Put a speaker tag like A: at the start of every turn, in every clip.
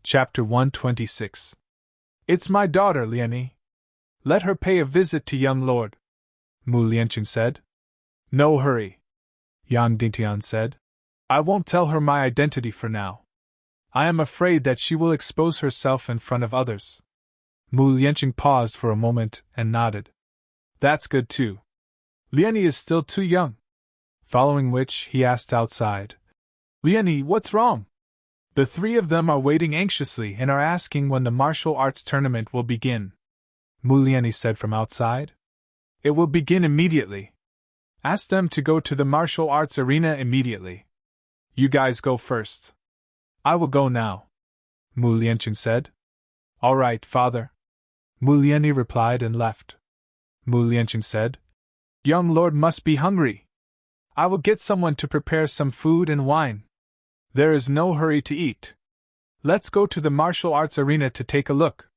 A: Chapter 126. It's my daughter, Liani. Let her pay a visit to young Lord, Mu Lianqing said. No hurry, Yang Dingtian said. I won't tell her my identity for now. I am afraid that she will expose herself in front of others. Mu Lianqing paused for a moment and nodded. That's good too. Liani is still too young. Following which, he asked outside, Liani, what's wrong? The three of them are waiting anxiously and are asking when the martial arts tournament will begin. Mu Liani said from outside. It will begin immediately. Ask them to go to the martial arts arena immediately. You guys go first. I will go now, Mu Lianqing said. All right, father. Mu Liani replied and left. Mu Lianqing said, Young lord must be hungry. I will get someone to prepare some food and wine. There is no hurry to eat. Let's go to the martial arts arena to take a look.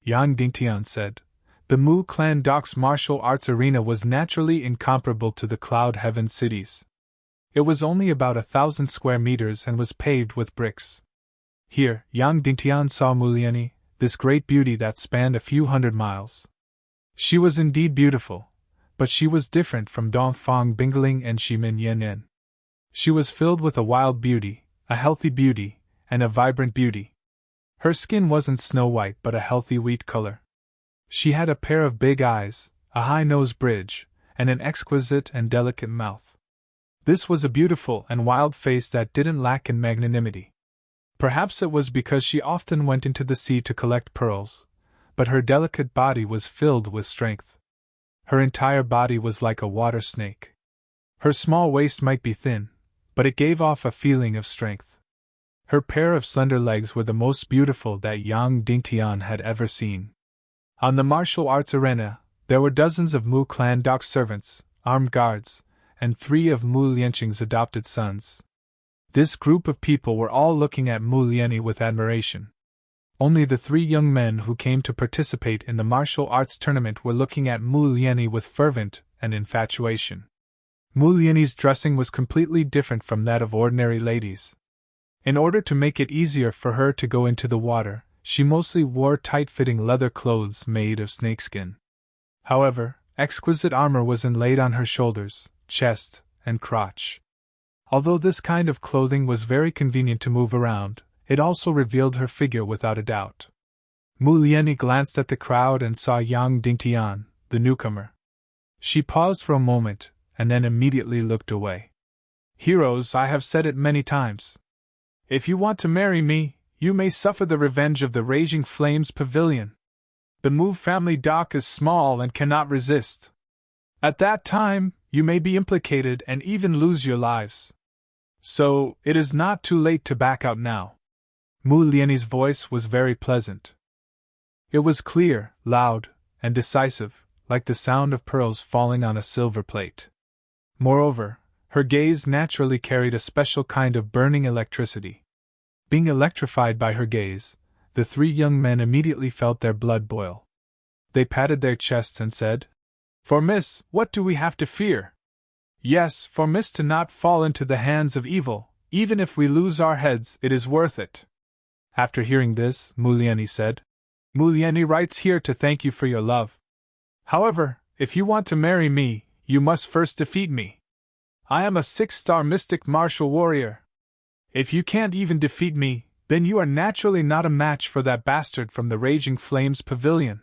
A: Yang Dingtian said. The Mu clan Doc's martial arts arena was naturally incomparable to the Cloud Heaven cities. It was only about 1,000 square meters and was paved with bricks. Here, Yang Dingtian saw Mu Liani, this great beauty that spanned a few hundred miles. She was indeed beautiful, but she was different from Dongfang Bingling and Shimin Yanyan. She was filled with a wild beauty, a healthy beauty, and a vibrant beauty. Her skin wasn't snow white but a healthy wheat color. She had a pair of big eyes, a high nose bridge, and an exquisite and delicate mouth. This was a beautiful and wild face that didn't lack in magnanimity. Perhaps it was because she often went into the sea to collect pearls, but her delicate body was filled with strength. Her entire body was like a water snake. Her small waist might be thin, but it gave off a feeling of strength. Her pair of slender legs were the most beautiful that Yang Dingtian had ever seen. On the martial arts arena, there were dozens of Mu clan Doc servants, armed guards, and 3 of Mu Lianqing's adopted sons. This group of people were all looking at Mu Liani with admiration. Only the 3 young men who came to participate in the martial arts tournament were looking at Mu Liani with fervent and infatuation. Mu Liani's dressing was completely different from that of ordinary ladies. In order to make it easier for her to go into the water, she mostly wore tight-fitting leather clothes made of snakeskin. However, exquisite armor was inlaid on her shoulders, chest, and crotch. Although this kind of clothing was very convenient to move around, it also revealed her figure without a doubt. Mu Liani glanced at the crowd and saw Yang Dingtian, the newcomer. She paused for a moment, and then immediately looked away. Heroes, I have said it many times. If you want to marry me, you may suffer the revenge of the Raging Flames Pavilion. The Mu family dock is small and cannot resist. At that time, you may be implicated and even lose your lives. So, it is not too late to back out now. Mu Liani's voice was very pleasant. It was clear, loud, and decisive, like the sound of pearls falling on a silver plate. Moreover, her gaze naturally carried a special kind of burning electricity. Being electrified by her gaze, the 3 young men immediately felt their blood boil. They patted their chests and said, For Miss, what do we have to fear? Yes, for Miss to not fall into the hands of evil, even if we lose our heads, it is worth it. After hearing this, Mu Liani said, Mu Liani writes here to thank you for your love. However, if you want to marry me, you must first defeat me. I am a 6-star mystic martial warrior. If you can't even defeat me, then you are naturally not a match for that bastard from the Raging Flames Pavilion.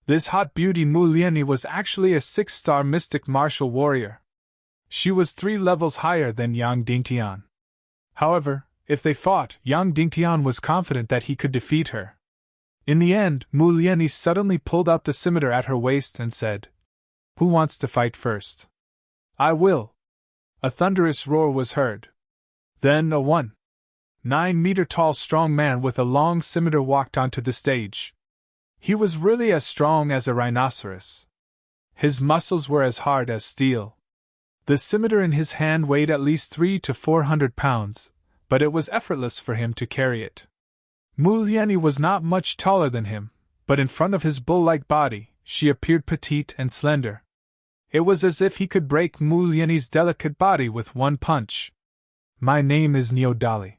A: This hot beauty Mu Liani was actually a 6-star mystic martial warrior. She was 3 levels higher than Yang Dingtian. However, if they fought, Yang Dingtian was confident that he could defeat her. In the end, Mu Liani suddenly pulled out the scimitar at her waist and said, Who wants to fight first? I will. A thunderous roar was heard. Then a 1.9-meter-tall strong man with a long scimitar walked onto the stage. He was really as strong as a rhinoceros. His muscles were as hard as steel. The scimitar in his hand weighed at least 300 to 400 pounds, but it was effortless for him to carry it. Mu Liani was not much taller than him, but in front of his bull-like body, she appeared petite and slender. It was as if he could break Mu Liani's delicate body with one punch. My name is Neodali.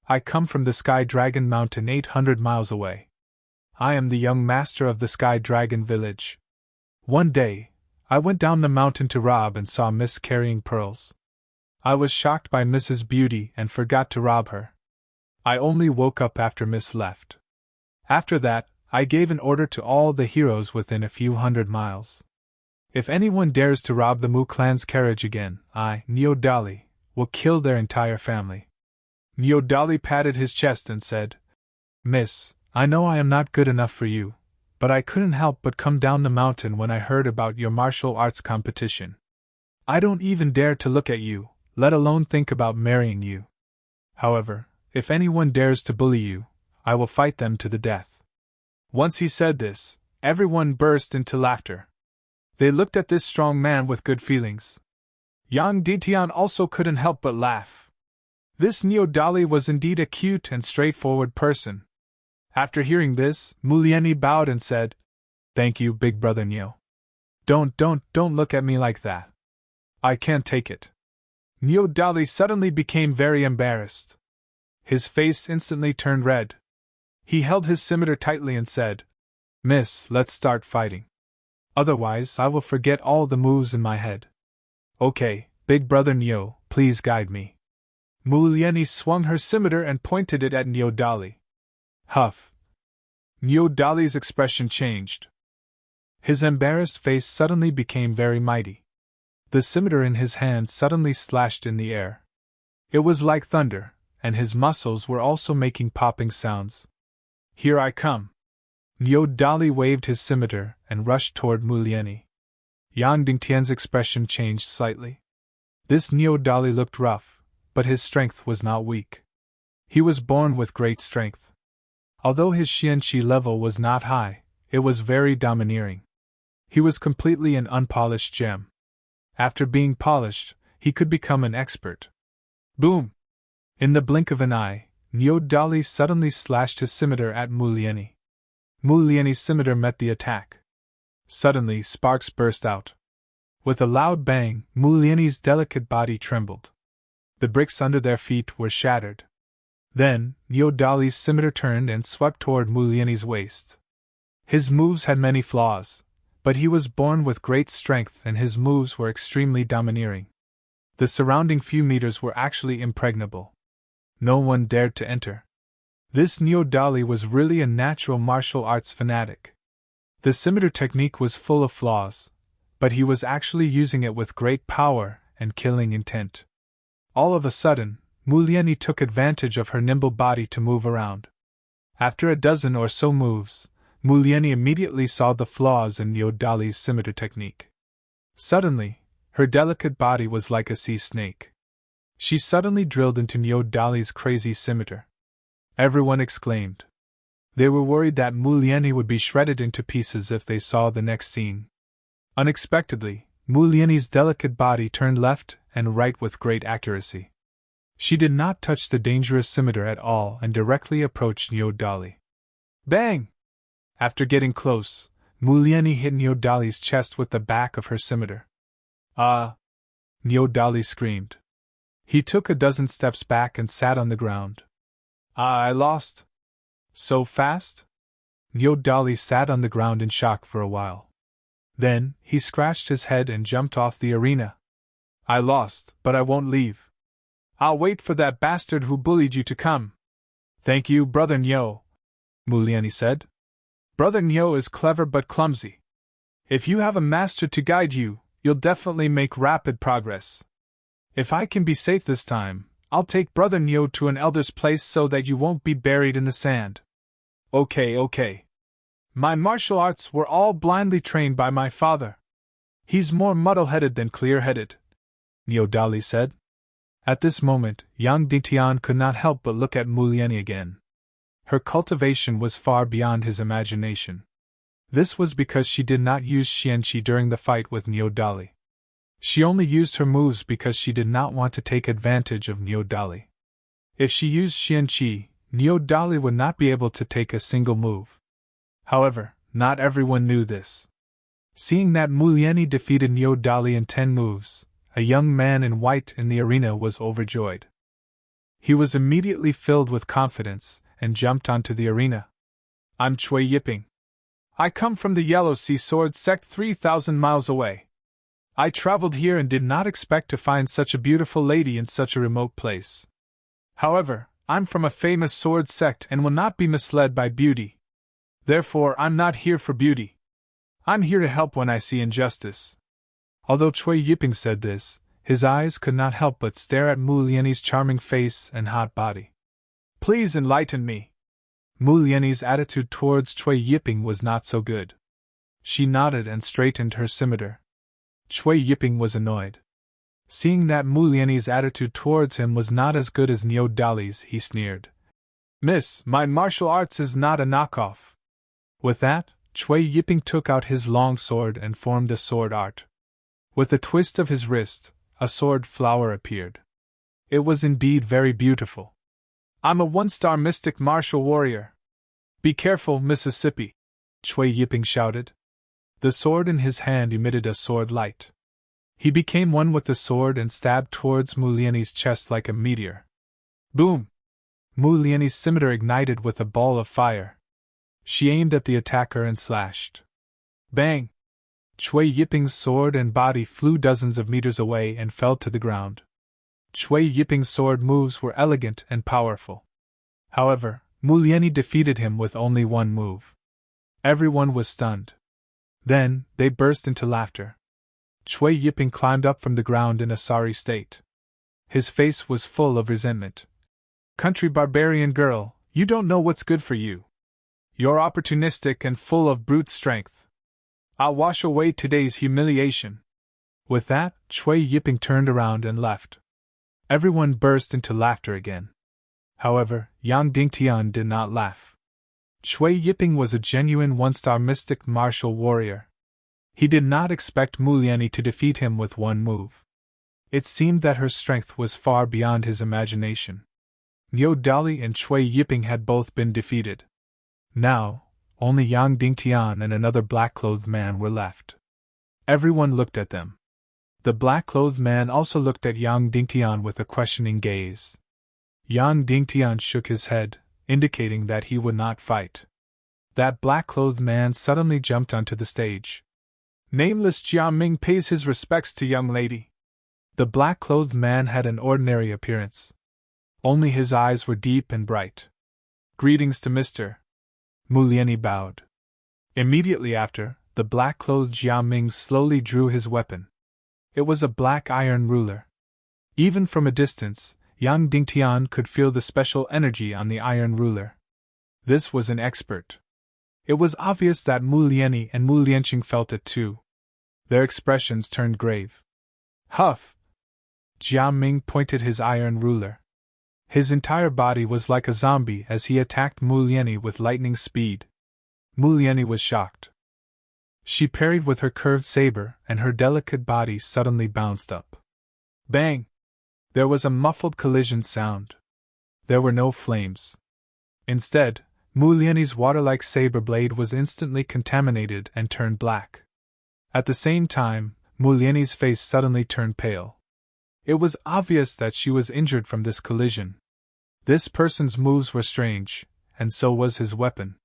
A: I come from the Sky Dragon Mountain 800 miles away. I am the young master of the Sky Dragon village. One day, I went down the mountain to rob and saw Miss carrying pearls. I was shocked by Miss's beauty and forgot to rob her. I only woke up after Miss left. After that, I gave an order to all the heroes within a few hundred miles. If anyone dares to rob the Mu clan's carriage again, I, Neodali, will kill their entire family. Neodali patted his chest and said, Miss, I know I am not good enough for you, but I couldn't help but come down the mountain when I heard about your martial arts competition. I don't even dare to look at you, let alone think about marrying you. However, if anyone dares to bully you, I will fight them to the death. Once he said this, everyone burst into laughter. They looked at this strong man with good feelings. Yang Ditian also couldn't help but laugh. This Neodali was indeed a cute and straightforward person. After hearing this, Mulieni bowed and said, Thank you, big brother Neo. Don't look at me like that. I can't take it. Neodali suddenly became very embarrassed. His face instantly turned red. He held his scimitar tightly and said, Miss, let's start fighting. Otherwise, I will forget all the moves in my head. Okay, big brother Neo, please guide me. Mulieni swung her scimitar and pointed it at Neodali. Huff. Neodali's expression changed. His embarrassed face suddenly became very mighty. The scimitar in his hand suddenly slashed in the air. It was like thunder, and his muscles were also making popping sounds. Here I come. Neodali waved his scimitar and rushed toward Mulieni. Yang Dingtian's expression changed slightly. This Neodali looked rough, but his strength was not weak. He was born with great strength. Although his Xianqi level was not high, it was very domineering. He was completely an unpolished gem. After being polished, he could become an expert. Boom! In the blink of an eye, Neodali suddenly slashed his scimitar at Mulieni. Mulieni's scimitar met the attack. Suddenly, sparks burst out. With a loud bang, Mulieni's delicate body trembled. The bricks under their feet were shattered. Then, Neodali's scimitar turned and swept toward Mulieni's waist. His moves had many flaws, but he was born with great strength and his moves were extremely domineering. The surrounding few meters were actually impregnable. No one dared to enter. This Neodali was really a natural martial arts fanatic. The scimitar technique was full of flaws, but he was actually using it with great power and killing intent. All of a sudden, Mulieni took advantage of her nimble body to move around. After a dozen or so moves, Mulieni immediately saw the flaws in Neodali's scimitar technique. Suddenly, her delicate body was like a sea snake. She suddenly drilled into Neodali's crazy scimitar. Everyone exclaimed. They were worried that Mulieni would be shredded into pieces if they saw the next scene. Unexpectedly, Mulieni's delicate body turned left and right with great accuracy. She did not touch the dangerous scimitar at all and directly approached Neodali. Bang! After getting close, Mulieni hit Neodali's chest with the back of her scimitar. Ah! Neodali screamed. He took a dozen steps back and sat on the ground. Ah, I lost. So fast? Neodali sat on the ground in shock for a while. Then, he scratched his head and jumped off the arena. I lost, but I won't leave. I'll wait for that bastard who bullied you to come. Thank you, Brother Nyo, Mulieni said. Brother Nyo is clever but clumsy. If you have a master to guide you, you'll definitely make rapid progress. If I can be safe this time, I'll take Brother Nyo to an elder's place so that you won't be buried in the sand. Okay. My martial arts were all blindly trained by my father. He's more muddle-headed than clear-headed, Neodali said. At this moment, Yang Ditian could not help but look at Mulieni again. Her cultivation was far beyond his imagination. This was because she did not use Xianqi during the fight with Neodali. She only used her moves because she did not want to take advantage of Neodali. If she used Xianqi, Neodali would not be able to take a single move. However, not everyone knew this. Seeing that Mulieni defeated Neodali in 10 moves, a young man in white in the arena was overjoyed. He was immediately filled with confidence and jumped onto the arena. I'm Cui Yiping. I come from the Yellow Sea Sword sect 3,000 miles away. I traveled here and did not expect to find such a beautiful lady in such a remote place. However, I'm from a famous sword sect and will not be misled by beauty. Therefore, I'm not here for beauty. I'm here to help when I see injustice. Although Cui Yiping said this, his eyes could not help but stare at Mu Lianyi's charming face and hot body. Please enlighten me. Mu Lianyi's attitude towards Cui Yiping was not so good. She nodded and straightened her scimitar. Cui Yiping was annoyed. Seeing that Mu Lianyi's attitude towards him was not as good as Niu Dali's, he sneered. Miss, my martial arts is not a knockoff. With that, Cui Yiping took out his long sword and formed a sword art. With a twist of his wrist, a sword flower appeared. It was indeed very beautiful. I'm a one-star mystic martial warrior. Be careful, Mississippi, Cui Yiping shouted. The sword in his hand emitted a sword light. He became one with the sword and stabbed towards Mu Lianyi's chest like a meteor. Boom! Mu Lianyi's scimitar ignited with a ball of fire. She aimed at the attacker and slashed. Bang! Cui Yiping's sword and body flew dozens of meters away and fell to the ground. Cui Yiping's sword moves were elegant and powerful. However, Mu Lianyi defeated him with only one move. Everyone was stunned. Then, they burst into laughter. Cui Yiping climbed up from the ground in a sorry state. His face was full of resentment. Country barbarian girl, you don't know what's good for you. You're opportunistic and full of brute strength. I'll wash away today's humiliation. With that, Cui Yiping turned around and left. Everyone burst into laughter again. However, Yang Dingtian did not laugh. Cui Yiping was a genuine one-star mystic martial warrior. He did not expect Mu Lianyi to defeat him with one move. It seemed that her strength was far beyond his imagination. Niu Dali and Cui Yiping had both been defeated. Now, only Yang Dingtian and another black-clothed man were left. Everyone looked at them. The black-clothed man also looked at Yang Dingtian with a questioning gaze. Yang Dingtian shook his head, indicating that he would not fight. That black-clothed man suddenly jumped onto the stage. Nameless Jia Ming pays his respects to young lady. The black-clothed man had an ordinary appearance. Only his eyes were deep and bright. Greetings to Mr. Mu Lianyi bowed. Immediately after, the black-clothed Jia Ming slowly drew his weapon. It was a black iron ruler. Even from a distance, Yang Dingtian could feel the special energy on the iron ruler. This was an expert. It was obvious that Mu Lianyi and Mu Lianqing felt it too. Their expressions turned grave. Huff! Jia Ming pointed his iron ruler. His entire body was like a zombie as he attacked Mu Lianyi with lightning speed. Mu Lianyi was shocked. She parried with her curved saber, and her delicate body suddenly bounced up. Bang! There was a muffled collision sound. There were no flames. Instead, Mu Lianyi's water-like saber blade was instantly contaminated and turned black. At the same time, Mu Lianyi's face suddenly turned pale. It was obvious that she was injured from this collision. This person's moves were strange, and so was his weapon.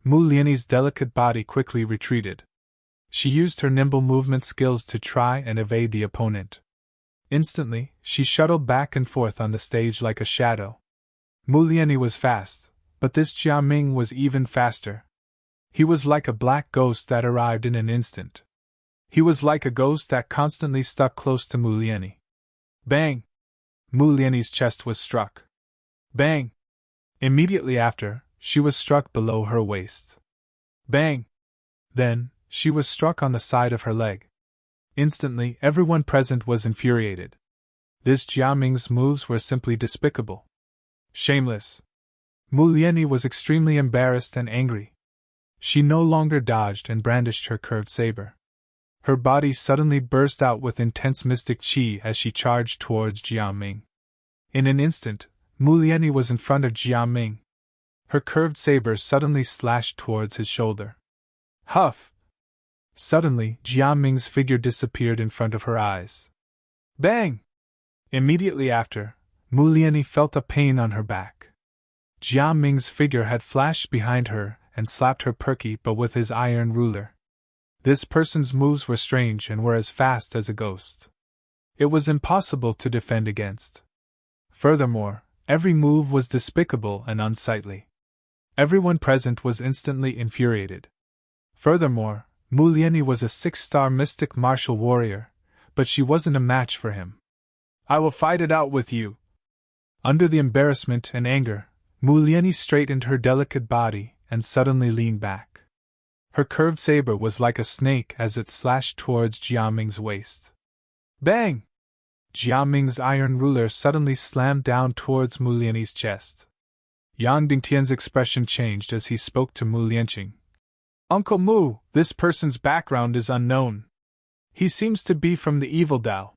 A: Mu Lianyi's delicate body quickly retreated. She used her nimble movement skills to try and evade the opponent. Instantly, she shuttled back and forth on the stage like a shadow. Mu Lianyi was fast, but this Jia Ming was even faster. He was like a black ghost that arrived in an instant. He was like a ghost that constantly stuck close to Mu Lianyi. Bang! Mu Lianyi's chest was struck. Bang! Immediately after, she was struck below her waist. Bang! Then, she was struck on the side of her leg. Instantly, everyone present was infuriated. This Jia Ming's moves were simply despicable. Shameless! Mu Lianyi was extremely embarrassed and angry. She no longer dodged and brandished her curved saber. Her body suddenly burst out with intense mystic qi as she charged towards Jia Ming. In an instant, Mu Lianyi was in front of Jia Ming. Her curved saber suddenly slashed towards his shoulder. Huff! Suddenly, Jia Ming's figure disappeared in front of her eyes. Bang! Immediately after, Mu Lianyi felt a pain on her back. Jia Ming's figure had flashed behind her and slapped her perky but with his iron ruler. This person's moves were strange and were as fast as a ghost. It was impossible to defend against. Furthermore, every move was despicable and unsightly. Everyone present was instantly infuriated. Furthermore, Mu Lianyi was a 6-star mystic martial warrior, but she wasn't a match for him. "I will fight it out with you." Under the embarrassment and anger, Mu Lianyi straightened her delicate body and suddenly leaned back. Her curved saber was like a snake as it slashed towards Jia Ming's waist. Bang! Jia Ming's iron ruler suddenly slammed down towards Mu Lianyi's chest. Yang Dingtian's expression changed as he spoke to Mu Lianqing. "Uncle Mu, this person's background is unknown. He seems to be from the evil Dao."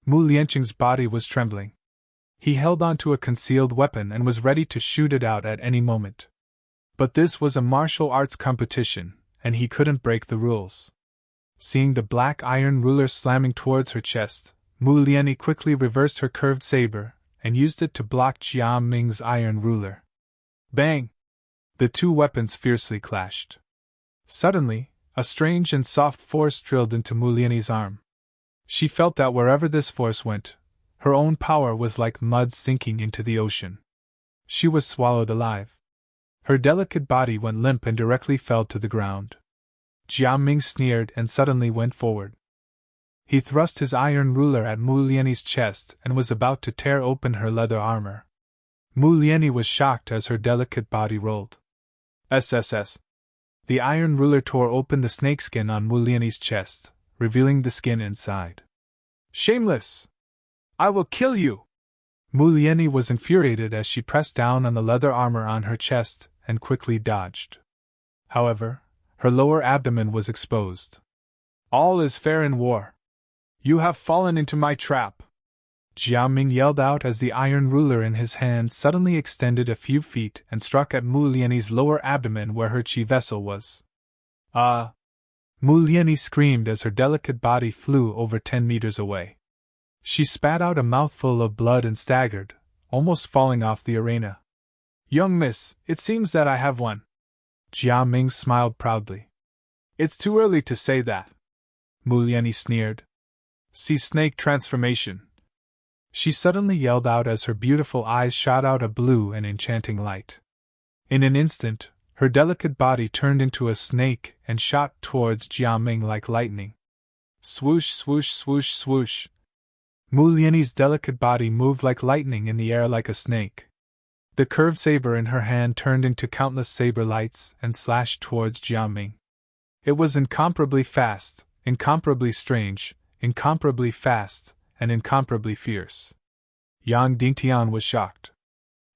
A: Mu Lianqing's body was trembling. He held onto a concealed weapon and was ready to shoot it out at any moment. But this was a martial arts competition, and he couldn't break the rules. Seeing the black iron ruler slamming towards her chest, Mu Lianyi quickly reversed her curved saber and used it to block Jia Ming's iron ruler. Bang! The two weapons fiercely clashed. Suddenly, a strange and soft force drilled into Mu Lianyi's arm. She felt that wherever this force went, her own power was like mud sinking into the ocean. She was swallowed alive. Her delicate body went limp and directly fell to the ground. Jia Ming sneered and suddenly went forward. He thrust his iron ruler at Mu Lianyi's chest and was about to tear open her leather armor. Mu Lianyi was shocked as her delicate body rolled. SSS. The iron ruler tore open the snakeskin on Mu Lianyi's chest, revealing the skin inside. "Shameless! I will kill you!" Mu Lianyi was infuriated as she pressed down on the leather armor on her chest and quickly dodged. However, her lower abdomen was exposed. "All is fair in war. You have fallen into my trap!" Jia Ming yelled out as the iron ruler in his hand suddenly extended a few feet and struck at Mu Lianyi's lower abdomen where her chi vessel was. "Ah!" Mu Lianyi screamed as her delicate body flew over 10 meters away. She spat out a mouthful of blood and staggered, almost falling off the arena. "Young miss, it seems that I have won." Jia Ming smiled proudly. "It's too early to say that," Mu Lianyi sneered. "See snake transformation." She suddenly yelled out as her beautiful eyes shot out a blue and enchanting light. In an instant, her delicate body turned into a snake and shot towards Jia Ming like lightning. Swoosh, swoosh, swoosh, swoosh. Mu Lianyi's delicate body moved like lightning in the air like a snake. The curved saber in her hand turned into countless saber lights and slashed towards Jia Ming. It was incomparably fast, incomparably strange, incomparably fast, and incomparably fierce. Yang Dingtian was shocked.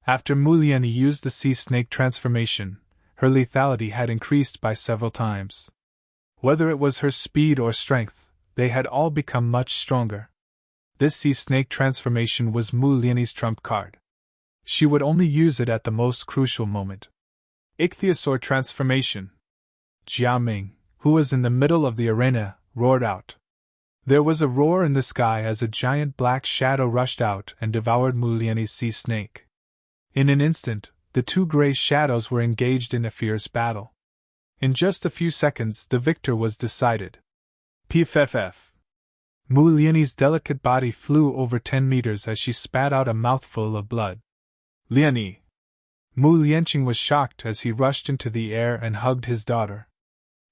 A: After Mu Lianyi used the sea snake transformation, her lethality had increased by several times. Whether it was her speed or strength, they had all become much stronger. This sea snake transformation was Mu Lianyi's trump card. She would only use it at the most crucial moment. Ichthyosaur transformation. Jia Ming, who was in the middle of the arena, roared out. There was a roar in the sky as a giant black shadow rushed out and devoured Mu Lianyi's sea snake. In an instant, the two gray shadows were engaged in a fierce battle. In just a few seconds, the victor was decided. PFFF. Mu Lianyi's delicate body flew over 10 meters as she spat out a mouthful of blood. Lianyi. Mu Lianqing was shocked as he rushed into the air and hugged his daughter.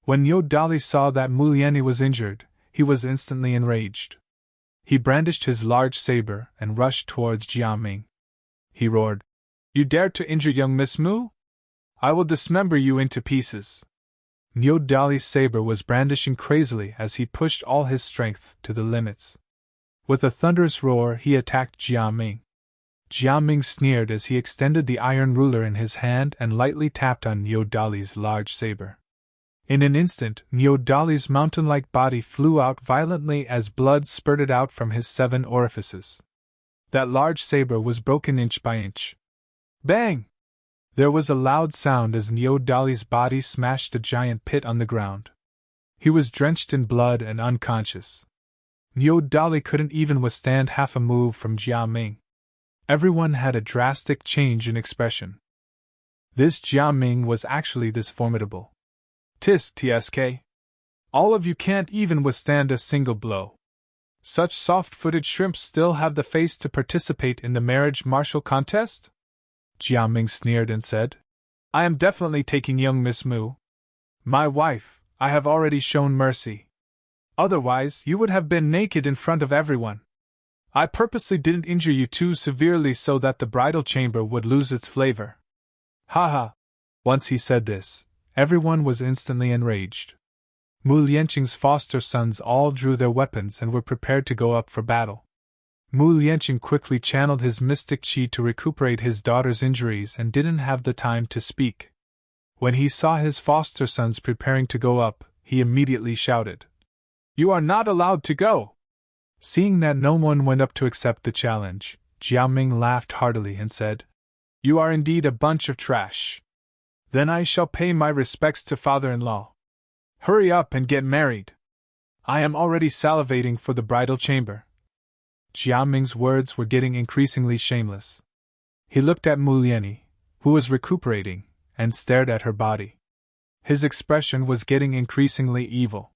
A: When Yo Dali saw that Mu Lianyi was injured, he was instantly enraged. He brandished his large saber and rushed towards Jia Ming. He roared, "You dare to injure young Miss Mu? I will dismember you into pieces." Yo Dali's saber was brandishing crazily as he pushed all his strength to the limits. With a thunderous roar, he attacked Jia Ming. Jia Ming sneered as he extended the iron ruler in his hand and lightly tapped on Yo Dali's large saber. In an instant, Yo Dali's mountain-like body flew out violently as blood spurted out from his 7 orifices. That large saber was broken inch by inch. Bang! There was a loud sound as Yo Dali's body smashed a giant pit on the ground. He was drenched in blood and unconscious. Yo Dali couldn't even withstand half a move from Jia Ming. Everyone had a drastic change in expression. This Jia Ming was actually this formidable. Tisk tsk. All of you can't even withstand a single blow. Such soft-footed shrimps still have the face to participate in the marriage martial contest? Jia Ming sneered and said, I am definitely taking young Miss Mu. My wife, I have already shown mercy. Otherwise, you would have been naked in front of everyone. I purposely didn't injure you too severely so that the bridal chamber would lose its flavor. Ha ha! Once he said this, everyone was instantly enraged. Mu Lianqing's foster sons all drew their weapons and were prepared to go up for battle. Mu Lianqing quickly channeled his mystic qi to recuperate his daughter's injuries and didn't have the time to speak. When he saw his foster sons preparing to go up, he immediately shouted, You are not allowed to go! Seeing that no one went up to accept the challenge, Jia Ming laughed heartily and said, You are indeed a bunch of trash. Then I shall pay my respects to father-in-law. Hurry up and get married. I am already salivating for the bridal chamber. Jia Ming's words were getting increasingly shameless. He looked at Mu Lianyi, who was recuperating, and stared at her body. His expression was getting increasingly evil.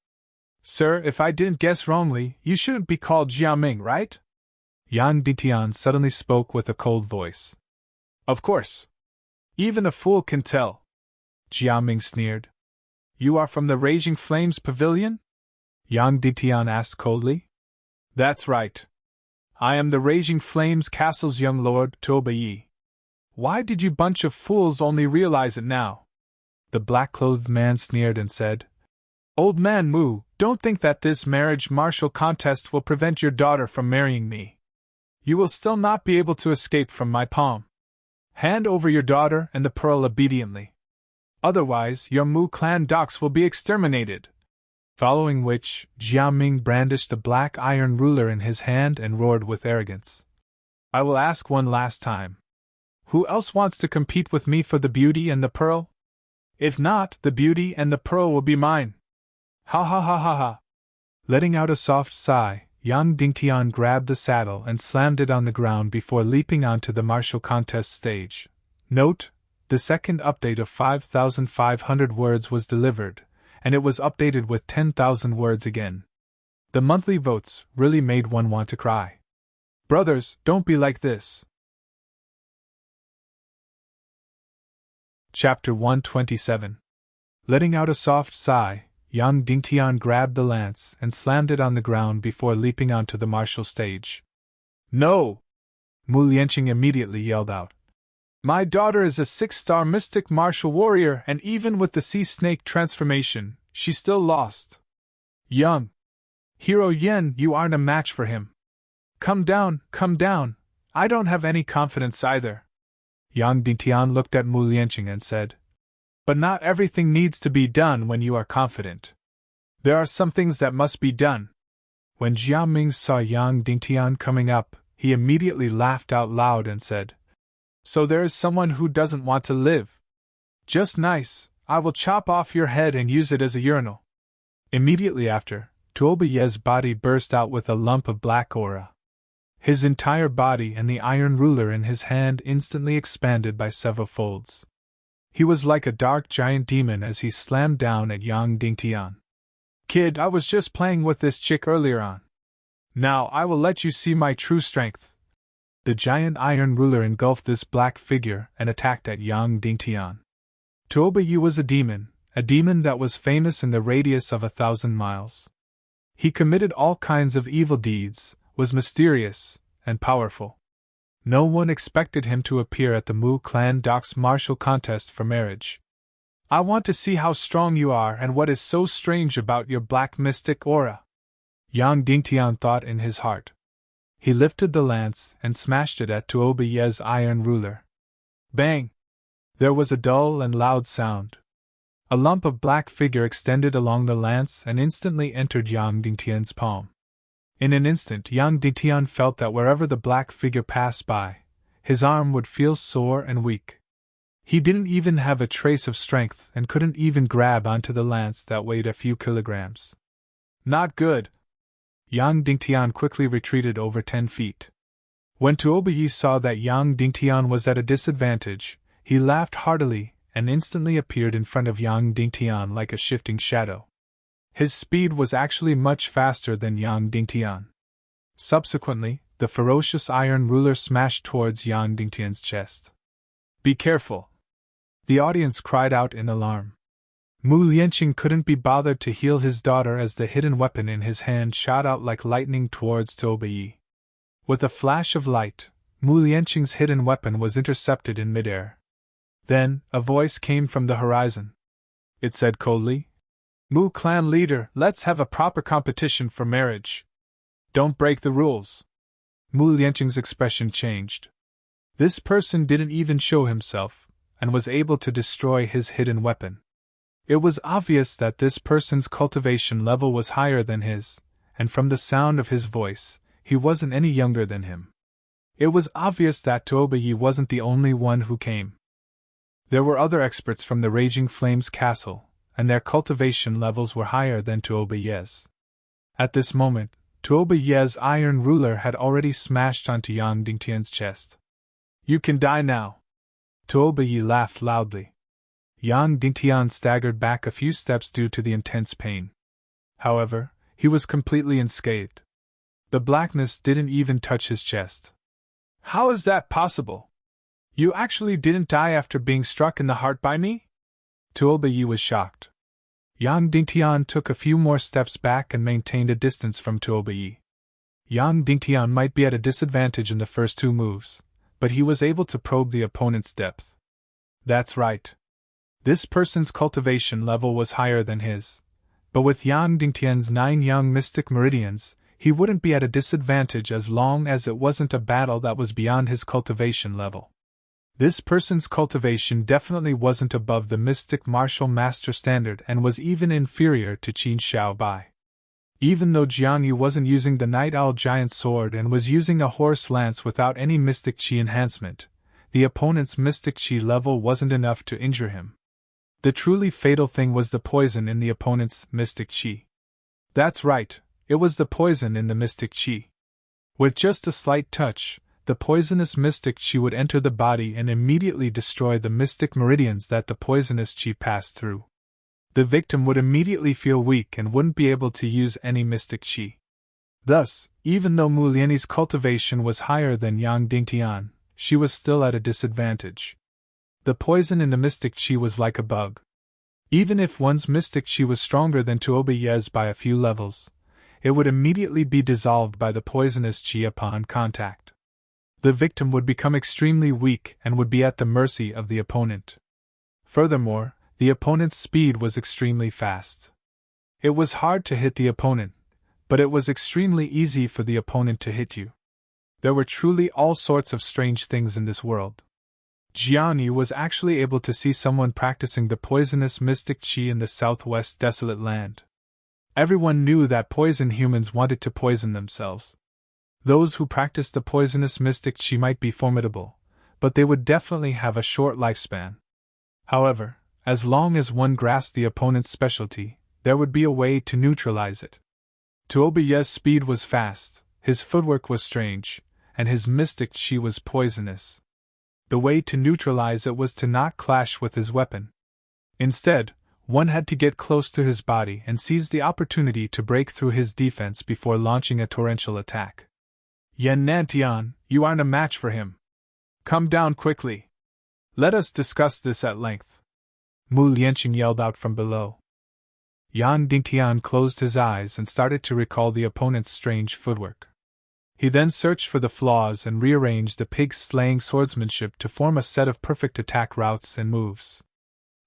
A: Sir, if I didn't guess wrongly, you shouldn't be called Jia Ming, right? Yang Ditian suddenly spoke with a cold voice. Of course. Even a fool can tell. Jia Ming sneered. You are from the Raging Flames Pavilion? Yang Ditian asked coldly. That's right. I am the Raging Flames Castle's young lord, Tuobai. Why did you bunch of fools only realize it now? The black-clothed man sneered and said, Old man Mu, don't think that this marriage martial contest will prevent your daughter from marrying me. You will still not be able to escape from my palm. Hand over your daughter and the pearl obediently. Otherwise, your Mu clan docs will be exterminated. Following which, Jia Ming brandished the black iron ruler in his hand and roared with arrogance. I will ask one last time. Who else wants to compete with me for the beauty and the pearl? If not, the beauty and the pearl will be mine. Ha ha ha ha ha. Letting out a soft sigh, Yang Dingtian grabbed the saddle and slammed it on the ground before leaping onto the martial contest stage. Note: the second update of 5,500 words was delivered, and it was updated with 10,000 words again. The monthly votes really made one want to cry. Brothers, don't be like this. Chapter 127. Letting out a soft sigh, Yang Dingtian grabbed the lance and slammed it on the ground before leaping onto the martial stage. No! Mu Lianqing immediately yelled out. My daughter is a 6-star mystic martial warrior, and even with the sea snake transformation, she still lost. Young Hero Yen, you aren't a match for him. Come down, I don't have any confidence either. Yang Dingtian looked at Mu Lianqing and said, But not everything needs to be done when you are confident. There are some things that must be done. When Jia Ming saw Yang Dingtian coming up, he immediately laughed out loud and said, So there is someone who doesn't want to live. Just nice, I will chop off your head and use it as a urinal. Immediately after, Tuobaye's body burst out with a lump of black aura. His entire body and the iron ruler in his hand instantly expanded by several folds. He was like a dark giant demon as he slammed down at Yang Dingtian. Kid, I was just playing with this chick earlier on. Now I will let you see my true strength. The giant iron ruler engulfed this black figure and attacked at Yang Dingtian. Tuobayu was a demon that was famous in the radius of 1,000 miles. He committed all kinds of evil deeds, was mysterious, and powerful. No one expected him to appear at the Mu clan doc's martial contest for marriage. I want to see how strong you are and what is so strange about your black mystic aura. Yang Dingtian thought in his heart. He lifted the lance and smashed it at Tuobaye's iron ruler. Bang! There was a dull and loud sound. A lump of black figure extended along the lance and instantly entered Yang Dingtian's palm. In an instant, Yang Dingtian felt that wherever the black figure passed by, his arm would feel sore and weak. He didn't even have a trace of strength and couldn't even grab onto the lance that weighed a few kilograms. Not good. Yang Dingtian quickly retreated over 10 feet. When Tuoba saw that Yang Dingtian was at a disadvantage, he laughed heartily and instantly appeared in front of Yang Dingtian like a shifting shadow. His speed was actually much faster than Yang Dingtian. Subsequently, the ferocious iron ruler smashed towards Yang Dingtian's chest. "Be careful!" the audience cried out in alarm. Mu Lianqing couldn't be bothered to heal his daughter as the hidden weapon in his hand shot out like lightning towards Tuoba. With a flash of light, Mu Lianqing's hidden weapon was intercepted in midair. Then, a voice came from the horizon. It said coldly, "Mu clan leader, let's have a proper competition for marriage. Don't break the rules." Mu Lianqing's expression changed. This person didn't even show himself, and was able to destroy his hidden weapon. It was obvious that this person's cultivation level was higher than his, and from the sound of his voice, he wasn't any younger than him. It was obvious that Tuoba wasn't the only one who came. There were other experts from the Raging Flames Castle, and their cultivation levels were higher than Tuoba's. At this moment, Tuoba's iron ruler had already smashed onto Yang Dingtian's chest. "You can die now." Tuoba laughed loudly. Yang Dingtian staggered back a few steps due to the intense pain. However, he was completely unscathed. The blackness didn't even touch his chest. "How is that possible? You actually didn't die after being struck in the heart by me?" Tuoba was shocked. Yang Dingtian took a few more steps back and maintained a distance from Tuoba. Yang Dingtian might be at a disadvantage in the first two moves, but he was able to probe the opponent's depth. That's right. This person's cultivation level was higher than his, but with Yang Dingtian's 9 young mystic meridians, he wouldn't be at a disadvantage as long as it wasn't a battle that was beyond his cultivation level. This person's cultivation definitely wasn't above the mystic martial master standard and was even inferior to Qin Xiaobai. Even though Jiang Yu wasn't using the Night Owl Giant Sword and was using a horse lance without any mystic Qi enhancement, the opponent's mystic Qi level wasn't enough to injure him. The truly fatal thing was the poison in the opponent's mystic Qi. That's right, it was the poison in the mystic Qi. With just a slight touch, the poisonous mystic Qi would enter the body and immediately destroy the mystic meridians that the poisonous Qi passed through. The victim would immediately feel weak and wouldn't be able to use any mystic Qi. Thus, even though Mu Lianyi's cultivation was higher than Yang Dingtian, she was still at a disadvantage. The poison in the mystic Qi was like a bug. Even if one's mystic Qi was stronger than Tuoba's by a few levels, it would immediately be dissolved by the poisonous Qi upon contact. The victim would become extremely weak and would be at the mercy of the opponent. Furthermore, the opponent's speed was extremely fast. It was hard to hit the opponent, but it was extremely easy for the opponent to hit you. There were truly all sorts of strange things in this world. Jiang Yu was actually able to see someone practicing the poisonous mystic Qi in the southwest desolate land. Everyone knew that poison humans wanted to poison themselves. Those who practiced the poisonous mystic Qi might be formidable, but they would definitely have a short lifespan. However, as long as one grasped the opponent's specialty, there would be a way to neutralize it. Tuoba's speed was fast, his footwork was strange, and his mystic Qi was poisonous. The way to neutralize it was to not clash with his weapon. Instead, one had to get close to his body and seize the opportunity to break through his defense before launching a torrential attack. "Yan Nantian, you aren't a match for him. Come down quickly. Let us discuss this at length." Mu Lianqing yelled out from below. Yan Dingtian closed his eyes and started to recall the opponent's strange footwork. He then searched for the flaws and rearranged the pig-slaying swordsmanship to form a set of perfect attack routes and moves.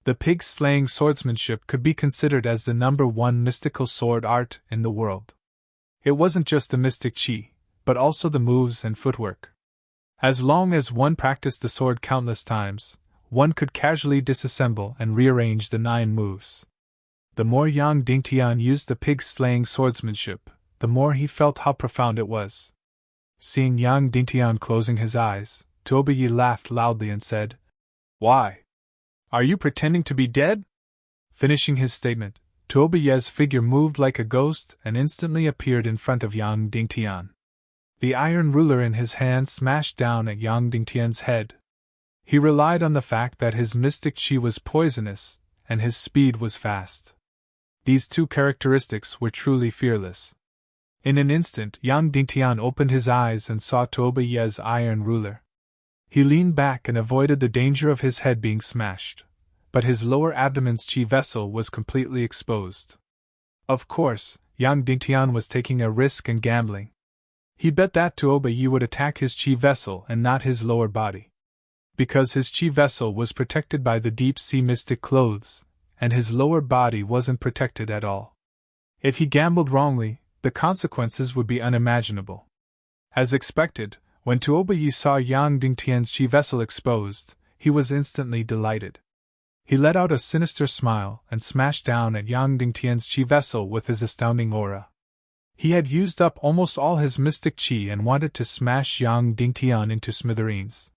A: The pig-slaying swordsmanship could be considered as the #1 mystical sword art in the world. It wasn't just the mystic Qi, but also the moves and footwork. As long as one practiced the sword countless times, one could casually disassemble and rearrange the 9 moves. The more Yang Dingtian used the pig-slaying swordsmanship, the more he felt how profound it was. Seeing Yang Dingtian closing his eyes, Tuoba laughed loudly and said, "Why? Are you pretending to be dead?" Finishing his statement, Tuoba's figure moved like a ghost and instantly appeared in front of Yang Dingtian. The iron ruler in his hand smashed down at Yang Dingtian's head. He relied on the fact that his mystic qi was poisonous, and his speed was fast. These two characteristics were truly fearless. In an instant, Yang Dingtian opened his eyes and saw Tuoba Ye's iron ruler. He leaned back and avoided the danger of his head being smashed, but his lower abdomen's qi vessel was completely exposed. Of course, Yang Dingtian was taking a risk and gambling. He bet that Tuoba Ye would attack his qi vessel and not his lower body. Because his qi vessel was protected by the deep-sea mystic clothes, and his lower body wasn't protected at all. If he gambled wrongly, the consequences would be unimaginable. As expected, when Tuoba Ye saw Yang Dingtian's qi vessel exposed, he was instantly delighted. He let out a sinister smile and smashed down at Yang Dingtian's qi vessel with his astounding aura. He had used up almost all his mystic qi and wanted to smash Yang Dingtian into smithereens.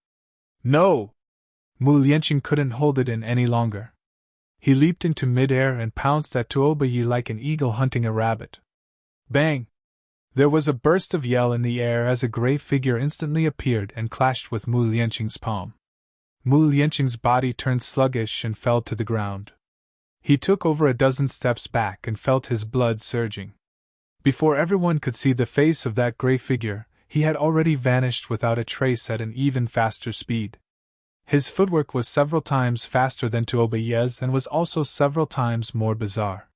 A: No! Mu Lianqing couldn't hold it in any longer. He leaped into midair and pounced at Tuoba Ye like an eagle hunting a rabbit. Bang! There was a burst of yell in the air as a gray figure instantly appeared and clashed with Mu Lianqing's palm. Mu Lianqing's body turned sluggish and fell to the ground. He took over a dozen steps back and felt his blood surging. Before everyone could see the face of that gray figure, he had already vanished without a trace at an even faster speed. His footwork was several times faster than Tuoba Ye's and was also several times more bizarre.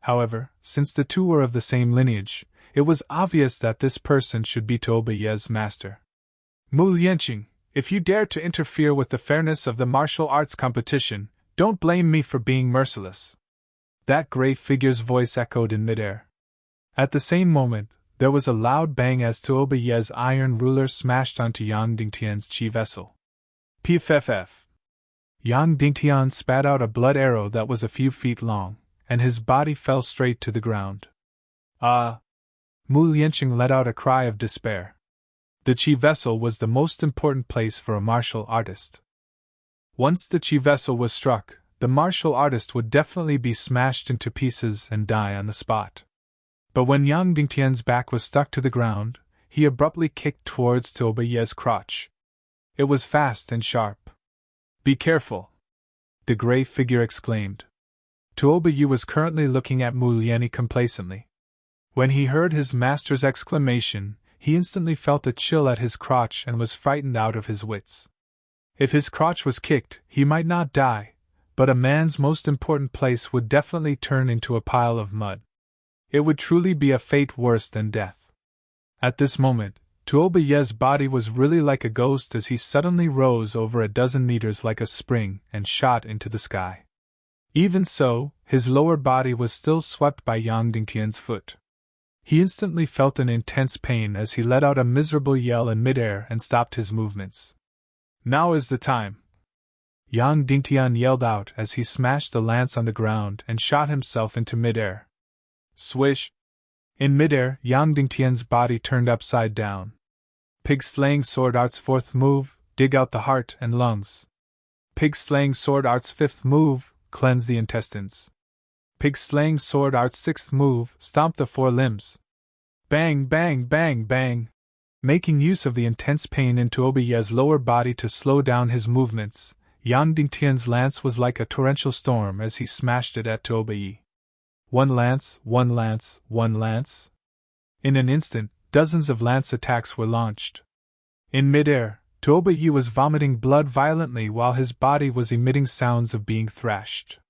A: However, since the two were of the same lineage, it was obvious that this person should be Tuoba Ye's master. Mu Lianqing, if you dare to interfere with the fairness of the martial arts competition, don't blame me for being merciless. That gray figure's voice echoed in midair. At the same moment, there was a loud bang as Tuoba Ye's iron ruler smashed onto Yang Dingtian's qi vessel. Pff! Yang Dingtian spat out a blood arrow that was a few feet long, and his body fell straight to the ground. Ah! Mu Lianqing let out a cry of despair. The qi vessel was the most important place for a martial artist. Once the qi vessel was struck, the martial artist would definitely be smashed into pieces and die on the spot. But when Yang Dingtian's back was stuck to the ground, he abruptly kicked towards Tuoba Ye's crotch. It was fast and sharp. Be careful! The gray figure exclaimed. Tuoba Ye was currently looking at Mu Lianqing complacently. When he heard his master's exclamation, he instantly felt a chill at his crotch and was frightened out of his wits. If his crotch was kicked, he might not die, but a man's most important place would definitely turn into a pile of mud. It would truly be a fate worse than death. At this moment, Tuoba Ye's body was really like a ghost as he suddenly rose over a dozen meters like a spring and shot into the sky. Even so, his lower body was still swept by Yang Dingtian's foot. He instantly felt an intense pain as he let out a miserable yell in midair and stopped his movements. Now is the time! Yang Dingtian yelled out as he smashed the lance on the ground and shot himself into midair. Swish! In midair, Yang Dingtian's body turned upside down. Pig-slaying sword art's fourth move, dig out the heart and lungs. Pig-slaying sword art's fifth move, cleanse the intestines. Pig-slaying sword art's sixth move, stomp the four limbs. Bang, bang, bang, bang! Making use of the intense pain in Tuoba Ye's lower body to slow down his movements, Yang Dingtian's lance was like a torrential storm as he smashed it at Tuoba Ye. One lance, one lance, one lance. In an instant, dozens of lance attacks were launched. In midair, Tuoba Ye was vomiting blood violently while his body was emitting sounds of being thrashed.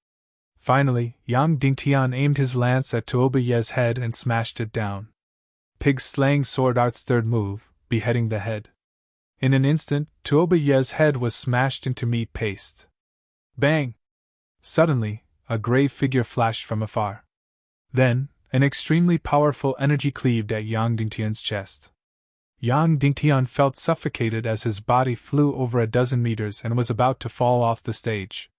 A: Finally, Yang Dingtian aimed his lance at Tuoba Ye's head and smashed it down. Pig-slaying sword art's third move, beheading the head. In an instant, Tuoba Ye's head was smashed into meat paste. Bang! Suddenly, a gray figure flashed from afar. Then, an extremely powerful energy cleaved at Yang Dingtian's chest. Yang Dingtian felt suffocated as his body flew over a dozen meters and was about to fall off the stage.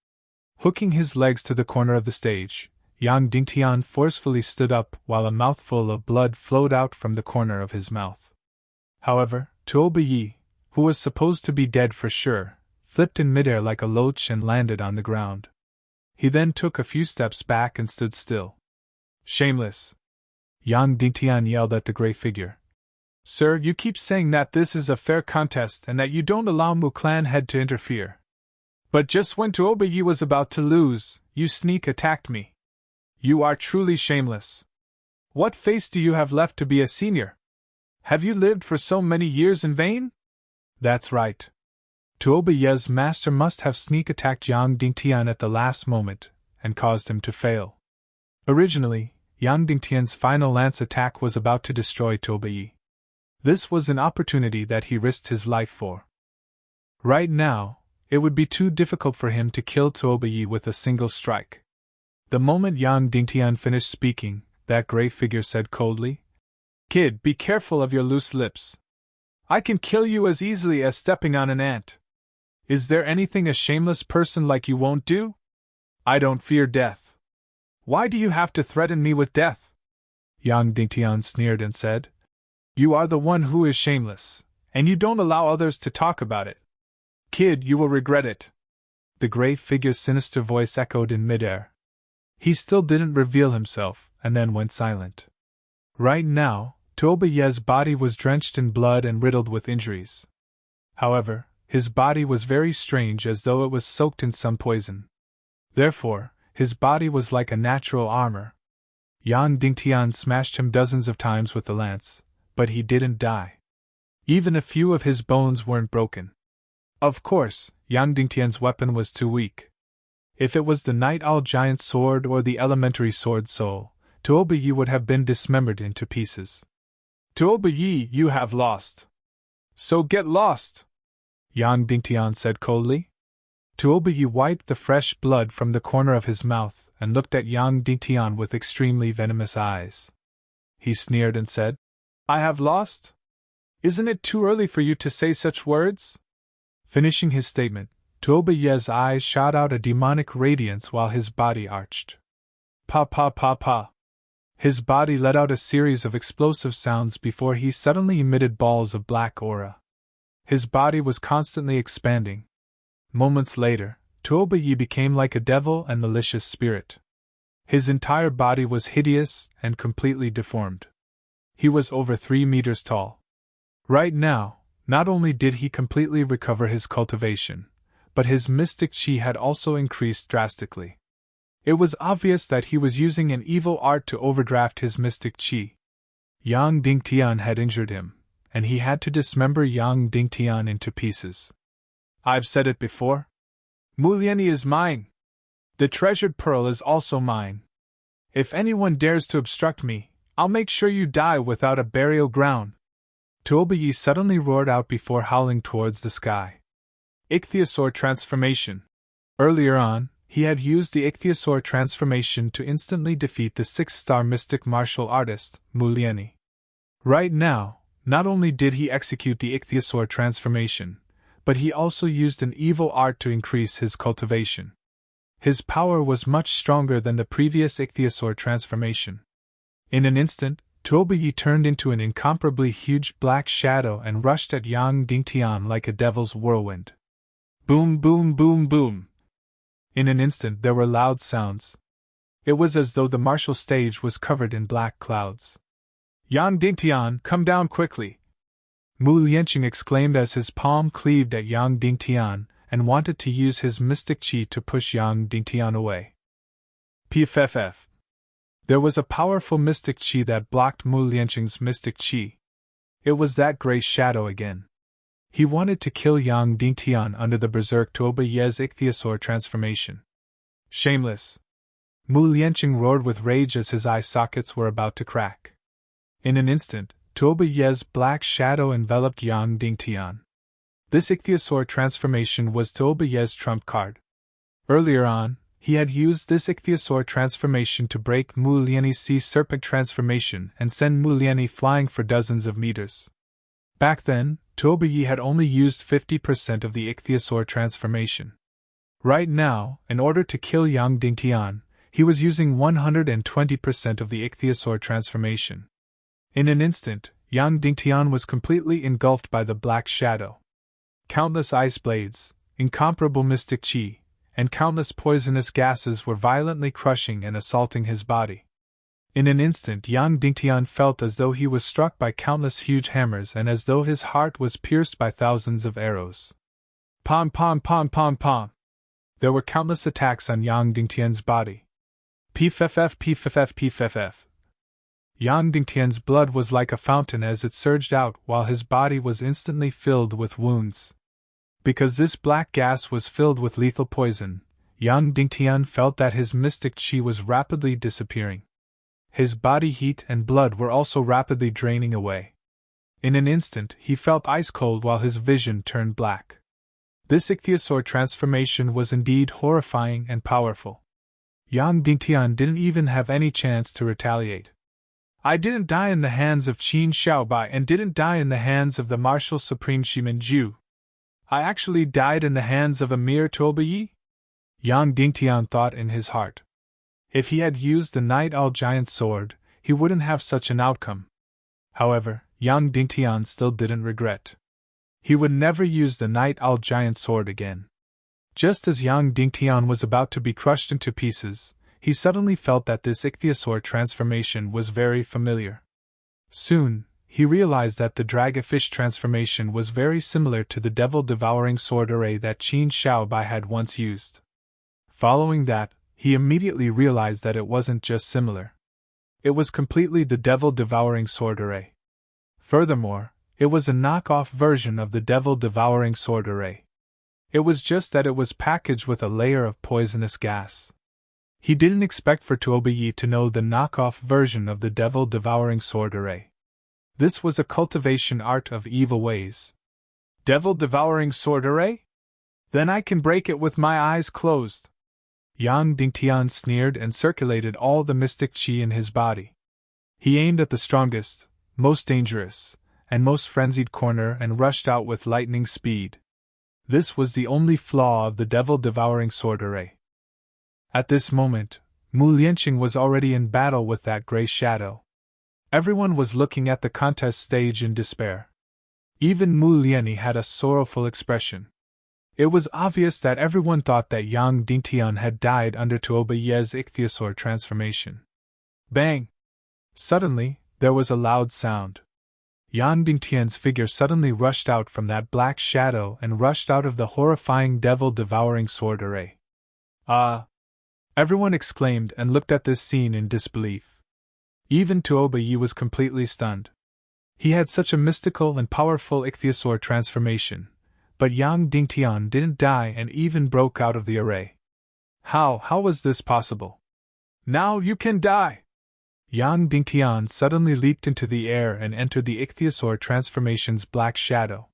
A: Hooking his legs to the corner of the stage, Yang Dingtian forcefully stood up while a mouthful of blood flowed out from the corner of his mouth. However, Tuoba Ye, who was supposed to be dead for sure, flipped in midair like a loach and landed on the ground. He then took a few steps back and stood still. Shameless! Yang Dingtian yelled at the gray figure. Sir, you keep saying that this is a fair contest and that you don't allow Mu Clan head to interfere. But just when Tuoba Yi was about to lose, you sneak attacked me. You are truly shameless. What face do you have left to be a senior? Have you lived for so many years in vain? That's right. Tuoba Ye's master must have sneak attacked Yang Dingtian at the last moment, and caused him to fail. Originally, Yang Dingtian's final lance attack was about to destroy Tuoba Yi. This was an opportunity that he risked his life for. Right now, it would be too difficult for him to kill Tuoba Yi with a single strike. The moment Yang Dingtian finished speaking, that gray figure said coldly, "Kid, be careful of your loose lips. I can kill you as easily as stepping on an ant. Is there anything a shameless person like you won't do? I don't fear death. Why do you have to threaten me with death?" Yang Dingtian sneered and said, "You are the one who is shameless, and you don't allow others to talk about it. Kid, you will regret it." The gray figure's sinister voice echoed in midair. He still didn't reveal himself, and then went silent. Right now, Tuoba Ye's body was drenched in blood and riddled with injuries. However, his body was very strange, as though it was soaked in some poison. Therefore, his body was like a natural armor. Yang Dingtian smashed him dozens of times with the lance, but he didn't die. Even a few of his bones weren't broken. Of course, Yang Dingtian's weapon was too weak. If it was the Night Owl Giant sword or the elementary sword soul, Tuoba Yi would have been dismembered into pieces. "Tuoba Yi, you have lost. So get lost," Yang Dingtian said coldly. Tuoba Yi wiped the fresh blood from the corner of his mouth and looked at Yang Dingtian with extremely venomous eyes. He sneered and said, "I have lost? Isn't it too early for you to say such words?" Finishing his statement, Tuoba Ye's eyes shot out a demonic radiance while his body arched. Pa pa pa pa. His body let out a series of explosive sounds before he suddenly emitted balls of black aura. His body was constantly expanding. Moments later, Tuoba Yi became like a devil and malicious spirit. His entire body was hideous and completely deformed. He was over 3 meters tall. Right now, not only did he completely recover his cultivation, but his mystic chi had also increased drastically. It was obvious that he was using an evil art to overdraft his mystic chi. Yang Dingtian had injured him, and he had to dismember Yang Dingtian into pieces. "I've said it before. Mu Lianyi is mine. The treasured pearl is also mine. If anyone dares to obstruct me, I'll make sure you die without a burial ground." Tuoba Yi suddenly roared out before howling towards the sky. Ichthyosaur transformation. Earlier on, he had used the Ichthyosaur transformation to instantly defeat the 6-star mystic martial artist, Mu Lianyi. Right now, not only did he execute the Ichthyosaur transformation, but he also used an evil art to increase his cultivation. His power was much stronger than the previous Ichthyosaur transformation. In an instant, Tuoba Yi turned into an incomparably huge black shadow and rushed at Yang Dingtian like a devil's whirlwind. Boom, boom, boom, boom. In an instant there were loud sounds. It was as though the martial stage was covered in black clouds. "Yang Dingtian, come down quickly!" Mu Lianqing exclaimed as his palm cleaved at Yang Dingtian and wanted to use his mystic chi to push Yang Dingtian away. Pff. There was a powerful mystic chi that blocked Mu Lianqing's mystic chi. It was that gray shadow again. He wanted to kill Yang Dingtian under the berserk Tuoba Ye's Ichthyosaur transformation. Shameless! Mu Lianqing roared with rage as his eye sockets were about to crack. In an instant, Tuoba Ye's black shadow enveloped Yang Dingtian. This Ichthyosaur transformation was Tuoba Ye's trump card. Earlier on, he had used this Ichthyosaur transformation to break Mu Lianyi's sea serpent transformation and send Mu Lianyi flying for dozens of meters. Back then, Tuoba Yi had only used 50% of the Ichthyosaur transformation. Right now, in order to kill Yang Dingtian, he was using 120% of the Ichthyosaur transformation. In an instant, Yang Dingtian was completely engulfed by the black shadow. Countless ice blades, incomparable mystic chi, and countless poisonous gases were violently crushing and assaulting his body. In an instant Yang Dingtian felt as though he was struck by countless huge hammers and as though his heart was pierced by thousands of arrows. Pom pom pom pom pom! There were countless attacks on Yang Dingtian's body. Pff pff pff. Yang Dingtian's blood was like a fountain as it surged out while his body was instantly filled with wounds. Because this black gas was filled with lethal poison, Yang Dingtian felt that his mystic qi was rapidly disappearing. His body heat and blood were also rapidly draining away. In an instant he felt ice cold while his vision turned black. This ichthyosaur transformation was indeed horrifying and powerful. Yang Dingtian didn't even have any chance to retaliate. I didn't die in the hands of Qin Xiaobai and didn't die in the hands of the martial supreme Shimin Ju. I actually died in the hands of a mere Tuobai? Yang Dingtian thought in his heart. If he had used the Night Owl Giant sword, he wouldn't have such an outcome. However, Yang Dingtian still didn't regret. He would never use the Night Owl Giant sword again. Just as Yang Dingtian was about to be crushed into pieces, he suddenly felt that this ichthyosaur transformation was very familiar. Soon, he realized that the dragonfish transformation was very similar to the devil-devouring sword array that Qin Xiaobai had once used. Following that, he immediately realized that it wasn't just similar. It was completely the devil-devouring sword array. Furthermore, it was a knockoff version of the devil-devouring sword array. It was just that it was packaged with a layer of poisonous gas. He didn't expect for Tuobai to know the knockoff version of the devil-devouring sword array. This was a cultivation art of evil ways. Devil-devouring sword array? Then I can break it with my eyes closed. Yang Dingtian sneered and circulated all the mystic qi in his body. He aimed at the strongest, most dangerous, and most frenzied corner and rushed out with lightning speed. This was the only flaw of the devil-devouring sword array. At this moment, Mu Lianqing was already in battle with that gray shadow. Everyone was looking at the contest stage in despair. Even Mu Lianyi had a sorrowful expression. It was obvious that everyone thought that Yang Dingtian had died under Tuobai's ichthyosaur transformation. Bang! Suddenly, there was a loud sound. Yang Dingtian's figure suddenly rushed out from that black shadow and rushed out of the horrifying devil-devouring sword array. Ah! Everyone exclaimed and looked at this scene in disbelief. Even Tuobai was completely stunned. He had such a mystical and powerful ichthyosaur transformation, but Yang Dingtian didn't die and even broke out of the array. How was this possible? Now you can die! Yang Dingtian suddenly leaped into the air and entered the ichthyosaur transformation's black shadow.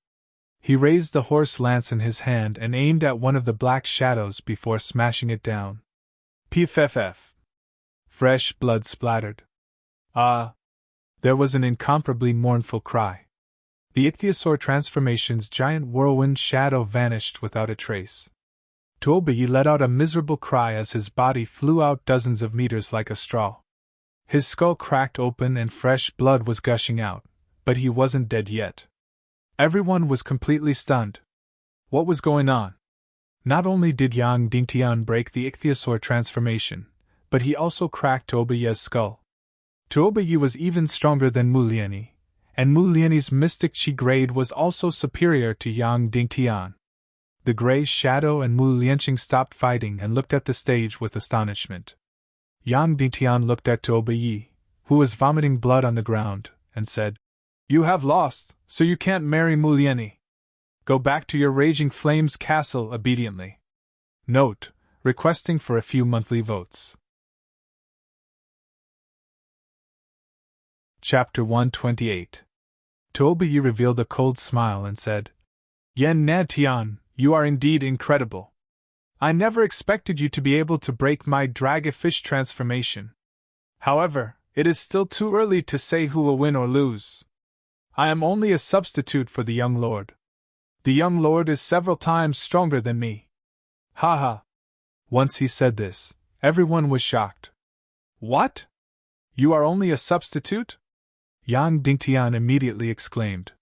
A: He raised the horse lance in his hand and aimed at one of the black shadows before smashing it down. Pff. Fresh blood splattered. Ah! There was an incomparably mournful cry. The ichthyosaur transformation's giant whirlwind shadow vanished without a trace. Tuobai let out a miserable cry as his body flew out dozens of meters like a straw. His skull cracked open and fresh blood was gushing out, but he wasn't dead yet. Everyone was completely stunned. What was going on? Not only did Yang Dingtian break the ichthyosaur transformation, but he also cracked Tuobai's skull. Tuobai was even stronger than Mu Lianyi, and Mu Lianyi's mystic qi grade was also superior to Yang Dingtian. The gray shadow and Mu Lianqing stopped fighting and looked at the stage with astonishment. Yang Dingtian looked at Tuobai, who was vomiting blood on the ground, and said, "You have lost, so you can't marry Mu Lianyi. Go back to your Raging Flames castle obediently." Note: requesting for a few monthly votes. Chapter 128. Tuobai revealed a cold smile and said, "Yan Natian, you are indeed incredible. I never expected you to be able to break my dragonfish transformation. However, it is still too early to say who will win or lose. I am only a substitute for the young lord. The young lord is several times stronger than me." Ha. Once he said this, everyone was shocked. "What? You are only a substitute?" Yang Dingtian immediately exclaimed.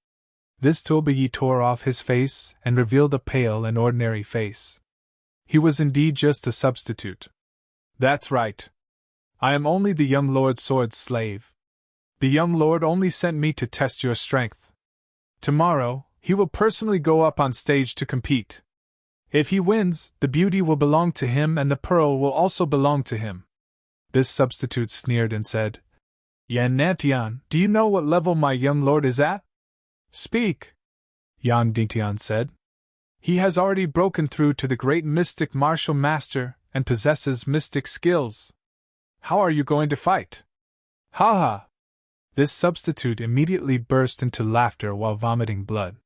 A: This Tuobai tore off his face and revealed a pale and ordinary face. He was indeed just a substitute. "That's right. I am only the young lord's sword slave. The young lord only sent me to test your strength. Tomorrow, he will personally go up on stage to compete. If he wins, the beauty will belong to him and the pearl will also belong to him. This substitute sneered and said, Yan Nantian, do you know what level my young lord is at? Speak, Yan Dintian said. He has already broken through to the great mystic martial master and possesses mystic skills. How are you going to fight? Ha ha! This substitute immediately burst into laughter while vomiting blood.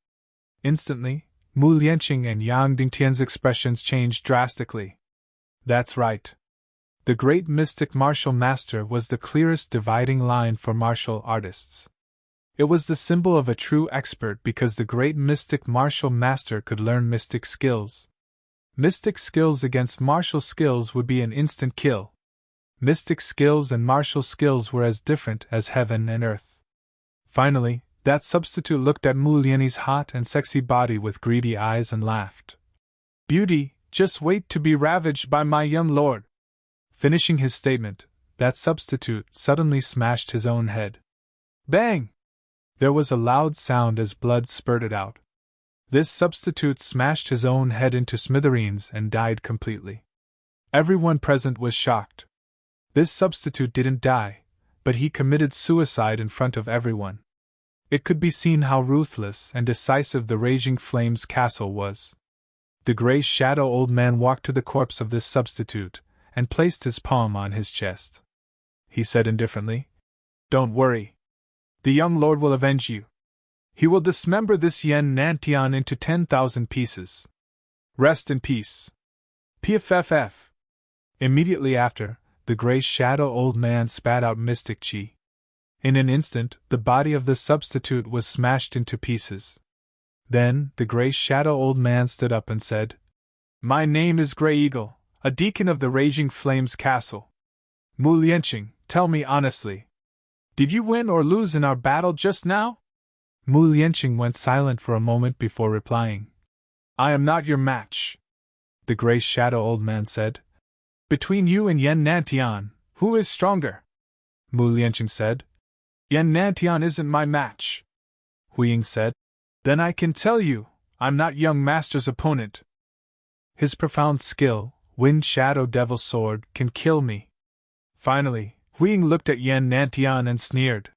A: Instantly, Mu Lianqing and Yang Dingtian's expressions changed drastically. That's right. The great mystic martial master was the clearest dividing line for martial artists. It was the symbol of a true expert because the great mystic martial master could learn mystic skills. Mystic skills against martial skills would be an instant kill. Mystic skills and martial skills were as different as heaven and earth. Finally, that substitute looked at Mu Lian's hot and sexy body with greedy eyes and laughed. Beauty, just wait to be ravaged by my young lord. Finishing his statement, that substitute suddenly smashed his own head. Bang! There was a loud sound as blood spurted out. This substitute smashed his own head into smithereens and died completely. Everyone present was shocked. This substitute didn't die, but he committed suicide in front of everyone. It could be seen how ruthless and decisive the Raging Flames castle was. The gray shadow old man walked to the corpse of this substitute and placed his palm on his chest. He said indifferently, Don't worry. The young lord will avenge you. He will dismember this Yan Nantian into 10,000 pieces. Rest in peace. PFFF. Immediately after, the gray shadow old man spat out mystic chi. In an instant, the body of the substitute was smashed into pieces. Then, the gray shadow old man stood up and said, My name is Grey Eagle, a deacon of the Raging Flames castle. Mu Lianqing, tell me honestly. Did you win or lose in our battle just now? Mu Lianqing went silent for a moment before replying. I am not your match. The gray shadow old man said. Between you and Yan Nantian, who is stronger? Mu Lianqing said. Yan Nantian isn't my match. Huiying said. Then I can tell you, I'm not young master's opponent. His profound skill, Wind Shadow Devil Sword, can kill me. Finally, Huiying looked at Yan Nantian and sneered.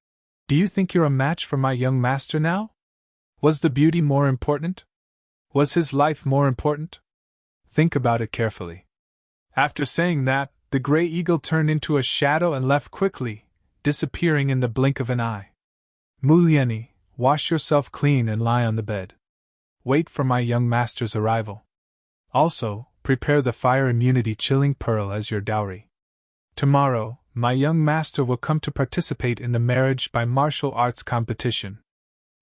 A: Do you think you're a match for my young master now? Was the beauty more important? Was his life more important? Think about it carefully. After saying that, the gray eagle turned into a shadow and left quickly, disappearing in the blink of an eye. Mu Lianqing, wash yourself clean and lie on the bed. Wait for my young master's arrival. Also, prepare the fire immunity chilling pearl as your dowry. Tomorrow, my young master will come to participate in the marriage by martial arts competition.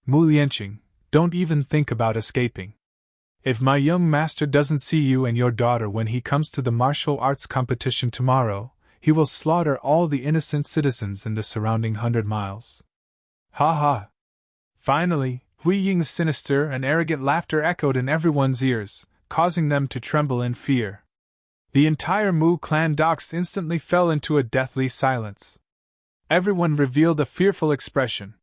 A: Mu Lianqing, don't even think about escaping. If my young master doesn't see you and your daughter when he comes to the martial arts competition tomorrow, he will slaughter all the innocent citizens in the surrounding 100 miles. Ha ha! Finally, Huiying's sinister and arrogant laughter echoed in everyone's ears, causing them to tremble in fear. The entire Mu clan docs instantly fell into a deathly silence. Everyone revealed a fearful expression.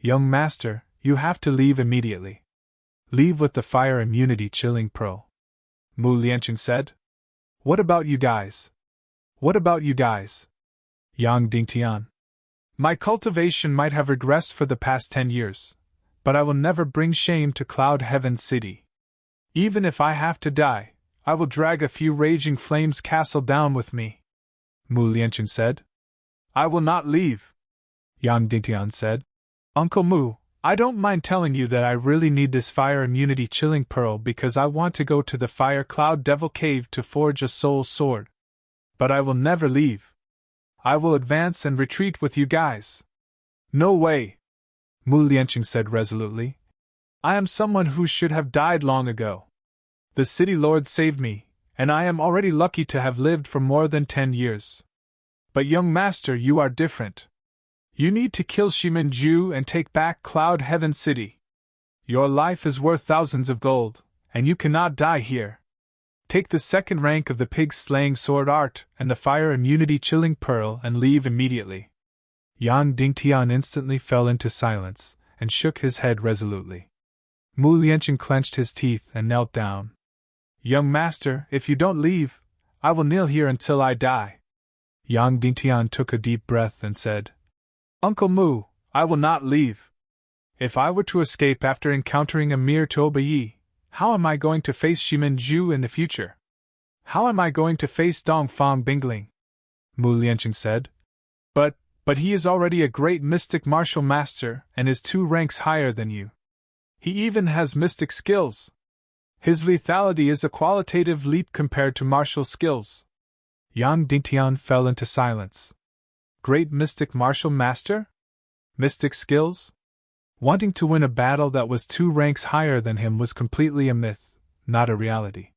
A: Young master, you have to leave immediately. Leave with the fire immunity chilling pearl. Mu Lianqing said. What about you guys? What about you guys? Yang Dingtian. My cultivation might have regressed for the past 10 years, but I will never bring shame to Cloud Heaven City. Even if I have to die, I will drag a few Raging Flames castle down with me. Mu Lianqing said. I will not leave. Yang Dingtian said. Uncle Mu, I don't mind telling you that I really need this fire immunity chilling pearl because I want to go to the Fire Cloud Devil Cave to forge a soul sword. But I will never leave. I will advance and retreat with you guys. No way, Mu Lianqing said resolutely. I am someone who should have died long ago. The city lord saved me, and I am already lucky to have lived for more than 10 years. But young master, you are different. You need to kill Shiminju and take back Cloud Heaven City. Your life is worth thousands of gold, and you cannot die here. Take the second rank of the pig-slaying sword art and the fire immunity chilling pearl and leave immediately. Yang Dingtian instantly fell into silence and shook his head resolutely. Mu Lianqing clenched his teeth and knelt down. Young master, if you don't leave, I will kneel here until I die. Yang Dingtian took a deep breath and said, Uncle Mu, I will not leave. If I were to escape after encountering Emir Tobayi, how am I going to face Shimin Zhu in the future? How am I going to face Dongfang Bingling? Mu Lianqing said. But he is already a great mystic martial master and is 2 ranks higher than you. He even has mystic skills. His lethality is a qualitative leap compared to martial skills. Yang Dingtian fell into silence. Great mystic martial master? Mystic skills? Wanting to win a battle that was 2 ranks higher than him was completely a myth, not a reality.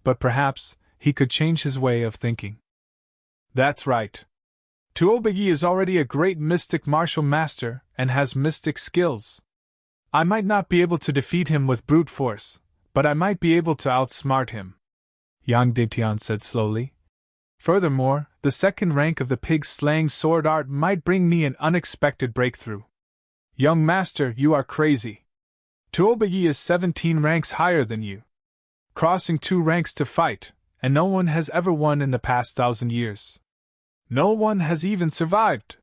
A: But perhaps he could change his way of thinking. That's right. Tuobayi is already a great mystic martial master and has mystic skills. I might not be able to defeat him with brute force, but I might be able to outsmart him, Yang Dingtian said slowly. Furthermore, the second rank of the pig-slaying sword art might bring me an unexpected breakthrough. Young master, you are crazy. Tuobayi is 17 ranks higher than you, crossing 2 ranks to fight, and no one has ever won in the past 1,000 years. No one has even survived.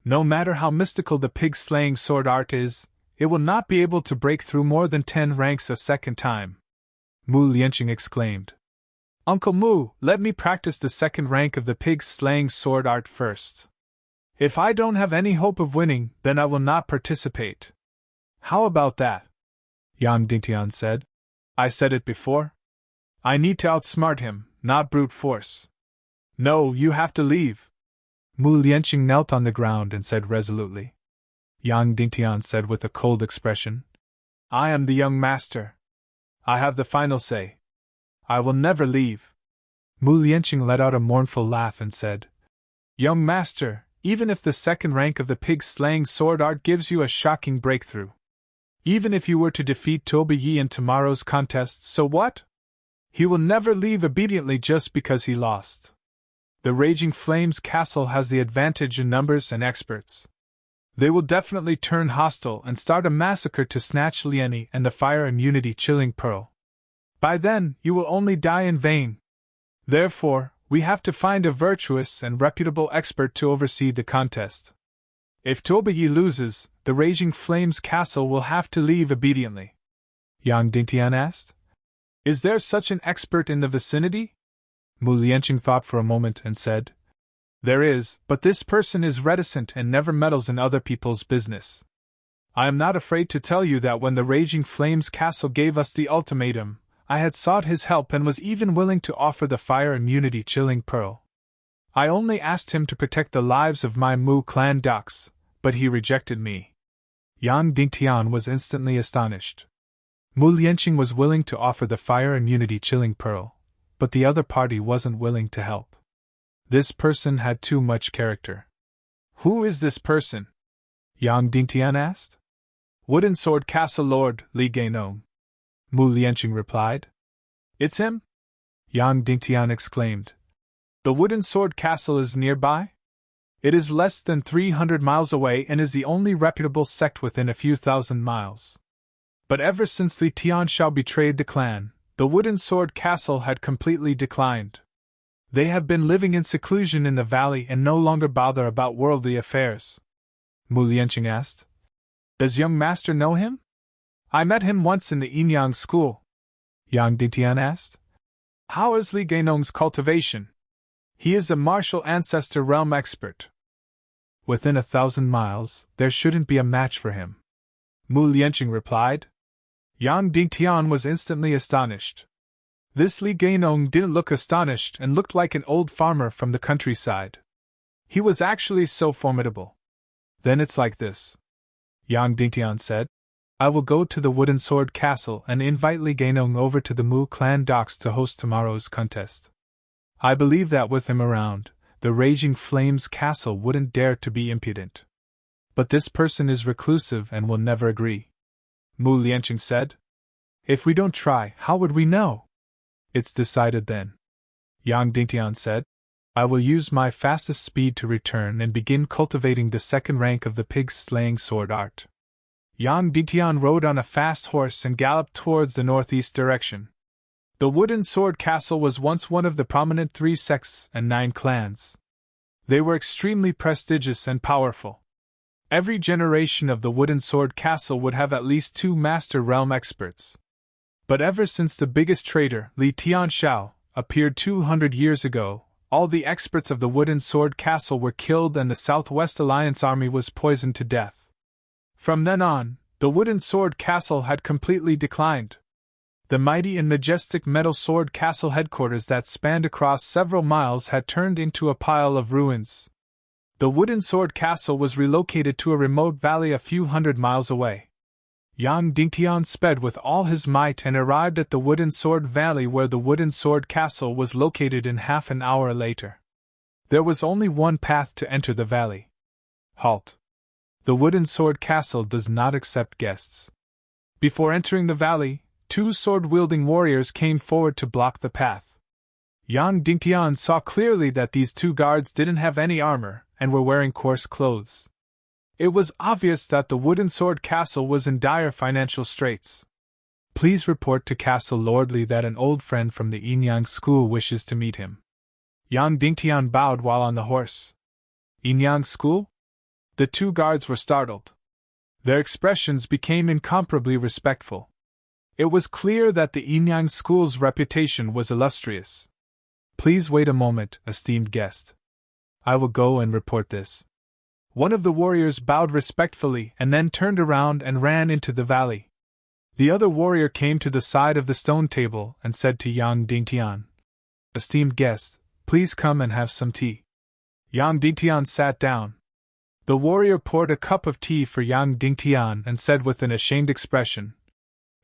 A: No matter how mystical the pig-slaying sword art is, it will not be able to break through more than 10 ranks a second time. Mu Lianqing exclaimed. Uncle Mu, let me practice the second rank of the pig-slaying sword art first. If I don't have any hope of winning, then I will not participate. How about that? Yang Dingtian said. I said it before. I need to outsmart him, not brute force. No, you have to leave. Mu Lianqing knelt on the ground and said resolutely. Yang Dingtian said with a cold expression, I am the young master. I have the final say. I will never leave. Mu Lianqing let out a mournful laugh and said, Young master, even if the second rank of the pig-slaying sword art gives you a shocking breakthrough, even if you were to defeat Tobayi in tomorrow's contest, so what? He will never leave obediently just because he lost. The Raging Flames Castle has the advantage in numbers and experts. They will definitely turn hostile and start a massacre to snatch Liani and the fire immunity chilling pearl. By then, you will only die in vain. Therefore, we have to find a virtuous and reputable expert to oversee the contest. If Tobayi loses, the Raging Flames Castle will have to leave obediently. Yang Dingtian asked. Is there such an expert in the vicinity? Mu Lianqing thought for a moment and said, There is, but this person is reticent and never meddles in other people's business. I am not afraid to tell you that when the Raging Flames Castle gave us the ultimatum, I had sought his help and was even willing to offer the fire immunity chilling pearl. I only asked him to protect the lives of my Mu clan ducks, but he rejected me. Yang Dingtian was instantly astonished. Mu Lianqing was willing to offer the fire immunity chilling pearl, but the other party wasn't willing to help. This person had too much character. Who is this person? Yang Dingtian asked. Wooden Sword Castle Lord, Li Gainong. Mu Lianqing replied. It's him? Yang Dingtian exclaimed. The Wooden Sword Castle is nearby? It is less than 300 miles away and is the only reputable sect within a few thousand miles. But ever since Li Tianxiao betrayed the clan, the Wooden Sword Castle had completely declined. They have been living in seclusion in the valley and no longer bother about worldly affairs. Mu Lianqing asked. Does young master know him? I met him once in the Yinyang school. Yang Dingtian asked. How is Li Gainong's cultivation? He is a martial ancestor realm expert. Within 1,000 miles, there shouldn't be a match for him. Mu Lianqing replied. Yang Dingtian was instantly astonished. This Li Gainong didn't look astonished and looked like an old farmer from the countryside. He was actually so formidable. Then it's like this. Yang Dingtian said. I will go to the Wooden Sword Castle and invite Li Gainong over to the Mu clan docks to host tomorrow's contest. I believe that with him around, the Raging Flames Castle wouldn't dare to be impudent. But this person is reclusive and will never agree. Mu Lianqing said. If we don't try, how would we know? It's decided then, Yang Dingtian said. I will use my fastest speed to return and begin cultivating the second rank of the pig-slaying sword art. Yang Dingtian rode on a fast horse and galloped towards the northeast direction. The wooden sword castle was once one of the prominent 3 sects and 9 clans. They were extremely prestigious and powerful. Every generation of the wooden sword castle would have at least 2 master realm experts. But ever since the biggest traitor, Li Tianxiao, appeared 200 years ago, all the experts of the wooden sword castle were killed and the Southwest Alliance army was poisoned to death. From then on, the wooden sword castle had completely declined. The mighty and majestic metal sword castle headquarters that spanned across several miles had turned into a pile of ruins. The wooden sword castle was relocated to a remote valley a few hundred miles away. Yang Dingtian sped with all his might and arrived at the wooden sword valley where the wooden sword castle was located in half an hour later. There was only one path to enter the valley. Halt. The wooden sword castle does not accept guests. Before entering the valley, 2 sword-wielding warriors came forward to block the path. Yang Dingtian saw clearly that these 2 guards didn't have any armor and were wearing coarse clothes. It was obvious that the wooden sword castle was in dire financial straits. Please report to Castle Lordly that an old friend from the Yinyang school wishes to meet him. Yang Dingtian bowed while on the horse. Yinyang school? The 2 guards were startled. Their expressions became incomparably respectful. It was clear that the Yinyang school's reputation was illustrious. Please wait a moment, esteemed guest. I will go and report this. One of the warriors bowed respectfully and then turned around and ran into the valley. The other warrior came to the side of the stone table and said to Yang Dingtian, Esteemed guest, please come and have some tea. Yang Dingtian sat down. The warrior poured a cup of tea for Yang Dingtian and said with an ashamed expression,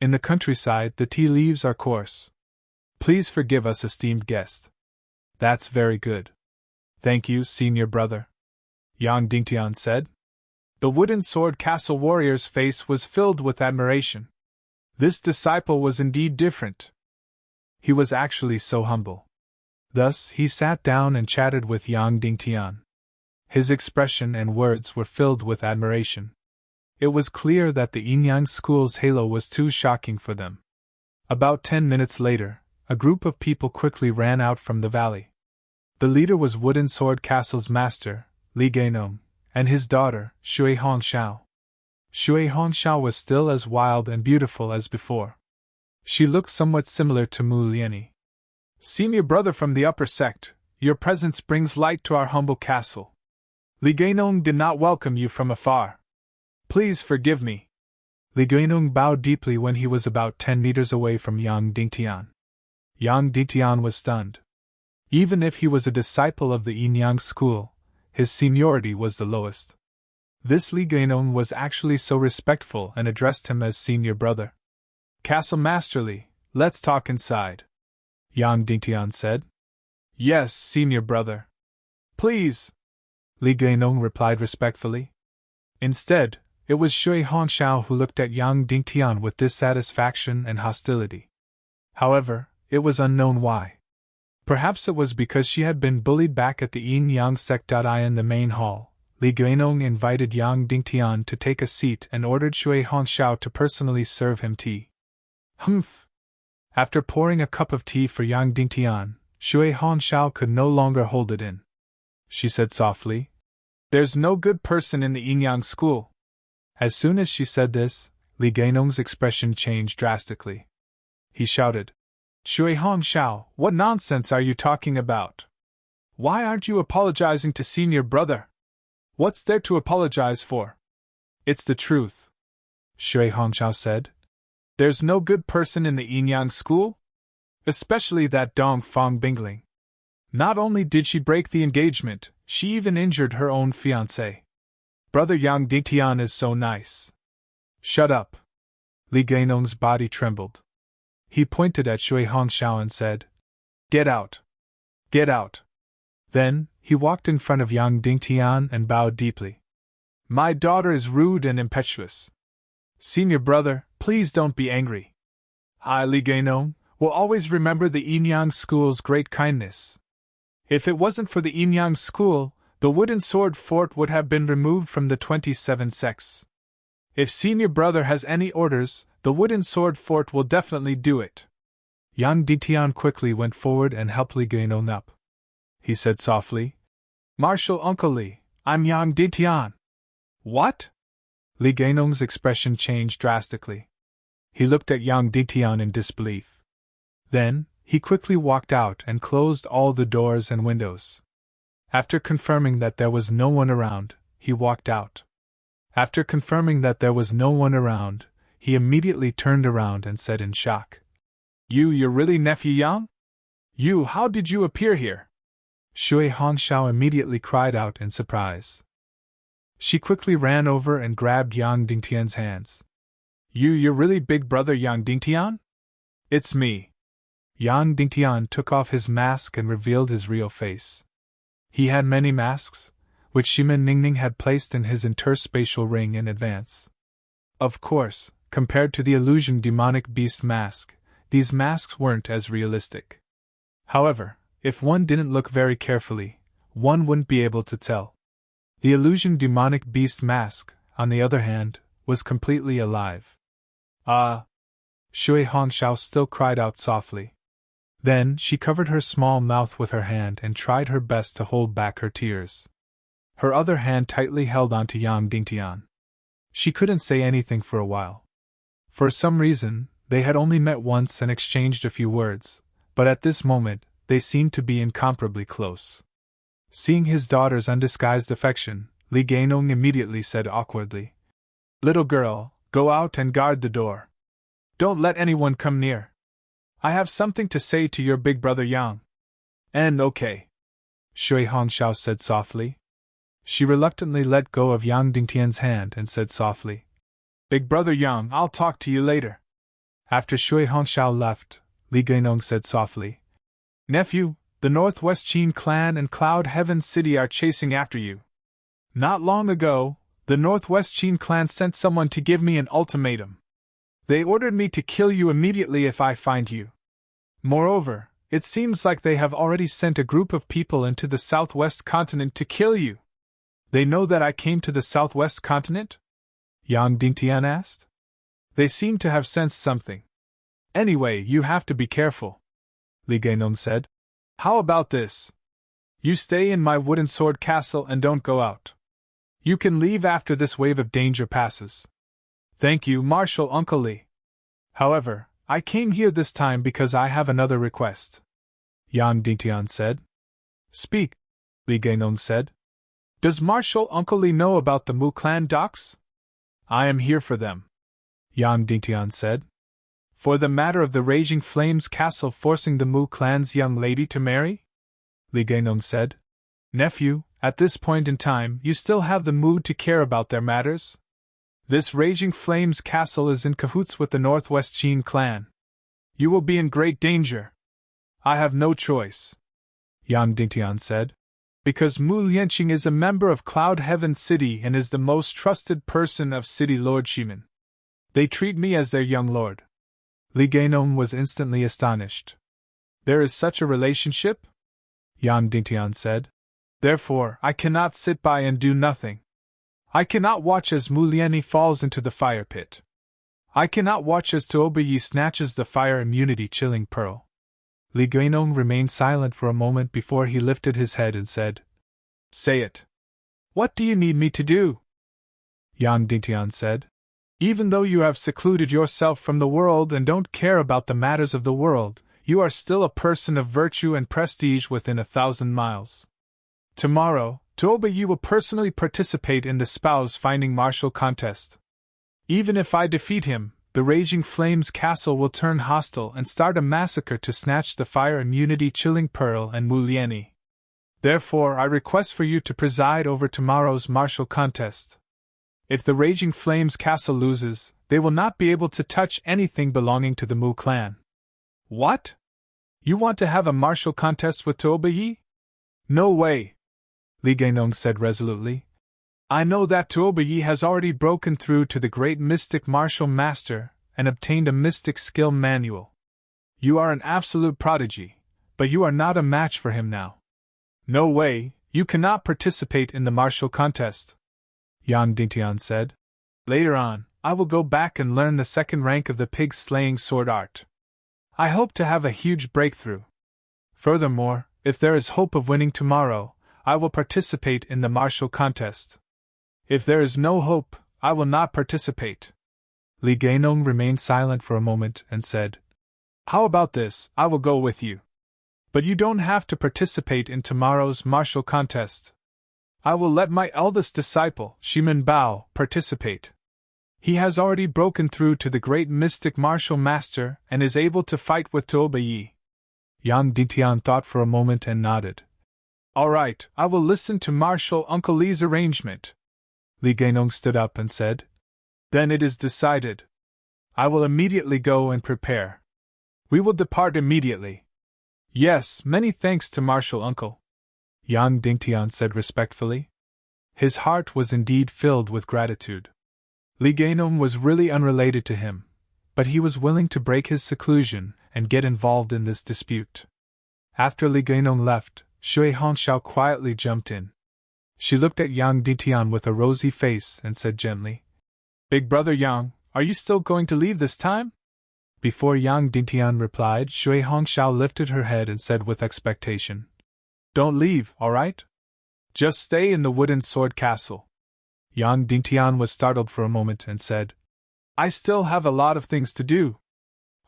A: In the countryside the tea leaves are coarse. Please forgive us, esteemed guest. That's very good. Thank you, senior brother. Yang Dingtian said. The wooden sword castle warrior's face was filled with admiration. This disciple was indeed different. He was actually so humble. Thus he sat down and chatted with Yang Dingtian. His expression and words were filled with admiration. It was clear that the Yinyang school's halo was too shocking for them. About 10 minutes later, a group of people quickly ran out from the valley. The leader was Wooden Sword Castle's master, Li Gainong, and his daughter, Shui Hongxiao. Shui Hongxiao was still as wild and beautiful as before. She looked somewhat similar to Mu Lianyi. Senior brother from the upper sect, your presence brings light to our humble castle. Li Gainong did not welcome you from afar. Please forgive me. Li Gainong bowed deeply when he was about 10 meters away from Yang Dingtian. Yang Dingtian was stunned. Even if he was a disciple of the Yinyang school, his seniority was the lowest. This Li Gainong was actually so respectful and addressed him as senior brother. Castle Master Li, let's talk inside, Yang Dingtian said. Yes, senior brother. Please, Li Gainong replied respectfully. Instead, it was Shui Hongxiao who looked at Yang Dingtian with dissatisfaction and hostility. However, it was unknown why. Perhaps it was because she had been bullied back at the Yin-Yang sect. In the main hall, Li Gainong invited Yang Dingtian to take a seat and ordered Shui Hongxiao to personally serve him tea. Humph! After pouring a cup of tea for Yang Dingtian, Shui Hongxiao could no longer hold it in. She said softly, There's no good person in the Yin-Yang school. As soon as she said this, Li Gainong's expression changed drastically. He shouted, Shui Hongxiao, what nonsense are you talking about? Why aren't you apologizing to senior brother? What's there to apologize for? It's the truth, Shui Hongxiao said. There's no good person in the Yinyang school? Especially that Dong Fong Bingling. Not only did she break the engagement, she even injured her own fiancé. Brother Yang Dingtian is so nice. Shut up. Li Gainong's body trembled. He pointed at Shui Hongxiao and said, Get out. Get out. Then, he walked in front of Yang Dingtian and bowed deeply. My daughter is rude and impetuous. Senior brother, please don't be angry. Li Gainong, will always remember the Inyang school's great kindness. If it wasn't for the Inyang school, the wooden sword fort would have been removed from the 27 sects. If senior brother has any orders, the wooden sword fort will definitely do it. Yang Ditian quickly went forward and helped Li Gainong up. He said softly, "Marshal Uncle Li, I'm Yang Ditian." "What?" Li Gainong's expression changed drastically. He looked at Yang Ditian in disbelief. Then, he quickly walked out and closed all the doors and windows. After confirming that there was no one around, he walked out. After confirming that there was no one around, he immediately turned around and said in shock, You're really nephew Yang? How did you appear here?" Shui Hongxiao immediately cried out in surprise. She quickly ran over and grabbed Yang Dingtian's hands. You're really big brother Yang Dingtian? "It's me." Yang Dingtian took off his mask and revealed his real face. He had many masks, which Shimin Ningning had placed in his interspatial ring in advance. Of course, compared to the illusion demonic beast mask, these masks weren't as realistic. However, if one didn't look very carefully, one wouldn't be able to tell. The illusion demonic beast mask, on the other hand, was completely alive. Shui Hongxiao still cried out softly. Then she covered her small mouth with her hand and tried her best to hold back her tears. Her other hand tightly held onto Yang Dingtian. She couldn't say anything for a while. For some reason, they had only met once and exchanged a few words, but at this moment, they seemed to be incomparably close. Seeing his daughter's undisguised affection, Li Gainong immediately said awkwardly, "Little girl, go out and guard the door. Don't let anyone come near. I have something to say to your big brother Yang." "And okay," Shui Hongxiao said softly. She reluctantly let go of Yang Dingtian's hand and said softly, "Big brother Yang, I'll talk to you later." After Shui Hongxiao left, Li Gainong said softly, "Nephew, the Northwest Qin clan and Cloud Heaven City are chasing after you. Not long ago, the Northwest Qin clan sent someone to give me an ultimatum. They ordered me to kill you immediately if I find you. Moreover, it seems like they have already sent a group of people into the Southwest continent to kill you." "They know that I came to the Southwest continent?" Yang Dingtian asked. "They seem to have sensed something. Anyway, you have to be careful," Li Gainong said. "How about this? You stay in my wooden sword castle and don't go out. You can leave after this wave of danger passes." "Thank you, Marshal Uncle Li. However, I came here this time because I have another request," Yang Dingtian said. "Speak," Li Gainong said. "Does Marshal Uncle Li know about the Mu clan docks?" "I am here for them," Yang Dingtian said. "For the matter of the Raging Flames castle forcing the Mu clan's young lady to marry?" Li Gainong said. "Nephew, at this point in time, you still have the mood to care about their matters? This Raging Flames castle is in cahoots with the Northwest Qin clan. You will be in great danger." "I have no choice," Yang Dingtian said, "because Mu Lianqing is a member of Cloud Heaven City and is the most trusted person of City Lord Shimin. They treat me as their young lord." Li Gainong was instantly astonished. "There is such a relationship?" Yang Dingtian said. "Therefore, I cannot sit by and do nothing. I cannot watch as Mu Lianyi falls into the fire pit. I cannot watch as Tuobayi snatches the fire immunity chilling pearl." Li Gainong remained silent for a moment before he lifted his head and said, "Say it. What do you need me to do?" Yang Dingtian said, "Even though you have secluded yourself from the world and don't care about the matters of the world, you are still a person of virtue and prestige within 1,000 miles. Tomorrow, Tuobayi will personally participate in the spouse finding martial contest. Even if I defeat him, the Raging Flames castle will turn hostile and start a massacre to snatch the fire immunity chilling pearl and Mu Lianyi. Therefore, I request for you to preside over tomorrow's martial contest. If the Raging Flames castle loses, they will not be able to touch anything belonging to the Mu clan." "What? You want to have a martial contest with Tuobayi?" "No way," Li Gainong said resolutely. "I know that Tuobayi has already broken through to the great mystic martial master and obtained a mystic skill manual. You are an absolute prodigy, but you are not a match for him now. No way, you cannot participate in the martial contest, Yang Dingtian said. Later on, I will go back and learn the second rank of the pig-slaying sword art. I hope to have a huge breakthrough. Furthermore, if there is hope of winning tomorrow, I will participate in the martial contest. If there is no hope, I will not participate. Li Gainong remained silent for a moment and said, How about this? I will go with you. But you don't have to participate in tomorrow's martial contest. I will let my eldest disciple, Shimen Bao, participate. He has already broken through to the great mystic martial master and is able to fight with Tuoba Yi. Yang Dingtian thought for a moment and nodded. All right, I will listen to Martial Uncle Li's arrangement. Li Gainong stood up and said, Then it is decided. I will immediately go and prepare. We will depart immediately. Yes, many thanks to Martial Uncle, Yang Dingtian said respectfully. His heart was indeed filled with gratitude. Li Gainong was really unrelated to him, but he was willing to break his seclusion and get involved in this dispute. After Li Gainong left, Shui Hongxiao quietly jumped in. She looked at Yang Dingtian with a rosy face and said gently, Big brother Yang, are you still going to leave this time? Before Yang Dingtian replied, Shui Hongxiao lifted her head and said with expectation, Don't leave, all right? Just stay in the wooden sword castle. Yang Dingtian was startled for a moment and said, I still have a lot of things to do.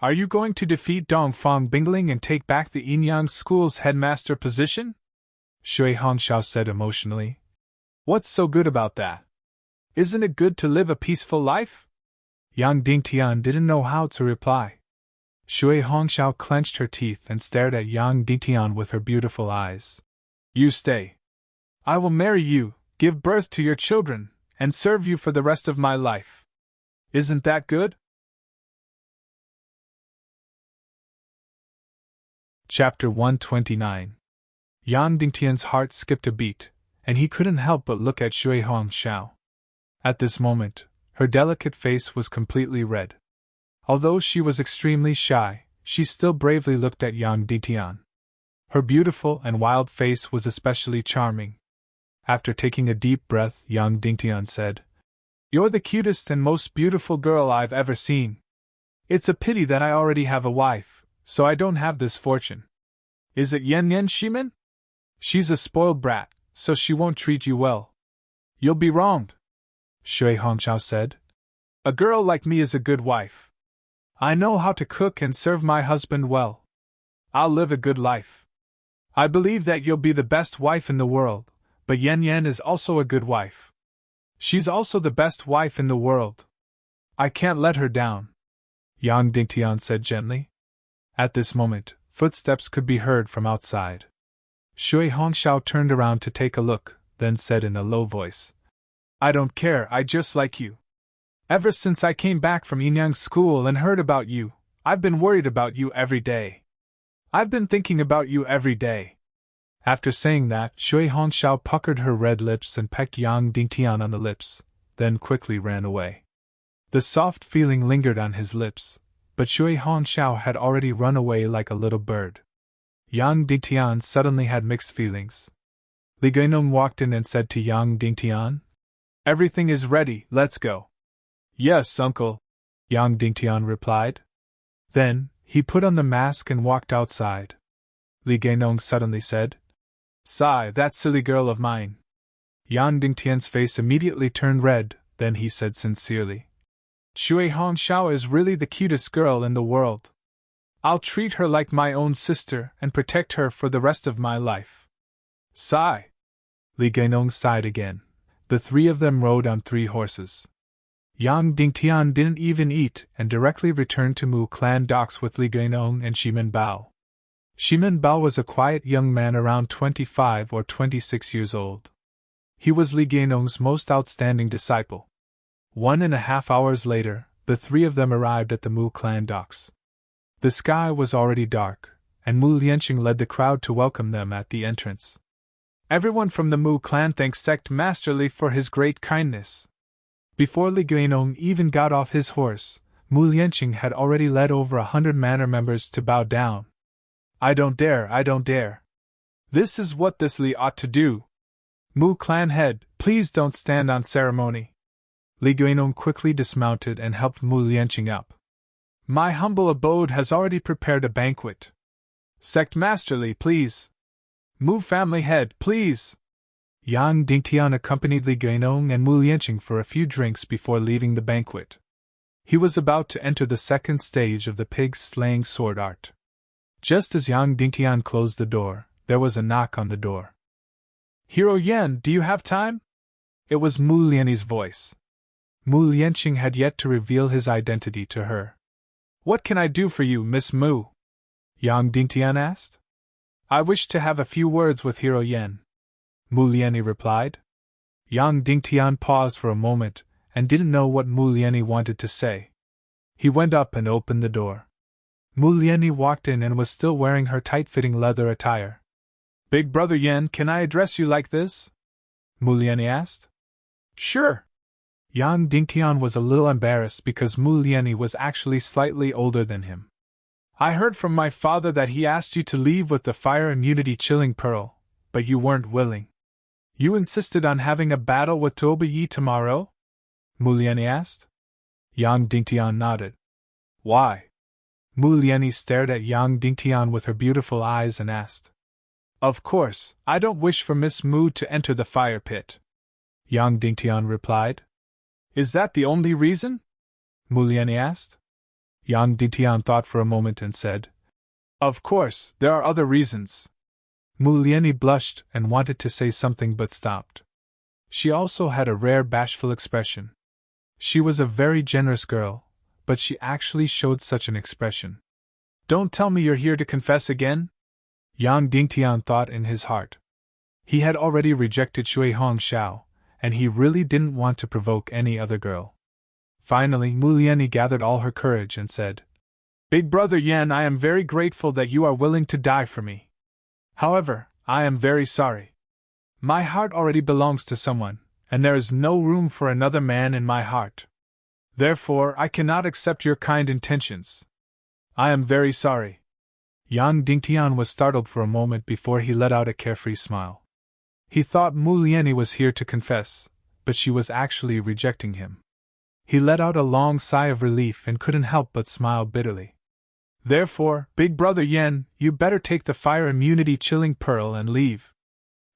A: Are you going to defeat Dongfang Bingling and take back the Yinyang School's headmaster position? Shui Hongxiao said emotionally. What's so good about that? Isn't it good to live a peaceful life? Yang Dingtian didn't know how to reply. Shui Hongxiao clenched her teeth and stared at Yang Dingtian with her beautiful eyes. You stay. I will marry you, give birth to your children, and serve you for the rest of my life. Isn't that good? Chapter 129. Yang Dingtian's heart skipped a beat, and he couldn't help but look at Shui Hongxiao. At this moment, her delicate face was completely red. Although she was extremely shy, she still bravely looked at Yang Dingtian. Her beautiful and wild face was especially charming. After taking a deep breath, Yang Dingtian said, You're the cutest and most beautiful girl I've ever seen. It's a pity that I already have a wife, so I don't have this fortune. Is it Yan Yan Shimen? She's a spoiled brat, so she won't treat you well. You'll be wronged, Shui Hongxiao said. A girl like me is a good wife. I know how to cook and serve my husband well. I'll live a good life. I believe that you'll be the best wife in the world, but Yan Yan is also a good wife. She's also the best wife in the world. I can't let her down, Yang Dingtian said gently. At this moment, footsteps could be heard from outside. Shui Hongxiao turned around to take a look, then said in a low voice, I don't care, I just like you. Ever since I came back from Yinyang School and heard about you, I've been worried about you every day. I've been thinking about you every day. After saying that, Shui Hongxiao puckered her red lips and pecked Yang Dingtian on the lips, then quickly ran away. The soft feeling lingered on his lips, but Shui Hongxiao had already run away like a little bird. Yang Dingtian suddenly had mixed feelings. Li Gainong walked in and said to Yang Dingtian, Everything is ready, let's go. Yes, uncle, Yang Dingtian replied. Then, he put on the mask and walked outside. Li Gainong suddenly said, Sigh, that silly girl of mine. Yang Dingtian's face immediately turned red, then he said sincerely, Shui Hongxiao is really the cutest girl in the world. I'll treat her like my own sister and protect her for the rest of my life. Sigh. Li Gainong sighed again. The three of them rode on 3 horses. Yang Dingtian didn't even eat and directly returned to Mu Clan docks with Li Gainong and Shimen Bao. Shimen Bao was a quiet young man around 25 or 26 years old. He was Li Gainong's most outstanding disciple. 1.5 hours later, the 3 of them arrived at the Mu Clan docks. The sky was already dark, and Mu Lianqing led the crowd to welcome them at the entrance. Everyone from the Mu clan thanked Sect Master Li for his great kindness. Before Li Gainong even got off his horse, Mu Lianqing had already led over 100 manor members to bow down. I don't dare, I don't dare. This is what this Li ought to do. Mu clan head, please don't stand on ceremony. Li Guinong quickly dismounted and helped Mu Lianqing up. My humble abode has already prepared a banquet. Sect Master Li, please. Mu family head, please. Yang Dingtian accompanied Li Guinong and Mu Lianqing for a few drinks before leaving the banquet. He was about to enter the second stage of the pig-slaying sword art. Just as Yang Dingtian closed the door, there was a knock on the door. Hero Yan, do you have time? It was Mu Lian's voice. Mu Lianqing had yet to reveal his identity to her. What can I do for you, Miss Mu? Yang Dingtian asked. I wish to have a few words with Hero Yan. Mu Lian replied. Yang Dingtian paused for a moment and didn't know what Mu Lian wanted to say. He went up and opened the door. Mu Lian walked in and was still wearing her tight-fitting leather attire. Big Brother Yan, can I address you like this? Mu Lian asked. Sure. Yang Dingtian was a little embarrassed because Mu Lian was actually slightly older than him. I heard from my father that he asked you to leave with the fire immunity chilling pearl, but you weren't willing. You insisted on having a battle with Toba Yi tomorrow? Mu Lian asked. Yang Dingtian nodded. Why? Mu Lian stared at Yang Dingtian with her beautiful eyes and asked. Of course, I don't wish for Miss Mu to enter the fire pit. Yang Dingtian replied. Is that the only reason? Mu Lian asked. Yang Dingtian thought for a moment and said. Of course, there are other reasons. Mu Lian blushed and wanted to say something but stopped. She also had a rare bashful expression. She was a very generous girl, but she actually showed such an expression. Don't tell me you're here to confess again? Yang Dingtian thought in his heart. He had already rejected Shui Hongxiao, and he really didn't want to provoke any other girl. Finally, Mu Lian gathered all her courage and said, Big Brother Yan, I am very grateful that you are willing to die for me. However, I am very sorry. My heart already belongs to someone, and there is no room for another man in my heart. Therefore, I cannot accept your kind intentions. I am very sorry. Yang Dingtian was startled for a moment before he let out a carefree smile. He thought Mu Lian was here to confess, but she was actually rejecting him. He let out a long sigh of relief and couldn't help but smile bitterly. Therefore, Big Brother Yan, you better take the fire immunity chilling pearl and leave.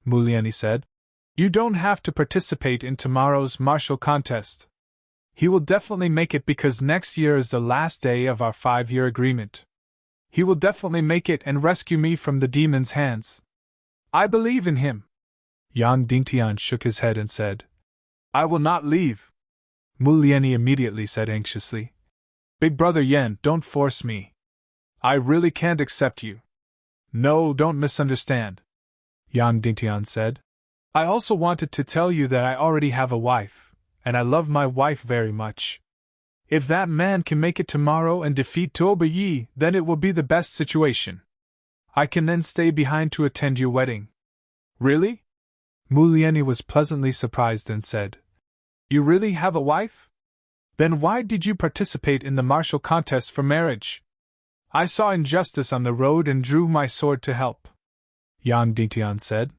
A: Mu Lian said. You don't have to participate in tomorrow's martial contest. He will definitely make it because next year is the last day of our 5-year agreement. He will definitely make it and rescue me from the demon's hands. I believe in him. Yang Dingtian shook his head and said, I will not leave. Mu Lian immediately said anxiously, Big Brother Yan, don't force me. I really can't accept you. No, don't misunderstand. Yang Dingtian said, I also wanted to tell you that I already have a wife, and I love my wife very much. If that man can make it tomorrow and defeat Toba Yi, then it will be the best situation. I can then stay behind to attend your wedding. Really? Mu Lian was pleasantly surprised and said, You really have a wife? Then why did you participate in the martial contest for marriage? I saw injustice on the road and drew my sword to help. Yang Dingtian said.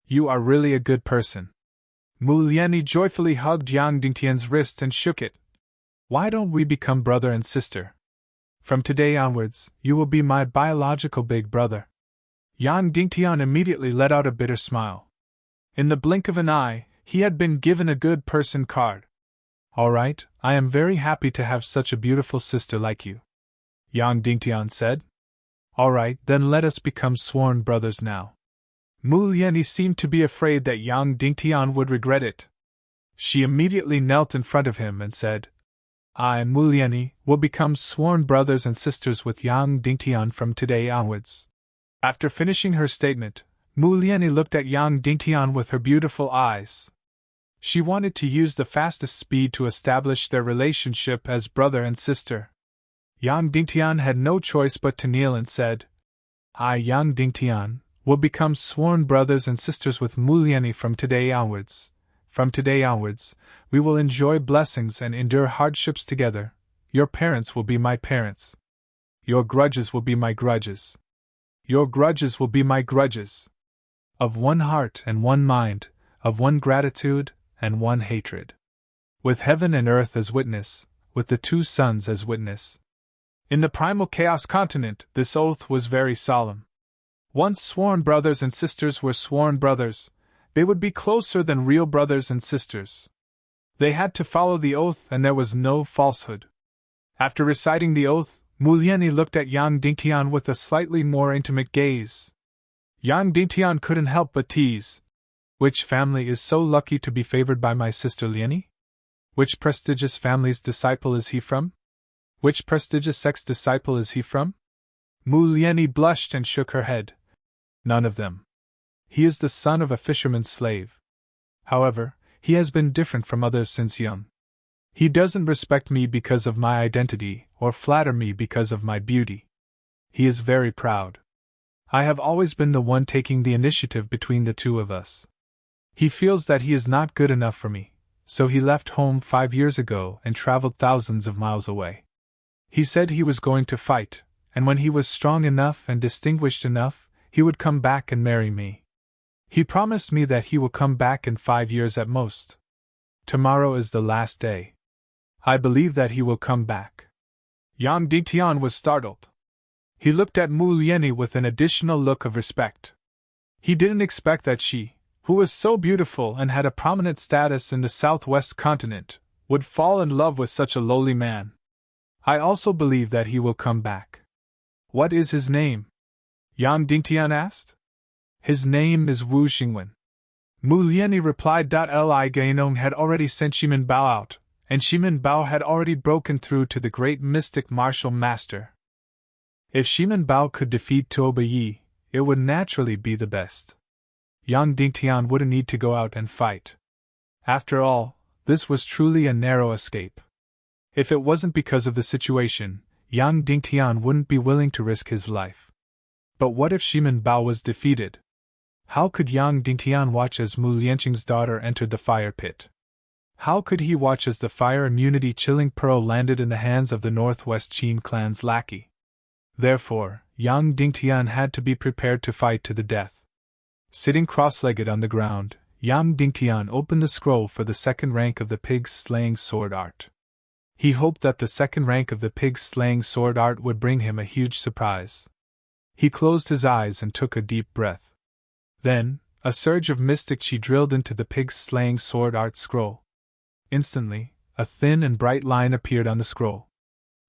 A: You are really a good person. Mu Lian joyfully hugged Yang Dingtian's wrist and shook it. Why don't we become brother and sister? From today onwards, you will be my biological big brother. Yang Dingtian immediately let out a bitter smile. In the blink of an eye, he had been given a good person card. All right, I am very happy to have such a beautiful sister like you. Yang Dingtian said. All right, then let us become sworn brothers now. Mu Lian seemed to be afraid that Yang Dingtian would regret it. She immediately knelt in front of him and said, I, Mu Lian, will become sworn brothers and sisters with Yang Dingtian from today onwards. After finishing her statement, Mu Lian looked at Yang Dingtian with her beautiful eyes. She wanted to use the fastest speed to establish their relationship as brother and sister. Yang Dingtian had no choice but to kneel and said, I, Yang Dingtian, will become sworn brothers and sisters with Mu Lian from today onwards. From today onwards, we will enjoy blessings and endure hardships together. Your parents will be my parents. Your grudges will be my grudges. Your grudges will be my grudges. Of one heart and one mind, of one gratitude and one hatred. With heaven and earth as witness, with the two suns as witness. In the primal chaos continent, this oath was very solemn. Once sworn brothers and sisters were sworn brothers, they would be closer than real brothers and sisters. They had to follow the oath and there was no falsehood. After reciting the oath, Muliani looked at Yang Dingtian with a slightly more intimate gaze. Yang Dingtian couldn't help but tease. Which family is so lucky to be favored by my sister Liani? Which prestigious family's disciple is he from? Which prestigious sex disciple is he from? Muliani blushed and shook her head. None of them. He is the son of a fisherman's slave. However, he has been different from others since young. He doesn't respect me because of my identity, or flatter me because of my beauty. He is very proud. I have always been the one taking the initiative between the two of us. He feels that he is not good enough for me, so he left home 5 years ago and traveled thousands of miles away. He said he was going to fight, and when he was strong enough and distinguished enough, he would come back and marry me. He promised me that he will come back in 5 years at most. Tomorrow is the last day. I believe that he will come back. Yang Dingtian was startled. He looked at Muliani with an additional look of respect. He didn't expect that she, who was so beautiful and had a prominent status in the southwest continent, would fall in love with such a lowly man. I also believe that he will come back. What is his name? Yang Dingtian asked. His name is Wu Xingwen. Muliani replied. Li Gainong had already sent Shimin Bao out, and Shimin Bao had already broken through to the great mystic martial master. If Shimin Bao could defeat Toba Yi, it would naturally be the best. Yang Dingtian wouldn't need to go out and fight. After all, this was truly a narrow escape. If it wasn't because of the situation, Yang Dingtian wouldn't be willing to risk his life. But what if Shimin Bao was defeated? How could Yang Dingtian watch as Mu Lianqing's daughter entered the fire pit? How could he watch as the fire immunity chilling pearl landed in the hands of the Northwest Qin clan's lackey? Therefore, Yang Dingtian had to be prepared to fight to the death. Sitting cross-legged on the ground, Yang Dingtian opened the scroll for the second rank of the pig-slaying sword art. He hoped that the second rank of the pig-slaying sword art would bring him a huge surprise. He closed his eyes and took a deep breath. Then, a surge of mystic chi drilled into the pig-slaying sword art scroll. Instantly, a thin and bright line appeared on the scroll.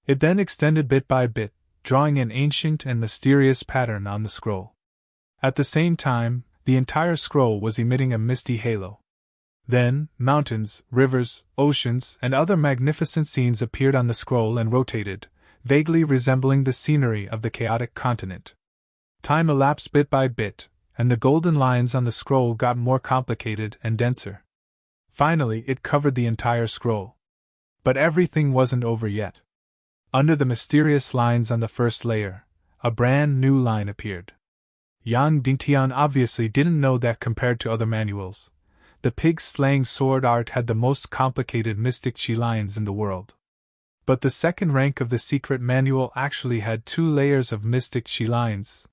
A: It then extended bit by bit, drawing an ancient and mysterious pattern on the scroll. At the same time, the entire scroll was emitting a misty halo. Then, mountains, rivers, oceans, and other magnificent scenes appeared on the scroll and rotated, vaguely resembling the scenery of the chaotic continent. Time elapsed bit by bit, and the golden lines on the scroll got more complicated and denser. Finally, it covered the entire scroll. But everything wasn't over yet. Under the mysterious lines on the first layer, a brand new line appeared. Yang Dingtian obviously didn't know that compared to other manuals, the pig-slaying sword art had the most complicated mystic chi lines in the world. But the second rank of the secret manual actually had 2 layers of mystic chi lines.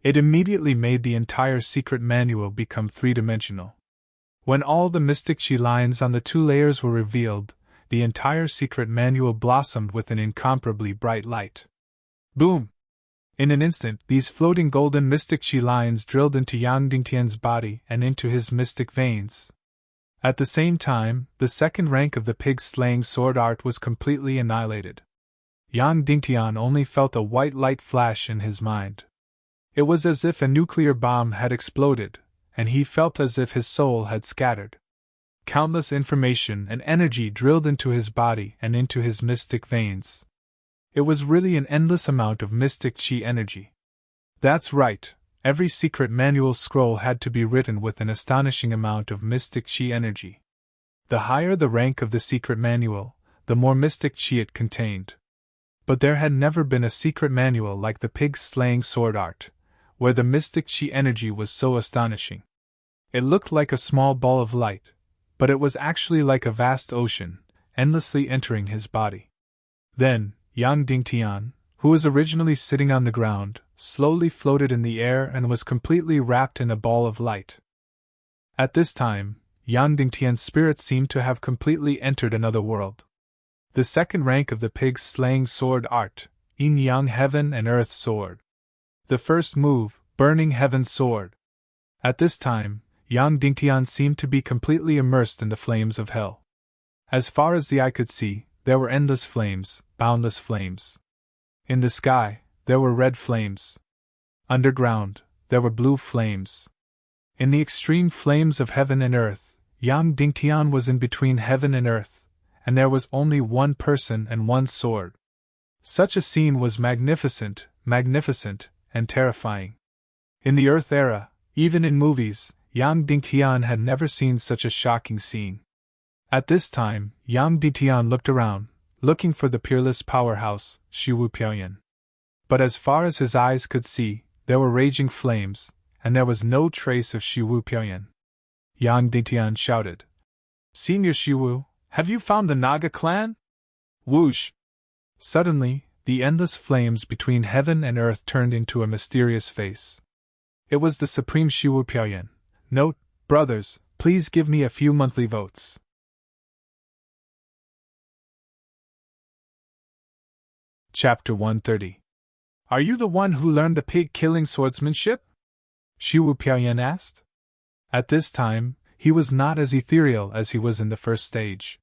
A: It immediately made the entire secret manual become 3-dimensional. When all the mystic chi lines on the 2 layers were revealed, the entire secret manual blossomed with an incomparably bright light. Boom! In an instant, these floating golden mystic chi lines drilled into Yang Dingtian's body and into his mystic veins. At the same time, the second rank of the pig-slaying sword art was completely annihilated. Yang Dingtian only felt a white light flash in his mind. It was as if a nuclear bomb had exploded, and he felt as if his soul had scattered. Countless information and energy drilled into his body and into his mystic veins. It was really an endless amount of mystic chi energy. That's right, every secret manual scroll had to be written with an astonishing amount of mystic chi energy. The higher the rank of the secret manual, the more mystic chi it contained. But there had never been a secret manual like the pig-slaying sword art, where the mystic chi energy was so astonishing. It looked like a small ball of light, but it was actually like a vast ocean, endlessly entering his body. Then, Yang Dingtian, who was originally sitting on the ground, slowly floated in the air and was completely wrapped in a ball of light. At this time, Yang Dingtian's spirit seemed to have completely entered another world. The second rank of the pig-slaying sword art, Yin Yang Heaven and Earth Sword. The first move, Burning Heaven Sword. At this time, Yang Dingtian seemed to be completely immersed in the flames of hell. As far as the eye could see, there were endless flames, boundless flames. In the sky, there were red flames. Underground, there were blue flames. In the extreme flames of heaven and earth, Yang Dingtian was in between heaven and earth, and there was only one person and one sword. Such a scene was magnificent, and terrifying. In the Earth era, even in movies, Yang Dingtian had never seen such a shocking scene. At this time, Yang Dingtian looked around, looking for the peerless powerhouse, Shiwu Piaoyan. But as far as his eyes could see, there were raging flames, and there was no trace of Shiwu Piaoyan. Yang Dingtian shouted, "Senior Shiwu, have you found the Naga clan?" Whoosh! Suddenly, the endless flames between heaven and earth turned into a mysterious face. It was the Supreme Shiwu Piaoyan. Note, brothers, please give me a few monthly votes. Chapter 130. Are you the one who learned the pig-killing swordsmanship? Shiwu Piaoyan asked. At this time, he was not as ethereal as he was in the first stage.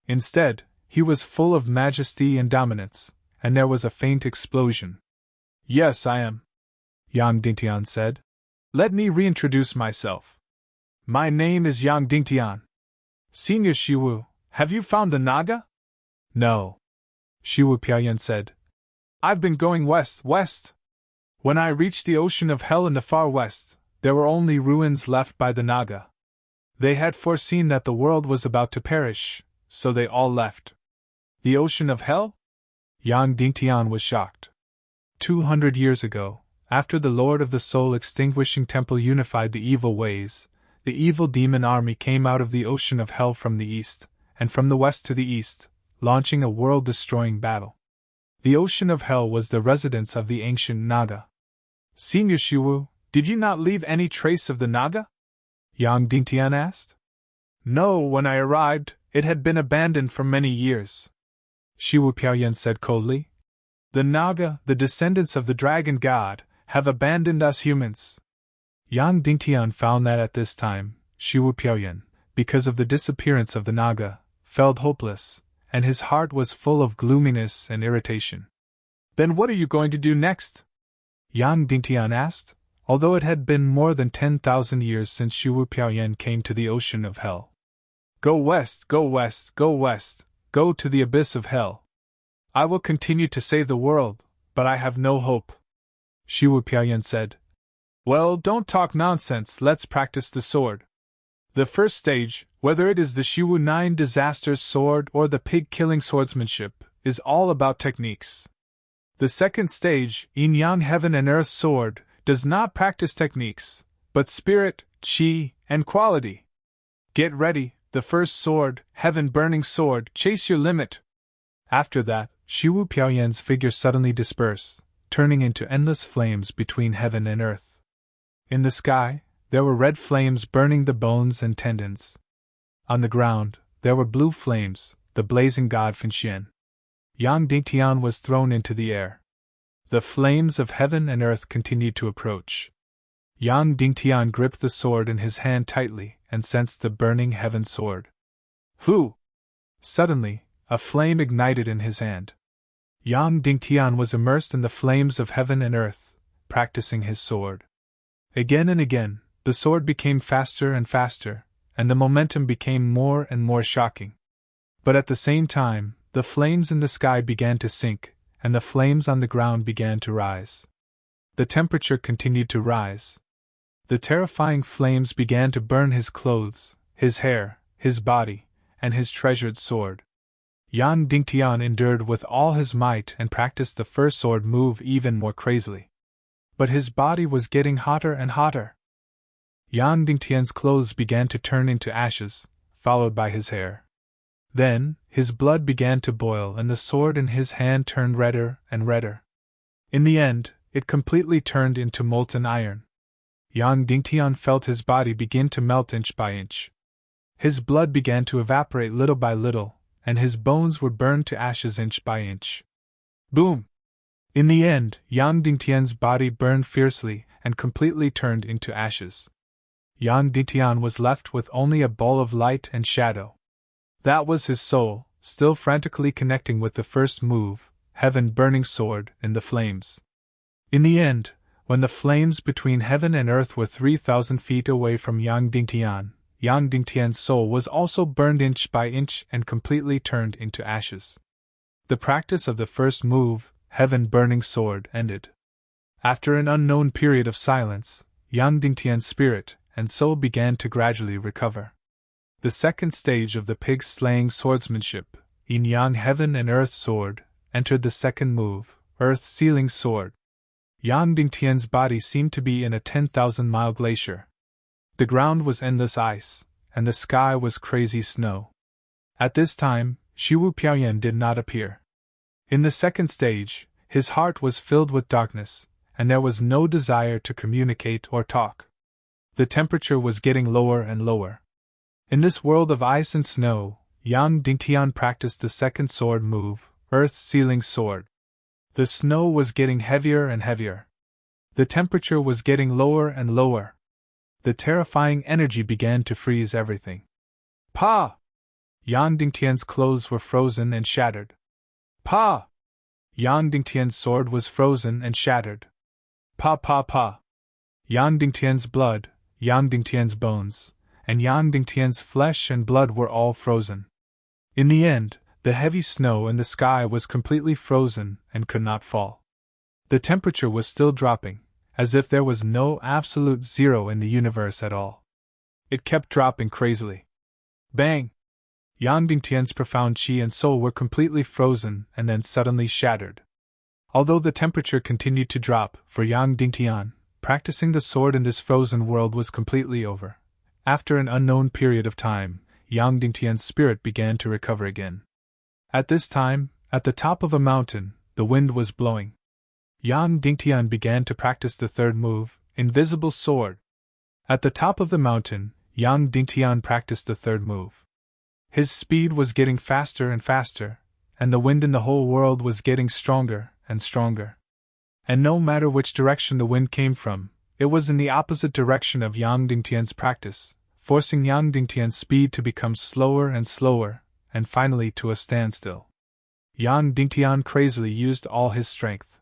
A: Instead, he was full of majesty and dominance, and there was a faint explosion. Yes, I am, Yang Dingtian said. Let me reintroduce myself. My name is Yang Dingtian. Senior Shiwu, have you found the Naga? No, Shiwu Piaoyan said. I've been going west. When I reached the ocean of hell in the far west, there were only ruins left by the Naga. They had foreseen that the world was about to perish, so they all left. The ocean of hell? Yang Dingtian was shocked. 200 years ago, after the Lord of the Soul Extinguishing Temple unified the evil ways, the evil demon army came out of the ocean of hell from the east, and from the west to the east, launching a world-destroying battle. The ocean of hell was the residence of the ancient Naga. Senior Shiwu, did you not leave any trace of the Naga? Yang Dingtian asked. No, when I arrived, it had been abandoned for many years, Shiwu Piaoyan said coldly. The Naga, the descendants of the dragon god, have abandoned us humans. Yang Dingtian found that at this time, Shiwu Piaoyan, because of the disappearance of the Naga, felt hopeless, and his heart was full of gloominess and irritation. Then what are you going to do next? Yang Dingtian asked, although it had been more than 10,000 years since Shiwu Piaoyan came to the ocean of hell. Go west, go to the abyss of hell. I will continue to save the world, but I have no hope, Shiwu Piaoyan said. Well, don't talk nonsense, let's practice the sword. The first stage, whether it is the Shiwu 9 Disasters sword or the pig-killing swordsmanship, is all about techniques. The second stage, Yin Yang Heaven and Earth sword, does not practice techniques, but spirit, chi, and quality. Get ready, the first sword, Heaven Burning Sword, chase your limit. After that, Shiwu Piaoyan's figure suddenly dispersed, turning into endless flames between heaven and earth. In the sky, there were red flames burning the bones and tendons. On the ground, there were blue flames, the blazing god Finxian. Yang Dingtian was thrown into the air. The flames of heaven and earth continued to approach. Yang Dingtian gripped the sword in his hand tightly and sensed the burning heaven sword. Hu! Suddenly, a flame ignited in his hand. Yang Dingtian was immersed in the flames of heaven and earth, practicing his sword. Again and again, the sword became faster and faster, and the momentum became more and more shocking. But at the same time, the flames in the sky began to sink, and the flames on the ground began to rise. The temperature continued to rise. The terrifying flames began to burn his clothes, his hair, his body, and his treasured sword. Yang Dingtian endured with all his might and practiced the first sword move even more crazily. But his body was getting hotter and hotter. Yang Dingtian's clothes began to turn into ashes, followed by his hair. Then, his blood began to boil and the sword in his hand turned redder and redder. In the end, it completely turned into molten iron. Yang Dingtian felt his body begin to melt inch by inch. His blood began to evaporate little by little, and his bones were burned to ashes inch by inch. Boom! In the end, Yang Dingtian's body burned fiercely and completely turned into ashes. Yang Dingtian was left with only a ball of light and shadow. That was his soul, still frantically connecting with the first move, heaven burning sword, in the flames. In the end, when the flames between heaven and earth were 3,000 feet away from Yang Dingtian's soul was also burned inch by inch and completely turned into ashes. The practice of the first move, heaven burning sword, ended. After an unknown period of silence, Yang Dingtian's spirit and soul began to gradually recover. The second stage of the pig-slaying swordsmanship, yin yang heaven and earth sword, entered the second move, earth-sealing sword. Yang Dingtian's body seemed to be in a 10,000-mile glacier. The ground was endless ice, and the sky was crazy snow. At this time, Shiwu Piaoyan did not appear. In the second stage, his heart was filled with darkness, and there was no desire to communicate or talk. The temperature was getting lower and lower. In this world of ice and snow, Yang Dingtian practiced the second sword move, earth-sealing sword. The snow was getting heavier and heavier. The temperature was getting lower and lower. The terrifying energy began to freeze everything. Pa! Yang Dingtian's clothes were frozen and shattered. Pa! Yang Dingtian's sword was frozen and shattered. Pa pa pa! Yang Dingtian's blood, Yang Dingtian's bones, and Yang Dingtian's flesh and blood were all frozen. In the end, the heavy snow in the sky was completely frozen and could not fall. The temperature was still dropping, as if there was no absolute zero in the universe at all. It kept dropping crazily. Bang! Yang Dingtian's profound chi and soul were completely frozen and then suddenly shattered. Although the temperature continued to drop for Yang Dingtian, practicing the sword in this frozen world was completely over. After an unknown period of time, Yang Dingtian's spirit began to recover again. At this time, at the top of a mountain, the wind was blowing. Yang Dingtian began to practice the third move, invisible sword. At the top of the mountain, Yang Dingtian practiced the third move. His speed was getting faster and faster, and the wind in the whole world was getting stronger and stronger. And no matter which direction the wind came from, it was in the opposite direction of Yang Dingtian's practice, forcing Yang Dingtian's speed to become slower and slower, and finally to a standstill. Yang Dingtian crazily used all his strength.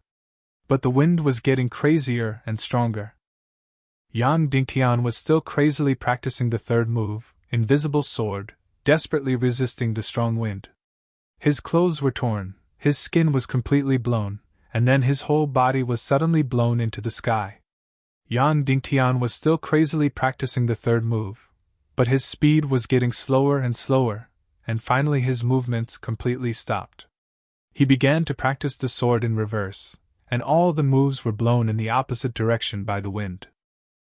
A: But the wind was getting crazier and stronger. Yang Dingtian was still crazily practicing the third move, invisible sword, desperately resisting the strong wind. His clothes were torn, his skin was completely blown, and then his whole body was suddenly blown into the sky. Yang Dingtian was still crazily practicing the third move, but his speed was getting slower and slower, and finally his movements completely stopped. He began to practice the sword in reverse, and all the moves were blown in the opposite direction by the wind.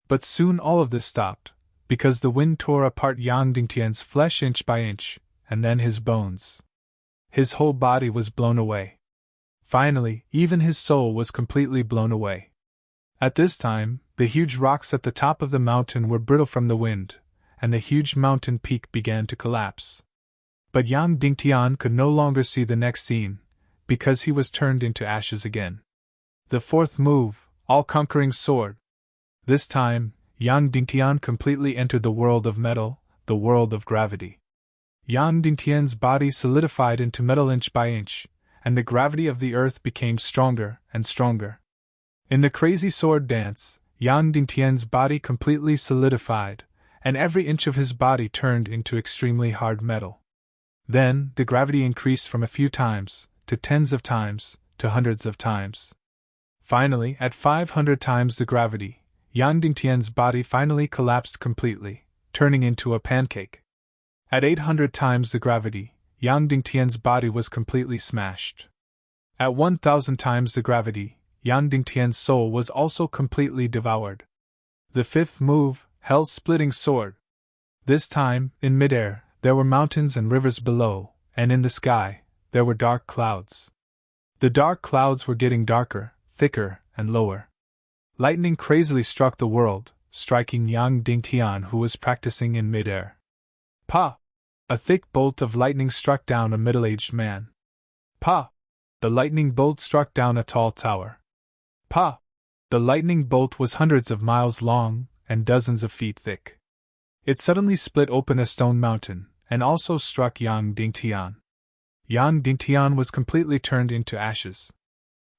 A: But soon all of this stopped, because the wind tore apart Yang Dingtian's flesh inch by inch, and then his bones. His whole body was blown away. Finally, even his soul was completely blown away. At this time, the huge rocks at the top of the mountain were brittle from the wind, and the huge mountain peak began to collapse. But Yang Dingtian could no longer see the next scene, because he was turned into ashes again. The fourth move, all-conquering sword. This time, Yang Dingtian completely entered the world of metal, the world of gravity. Yang Dingtian's body solidified into metal inch by inch, and the gravity of the earth became stronger and stronger. In the crazy sword dance, Yang Dingtian's body completely solidified, and every inch of his body turned into extremely hard metal. Then, the gravity increased from a few times, to tens of times, to hundreds of times. Finally, at 500 times the gravity, Yang Dingtian's body finally collapsed completely, turning into a pancake. At 800 times the gravity, Yang Dingtian's body was completely smashed. At 1000 times the gravity, Yang Dingtian's soul was also completely devoured. The fifth move, Hell-splitting sword. This time, in midair, there were mountains and rivers below, and in the sky, there were dark clouds. The dark clouds were getting darker, thicker, and lower. Lightning crazily struck the world, striking Yang Dingtian, who was practicing in midair. Pa! A thick bolt of lightning struck down a middle-aged man. Pa! The lightning bolt struck down a tall tower. Pa! The lightning bolt was hundreds of miles long and dozens of feet thick. It suddenly split open a stone mountain, and also struck Yang Dingtian. Yang Dingtian was completely turned into ashes.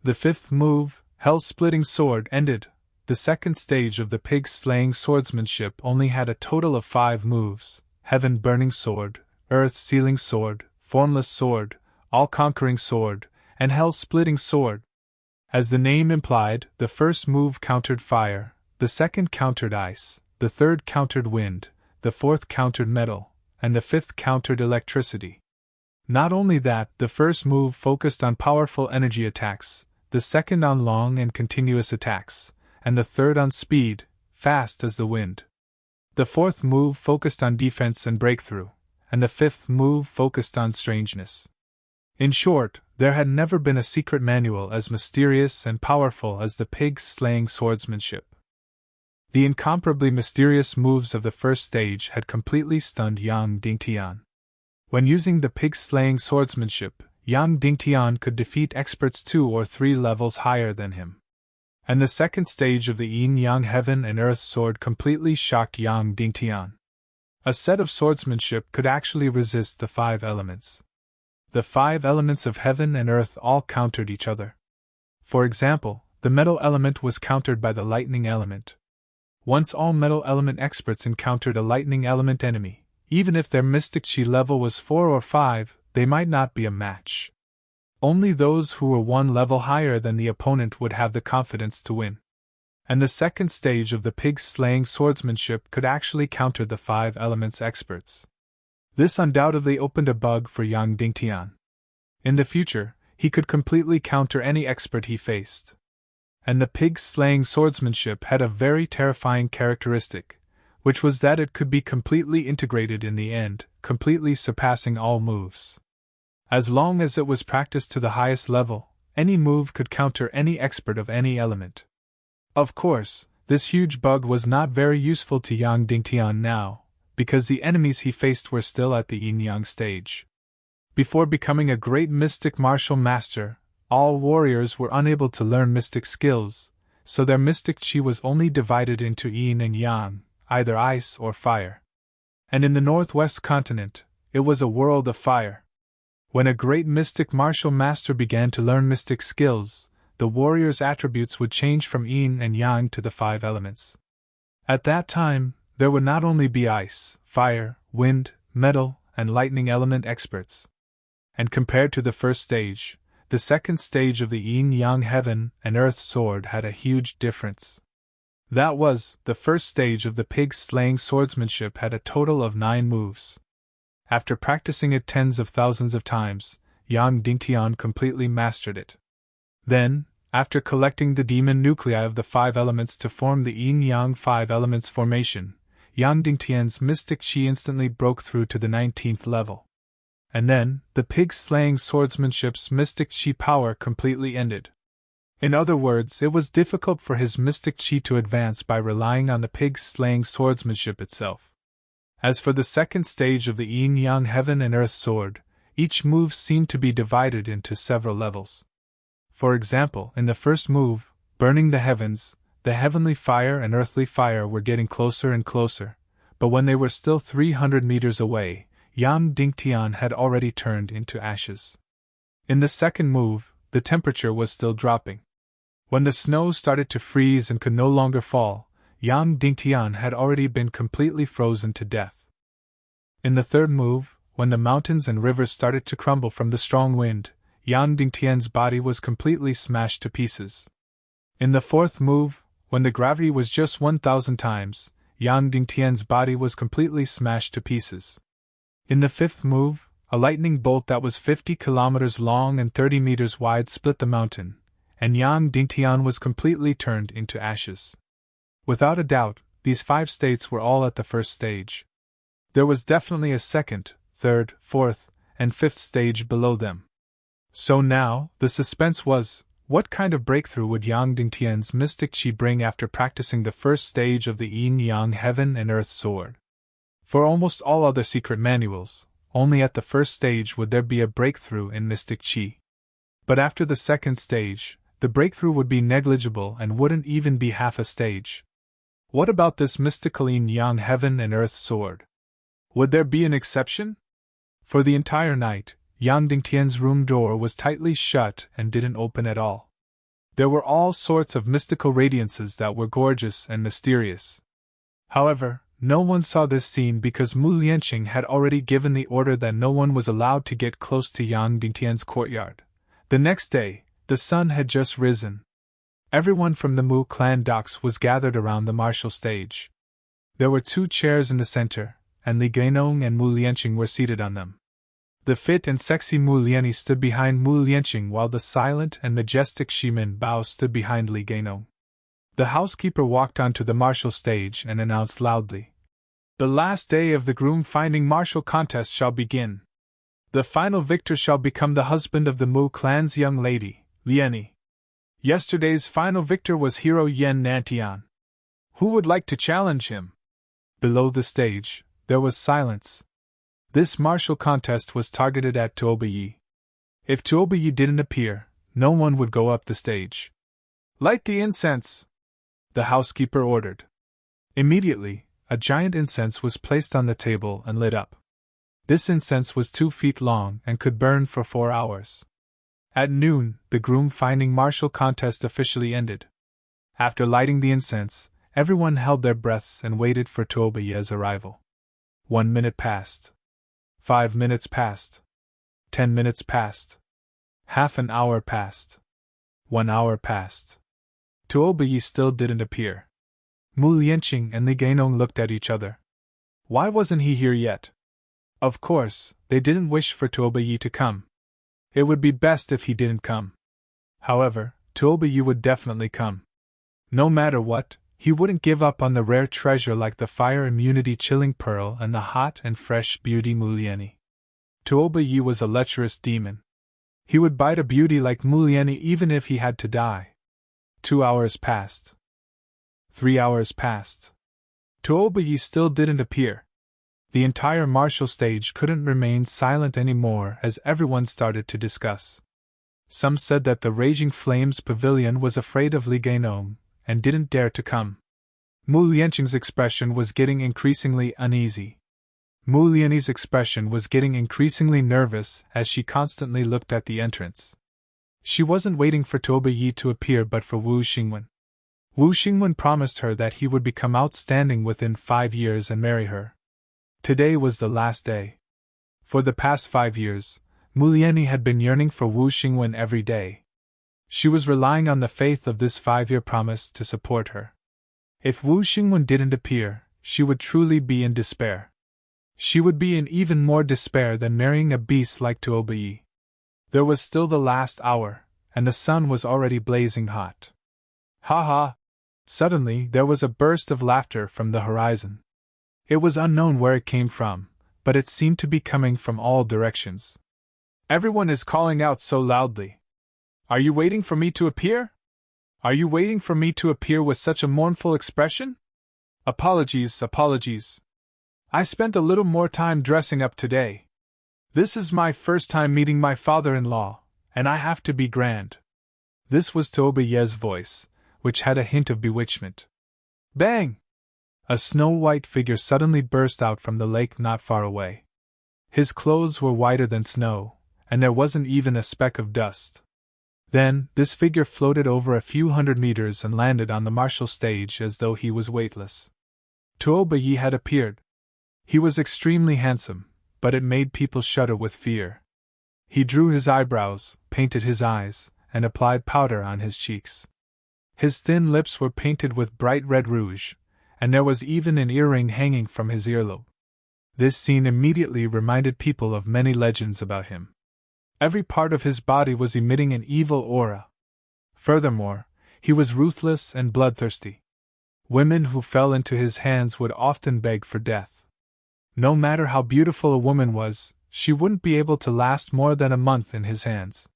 A: The fifth move, Hell-Splitting Sword, ended. The second stage of the pig-slaying swordsmanship only had a total of 5 moves: Heaven-Burning Sword, Earth-Sealing Sword, Formless Sword, All-Conquering Sword, and Hell-Splitting Sword. As the name implied, the first move countered fire, the second countered ice, the third countered wind, the fourth countered metal, and the fifth countered electricity. Not only that, the first move focused on powerful energy attacks, the second on long and continuous attacks, and the third on speed, fast as the wind. The fourth move focused on defense and breakthrough, and the fifth move focused on strangeness. In short, there had never been a secret manual as mysterious and powerful as the pig-slaying swordsmanship. The incomparably mysterious moves of the first stage had completely stunned Yang Dingtian. When using the pig-slaying swordsmanship, Yang Dingtian could defeat experts 2 or 3 levels higher than him. And the second stage of the yin-yang heaven and earth sword completely shocked Yang Dingtian. A set of swordsmanship could actually resist the 5 elements. The 5 elements of heaven and earth all countered each other. For example, the metal element was countered by the lightning element. Once all metal element experts encountered a lightning element enemy, even if their mystic chi level was 4 or 5, they might not be a match. Only those who were 1 level higher than the opponent would have the confidence to win. And the second stage of the pig-slaying swordsmanship could actually counter the 5 elements experts. This undoubtedly opened a bug for Yang Dingtian. In the future, he could completely counter any expert he faced. And the pig-slaying swordsmanship had a very terrifying characteristic, which was that it could be completely integrated in the end, completely surpassing all moves. As long as it was practiced to the highest level, any move could counter any expert of any element. Of course, this huge bug was not very useful to Yang Dingtian now, because the enemies he faced were still at the yin-yang stage. Before becoming a great mystic martial master, all warriors were unable to learn mystic skills, so their mystic chi was only divided into yin and yang, either ice or fire. And in the northwest continent, it was a world of fire. When a great mystic martial master began to learn mystic skills, the warrior's attributes would change from yin and yang to the 5 elements. At that time, there would not only be ice, fire, wind, metal, and lightning element experts. And compared to the first stage, the second stage of the yin-yang heaven and earth sword had a huge difference. That was, the first stage of the pig-slaying swordsmanship had a total of 9 moves. After practicing it tens of thousands of times, Yang Dingtian completely mastered it. Then, after collecting the demon nuclei of the 5 elements to form the yin-yang 5 elements formation, Yang Dingtian's mystic chi instantly broke through to the 19th level. And then, the pig-slaying swordsmanship's mystic chi power completely ended. In other words, it was difficult for his mystic chi to advance by relying on the pig-slaying swordsmanship itself. As for the second stage of the yin-yang heaven and earth sword, each move seemed to be divided into several levels. For example, in the first move, burning the heavens, the heavenly fire and earthly fire were getting closer and closer, but when they were still 300 meters away, Yang Dingtian had already turned into ashes. In the second move, the temperature was still dropping. When the snow started to freeze and could no longer fall, Yang Dingtian had already been completely frozen to death. In the third move, when the mountains and rivers started to crumble from the strong wind, Yang Dingtian's body was completely smashed to pieces. In the fourth move, when the gravity was just 1,000 times, Yang Dingtian's body was completely smashed to pieces. In the fifth move, a lightning bolt that was 50 kilometers long and 30 meters wide split the mountain, and Yang Dingtian was completely turned into ashes. Without a doubt, these 5 states were all at the first stage. There was definitely a second, third, fourth, and fifth stage below them. So now, the suspense was, what kind of breakthrough would Yang Dingtian's mystic chi bring after practicing the first stage of the yin-yang heaven and earth sword? For almost all other secret manuals, only at the first stage would there be a breakthrough in mystic chi. But after the second stage, the breakthrough would be negligible and wouldn't even be half a stage. What about this mystical yin-yang heaven and earth sword? Would there be an exception? For the entire night, Yang Dingtian's room door was tightly shut and didn't open at all. There were all sorts of mystical radiances that were gorgeous and mysterious. However, no one saw this scene because Mu Lianqing had already given the order that no one was allowed to get close to Yang Dingtian's courtyard. The next day, the sun had just risen. Everyone from the Mu clan docks was gathered around the martial stage. There were 2 chairs in the center, and Li Gainong and Mu Lianqing were seated on them. The fit and sexy Mu Lianyi stood behind Mu Lianqing while the silent and majestic Shimin Bao stood behind Li Gainong. The housekeeper walked onto the martial stage and announced loudly, "The last day of the groom-finding martial contest shall begin. The final victor shall become the husband of the Mu clan's young lady, Lianyi. Yesterday's final victor was hero Yen Nantian. Who would like to challenge him?" Below the stage, there was silence. This martial contest was targeted at Tuobayi. If Tuobayi didn't appear, no one would go up the stage. "Light the incense," the housekeeper ordered. Immediately, a giant incense was placed on the table and lit up. This incense was 2 feet long and could burn for 4 hours. At noon, the groom-finding martial contest officially ended. After lighting the incense, everyone held their breaths and waited for Tuobayi's arrival. 1 minute passed. 5 minutes passed. 10 minutes passed. Half an hour passed. 1 hour passed. Tuobayi still didn't appear. Mu Lianqing and Li Gainong looked at each other. Why wasn't he here yet? Of course, they didn't wish for Tuobayi to come. It would be best if he didn't come. However, Tuobayi would definitely come. No matter what, he wouldn't give up on the rare treasure like the fire immunity chilling pearl and the hot and fresh beauty Mu Lianyi. Tuobayi was a lecherous demon. He would bite a beauty like Mu Lianyi even if he had to die. 2 hours passed. 3 hours passed. Tuobayi still didn't appear. The entire martial stage couldn't remain silent anymore as everyone started to discuss. Some said that the Raging Flames Pavilion was afraid of Li Gainong and didn't dare to come. Mu Lianqing's expression was getting increasingly uneasy. Mu Lianyi's expression was getting increasingly nervous as she constantly looked at the entrance. She wasn't waiting for Tuobayi to appear but for Wu Xingwen. Wu Xingwen promised her that he would become outstanding within 5 years and marry her. Today was the last day. For the past 5 years, Mu Lianyi had been yearning for Wu Xingwen every day. She was relying on the faith of this 5-year promise to support her. If Wu Xingwen didn't appear, she would truly be in despair. She would be in even more despair than marrying a beast like Tuobayi. There was still the last hour, and the sun was already blazing hot. Ha ha! Suddenly there was a burst of laughter from the horizon. It was unknown where it came from, but it seemed to be coming from all directions. Everyone is calling out so loudly. Are you waiting for me to appear? Are you waiting for me to appear with such a mournful expression? Apologies, apologies. I spent a little more time dressing up today. This is my first time meeting my father-in-law, and I have to be grand. This was Tuobayi's voice, which had a hint of bewitchment. Bang! A snow-white figure suddenly burst out from the lake not far away. His clothes were whiter than snow, and there wasn't even a speck of dust. Then, this figure floated over a few hundred meters and landed on the martial stage as though he was weightless. Tuobayi had appeared. He was extremely handsome, but it made people shudder with fear. He drew his eyebrows, painted his eyes, and applied powder on his cheeks. His thin lips were painted with bright red rouge, and there was even an earring hanging from his earlobe. This scene immediately reminded people of many legends about him. Every part of his body was emitting an evil aura. Furthermore, he was ruthless and bloodthirsty. Women who fell into his hands would often beg for death. No matter how beautiful a woman was, she wouldn't be able to last more than a month in his hands.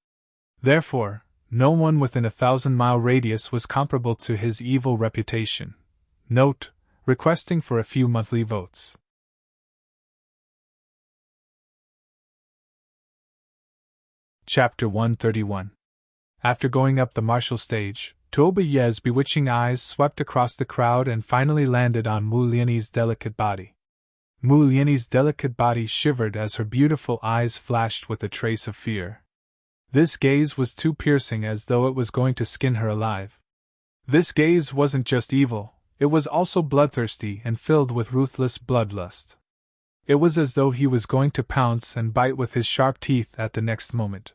A: Therefore, no one within a 1,000-mile radius was comparable to his evil reputation. Note: requesting for a few monthly votes. Chapter 131. After going up the martial stage, Tuobiye's bewitching eyes swept across the crowd and finally landed on Mu Lianyi's delicate body. Mu Lianyi's delicate body shivered as her beautiful eyes flashed with a trace of fear. This gaze was too piercing, as though it was going to skin her alive. This gaze wasn't just evil, it was also bloodthirsty and filled with ruthless bloodlust. It was as though he was going to pounce and bite with his sharp teeth at the next moment.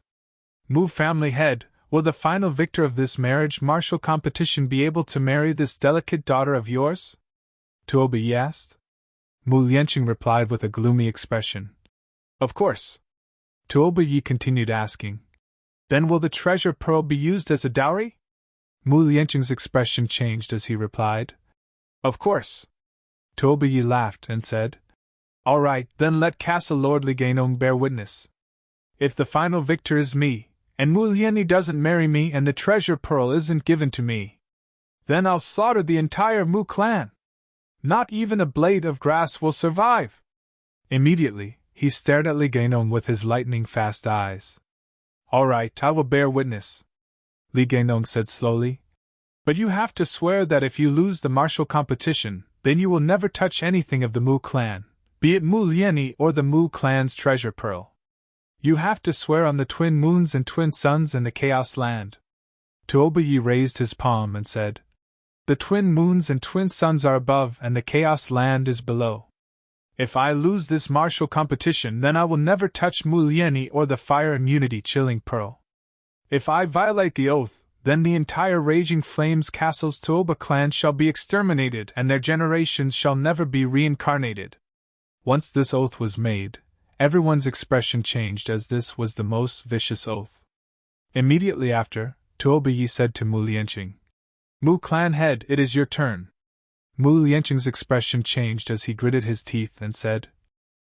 A: Mu family head, will the final victor of this marriage martial competition be able to marry this delicate daughter of yours? Tuobiyi asked. Mu Lianqing replied with a gloomy expression. Of course. Tuobiyi continued asking. Then will the treasure pearl be used as a dowry? Mu Lianqing's expression changed as he replied. Of course. Tuobiyi laughed and said. All right, then let Castle Lord Li Gainong bear witness. If the final victor is me, and Mu Lianyi doesn't marry me and the treasure pearl isn't given to me, then I'll slaughter the entire Mu clan. Not even a blade of grass will survive. Immediately, he stared at Li Gainong with his lightning-fast eyes. All right, I will bear witness, Li Gainong said slowly. But you have to swear that if you lose the martial competition, then you will never touch anything of the Mu clan, be it Mu Lianyi or the Mu clan's treasure pearl. You have to swear on the twin moons and twin suns in the Chaos Land. Tuobiyi raised his palm and said, The twin moons and twin suns are above and the Chaos Land is below. If I lose this martial competition, then I will never touch Mu Lianyi or the fire immunity chilling pearl. If I violate the oath, then the entire Raging Flames Castle's Tuoba clan shall be exterminated and their generations shall never be reincarnated. Once this oath was made, everyone's expression changed, as this was the most vicious oath. Immediately after, Tuobiyi said to Mu Lianqing, Mu clan head, it is your turn. Mu Lianqing's expression changed as he gritted his teeth and said,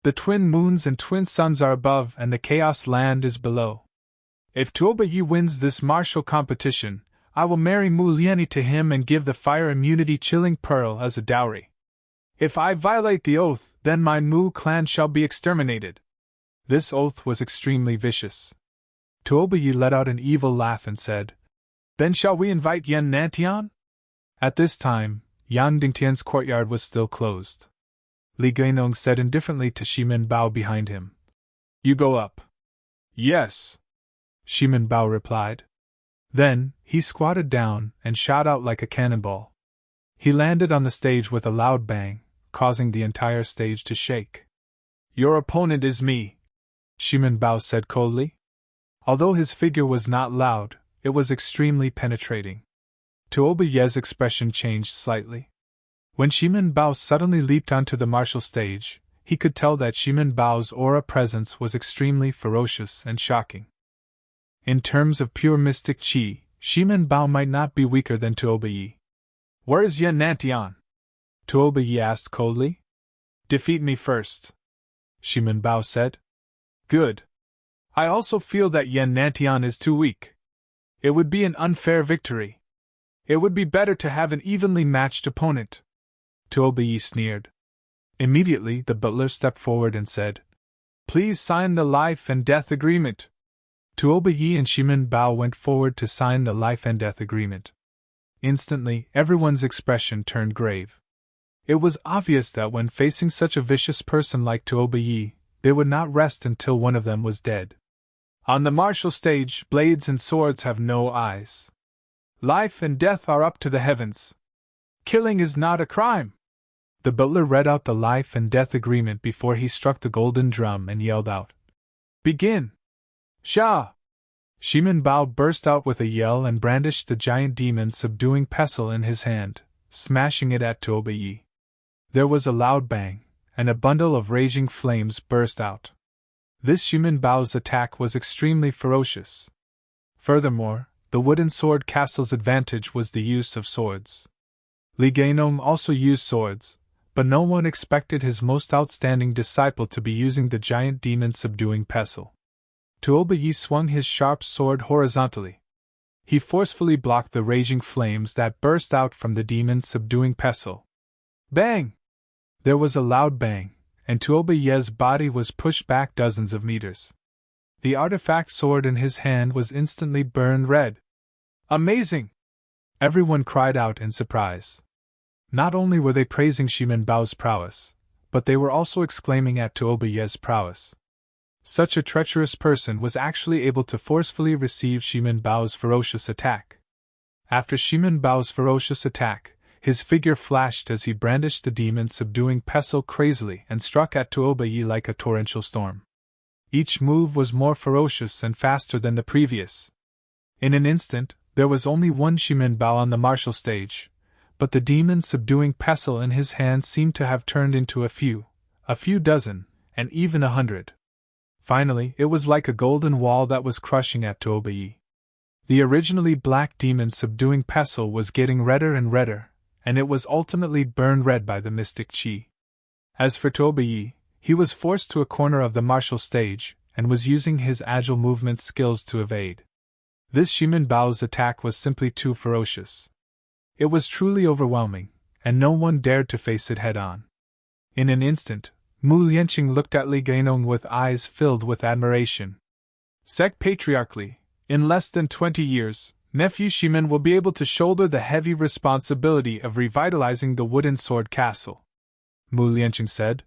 A: The twin moons and twin suns are above and the Chaos Land is below. If Tuobiyi wins this martial competition, I will marry Mu Lianyi to him and give the fire immunity chilling pearl as a dowry. If I violate the oath, then my Mu clan shall be exterminated. This oath was extremely vicious. Tuobiyi let out an evil laugh and said, Then shall we invite Yan Nantian? At this time, Yan Dingtian's courtyard was still closed. Li Gainong said indifferently to Shimin Bao behind him, You go up. Yes, Shimin Bao replied. Then, he squatted down and shot out like a cannonball. He landed on the stage with a loud bang, causing the entire stage to shake. Your opponent is me, Shimin Bao said coldly. Although his figure was not loud, it was extremely penetrating. Tuobiyi's expression changed slightly. When Shimin Bao suddenly leaped onto the martial stage, he could tell that Shimin Bao's aura presence was extremely ferocious and shocking. In terms of pure mystic qi, Shimin Bao might not be weaker than Tuobiyi. Where is Yan Nantian? Tuobiyi asked coldly. Defeat me first, Shimin Bao said. Good. I also feel that Yan Nantian is too weak. It would be an unfair victory. It would be better to have an evenly matched opponent. Tuobiyi sneered. Immediately the butler stepped forward and said, Please sign the life and death agreement. Tuobiyi and Shimin Bao went forward to sign the life and death agreement. Instantly, everyone's expression turned grave. It was obvious that when facing such a vicious person like Tuobiyi, they would not rest until one of them was dead. On the martial stage, blades and swords have no eyes. Life and death are up to the heavens. Killing is not a crime. The butler read out the life and death agreement before he struck the golden drum and yelled out, Begin! Shah! Shimin Bao burst out with a yell and brandished the giant demon subduing pestle in his hand, smashing it at Tuobiyi. There was a loud bang, and a bundle of raging flames burst out. This Shimin Bao's attack was extremely ferocious. Furthermore, the wooden sword castle's advantage was the use of swords. Li Gainong also used swords, but no one expected his most outstanding disciple to be using the giant demon-subduing pestle. Tuoba Yi swung his sharp sword horizontally. He forcefully blocked the raging flames that burst out from the demon-subduing pestle. Bang! There was a loud bang, and Tuoba Yi's body was pushed back dozens of meters. The artifact sword in his hand was instantly burned red. Amazing! Everyone cried out in surprise. Not only were they praising Shimen Bao's prowess, but they were also exclaiming at Tuoba Yi's prowess. Such a treacherous person was actually able to forcefully receive Shimen Bao's ferocious attack. After Shimen Bao's ferocious attack, his figure flashed as he brandished the demon-subduing pestle crazily and struck at Tuoba Yi like a torrential storm. Each move was more ferocious and faster than the previous. In an instant, there was only one Shimen Bao on the martial stage, but the demon-subduing pestle in his hand seemed to have turned into a few dozen, and even 100. Finally, it was like a golden wall that was crushing at Tuoba Yi. The originally black demon-subduing pestle was getting redder and redder, and it was ultimately burned red by the mystic chi. As for Tuoba Yi, he was forced to a corner of the martial stage, and was using his agile movement skills to evade. This Shimen Bao's attack was simply too ferocious. It was truly overwhelming, and no one dared to face it head-on. In an instant, Mu Lianqing looked at Li Gainong with eyes filled with admiration. Sect patriarchally, in less than 20 years, nephew Shimen will be able to shoulder the heavy responsibility of revitalizing the wooden sword castle. Mu Lianqing said.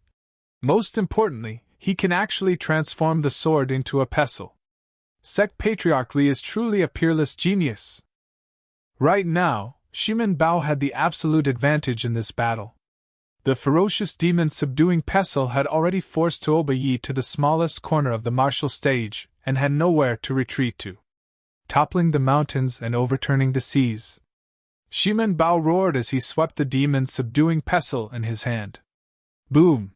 A: Most importantly, he can actually transform the sword into a pestle. Sect patriarchally is truly a peerless genius. Right now, Shimen Bao had the absolute advantage in this battle. The ferocious demon-subduing pestle had already forced Tuoba Yi to the smallest corner of the martial stage, and had nowhere to retreat to. Toppling the mountains and overturning the seas. Shimen Bao roared as he swept the demon-subduing pestle in his hand. Boom!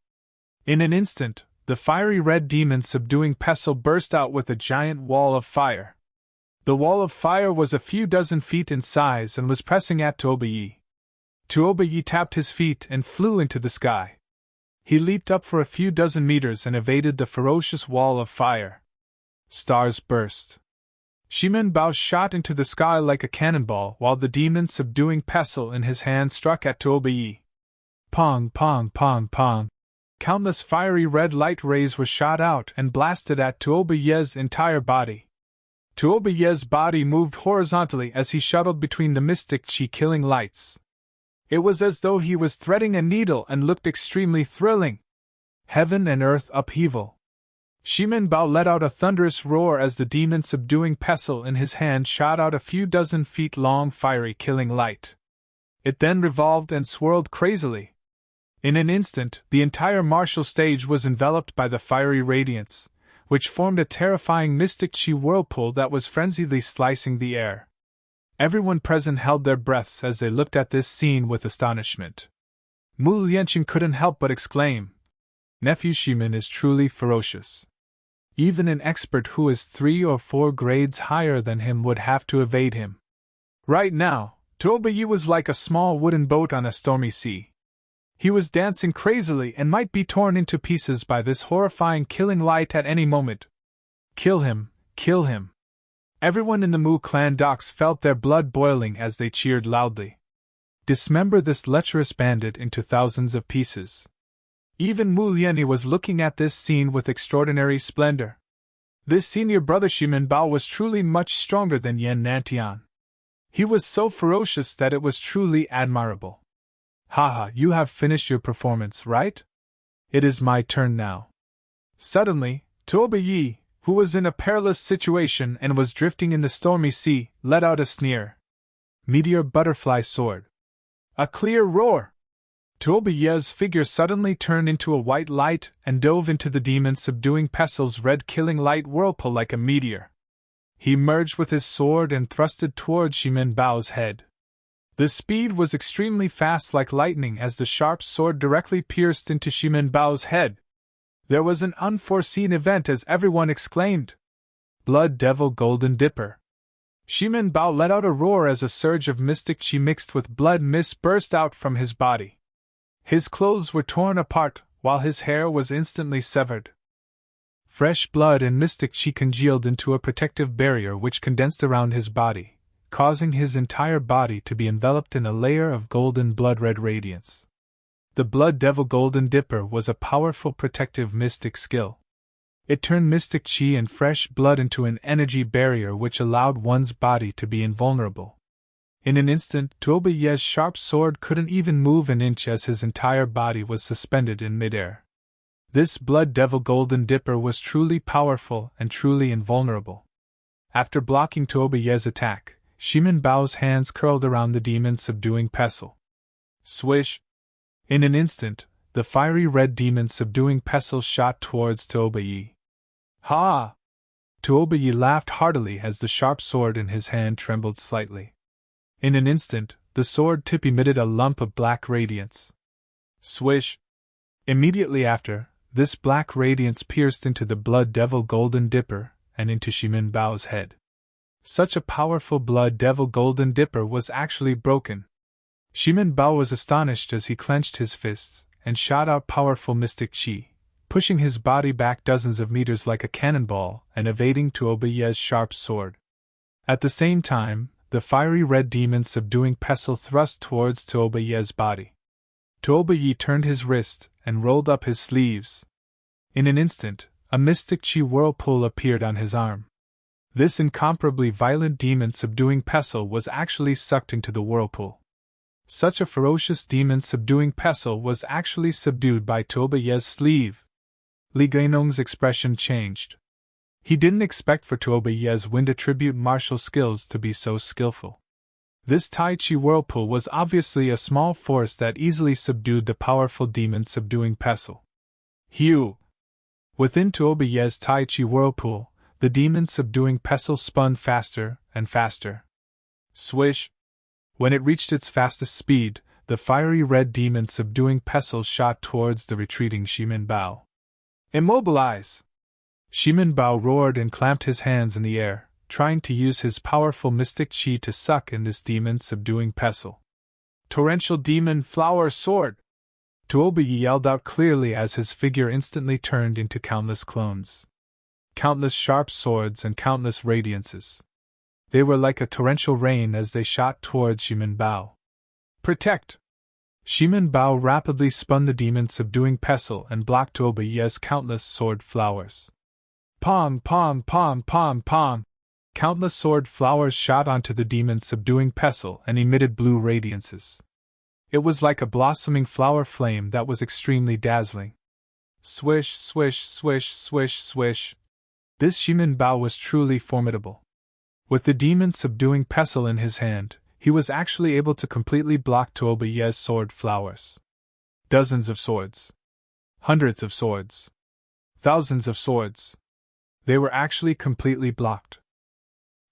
A: In an instant, the fiery red demon-subduing pestle burst out with a giant wall of fire. The wall of fire was a few dozen feet in size and was pressing at Tuoba Yi. Tuoba Yi tapped his feet and flew into the sky. He leaped up for a few dozen meters and evaded the ferocious wall of fire. Stars burst. Shimen Bao shot into the sky like a cannonball while the demon-subduing pestle in his hand struck at Tuoba Yi. Pong, pong, pong, pong. Countless fiery red light rays were shot out and blasted at Tuoba Yi's entire body. Tuoba Yi's body moved horizontally as he shuttled between the mystic chi-killing lights. It was as though he was threading a needle and looked extremely thrilling. Heaven and earth upheaval. Shimen Bao let out a thunderous roar as the demon-subduing pestle in his hand shot out a few dozen feet long fiery killing light. It then revolved and swirled crazily. In an instant, the entire martial stage was enveloped by the fiery radiance, which formed a terrifying mystic chi whirlpool that was frenziedly slicing the air. Everyone present held their breaths as they looked at this scene with astonishment. Mu Lianqing couldn't help but exclaim, Nephew Shimen is truly ferocious. Even an expert who is 3 or 4 grades higher than him would have to evade him. Right now, Tuoba Yi was like a small wooden boat on a stormy sea. He was dancing crazily and might be torn into pieces by this horrifying killing light at any moment. Kill him, kill him. Everyone in the Mu clan docks felt their blood boiling as they cheered loudly. Dismember this lecherous bandit into thousands of pieces. Even Mu Lianyi was looking at this scene with extraordinary splendor. This senior brother Shimen Bao was truly much stronger than Yan Nantian. He was so ferocious that it was truly admirable. Haha, you have finished your performance, right? It is my turn now. Suddenly, Tuoba Yi, who was in a perilous situation and was drifting in the stormy sea, let out a sneer. Meteor butterfly sword. A clear roar! Tuoba Yi's figure suddenly turned into a white light and dove into the demon-subduing pestle's red killing light whirlpool like a meteor. He merged with his sword and thrusted toward Shimen Bao's head. The speed was extremely fast like lightning as the sharp sword directly pierced into Shimen Bao's head. There was an unforeseen event as everyone exclaimed, Blood Devil Golden Dipper. Shimen Bao let out a roar as a surge of mystic chi mixed with blood mist burst out from his body. His clothes were torn apart, while his hair was instantly severed. Fresh blood and mystic chi congealed into a protective barrier which condensed around his body, causing his entire body to be enveloped in a layer of golden blood-red radiance. The Blood Devil Golden Dipper was a powerful protective mystic skill. It turned mystic chi and fresh blood into an energy barrier which allowed one's body to be invulnerable. In an instant, Tuoba Ye's sharp sword couldn't even move an inch as his entire body was suspended in midair. This Blood Devil Golden Dipper was truly powerful and truly invulnerable. After blocking Tuoba Ye's attack, Shimin Bao's hands curled around the demon's subduing pestle. Swish! In an instant, the fiery red demon's subduing pestle shot towards Tuoba Ye. Ha! Tuoba Ye laughed heartily as the sharp sword in his hand trembled slightly. In an instant, the sword tip emitted a lump of black radiance. Swish! Immediately after, this black radiance pierced into the Blood Devil Golden Dipper and into Shimin Bao's head. Such a powerful Blood Devil Golden Dipper was actually broken. Shimin Bao was astonished as he clenched his fists and shot out powerful mystic chi, pushing his body back dozens of meters like a cannonball and evading Tuoba Ye's sharp sword. At the same time, the fiery red demon's subduing pestle thrust towards Tuoba Ye's body. Tuoba Ye turned his wrist and rolled up his sleeves. In an instant, a mystic chi whirlpool appeared on his arm. This incomparably violent demon subduing pestle was actually sucked into the whirlpool. Such a ferocious demon subduing pestle was actually subdued by Tuoba Ye's sleeve. Li Gainong's expression changed. He didn't expect for Tuoba Ye's wind attribute martial skills to be so skillful. This Tai Chi whirlpool was obviously a small force that easily subdued the powerful demon subduing pestle. Hew! Within Tuoba Ye's Tai Chi whirlpool, the demon subduing pestle spun faster and faster. Swish! When it reached its fastest speed, the fiery red demon subduing pestle shot towards the retreating Shimin Bao. Immobilize! Shimin Bao roared and clamped his hands in the air, trying to use his powerful mystic chi to suck in this demon subduing pestle. Torrential Demon Flower Sword! Tuoba Ye yelled out clearly as his figure instantly turned into countless clones. Countless sharp swords and countless radiances. They were like a torrential rain as they shot towards Shimin Bao. Protect! Shimin Bao rapidly spun the demon subduing pestle and blocked Tuoba Ye's countless sword flowers. Pom pom pom pom pom! Countless sword flowers shot onto the demon subduing pestle and emitted blue radiances. It was like a blossoming flower flame that was extremely dazzling. Swish, swish, swish, swish, swish. This Shimin Bao was truly formidable. With the demon subduing pestle in his hand, he was actually able to completely block Tuoba Ye's sword flowers. Dozens of swords. Hundreds of swords. Thousands of swords. They were actually completely blocked.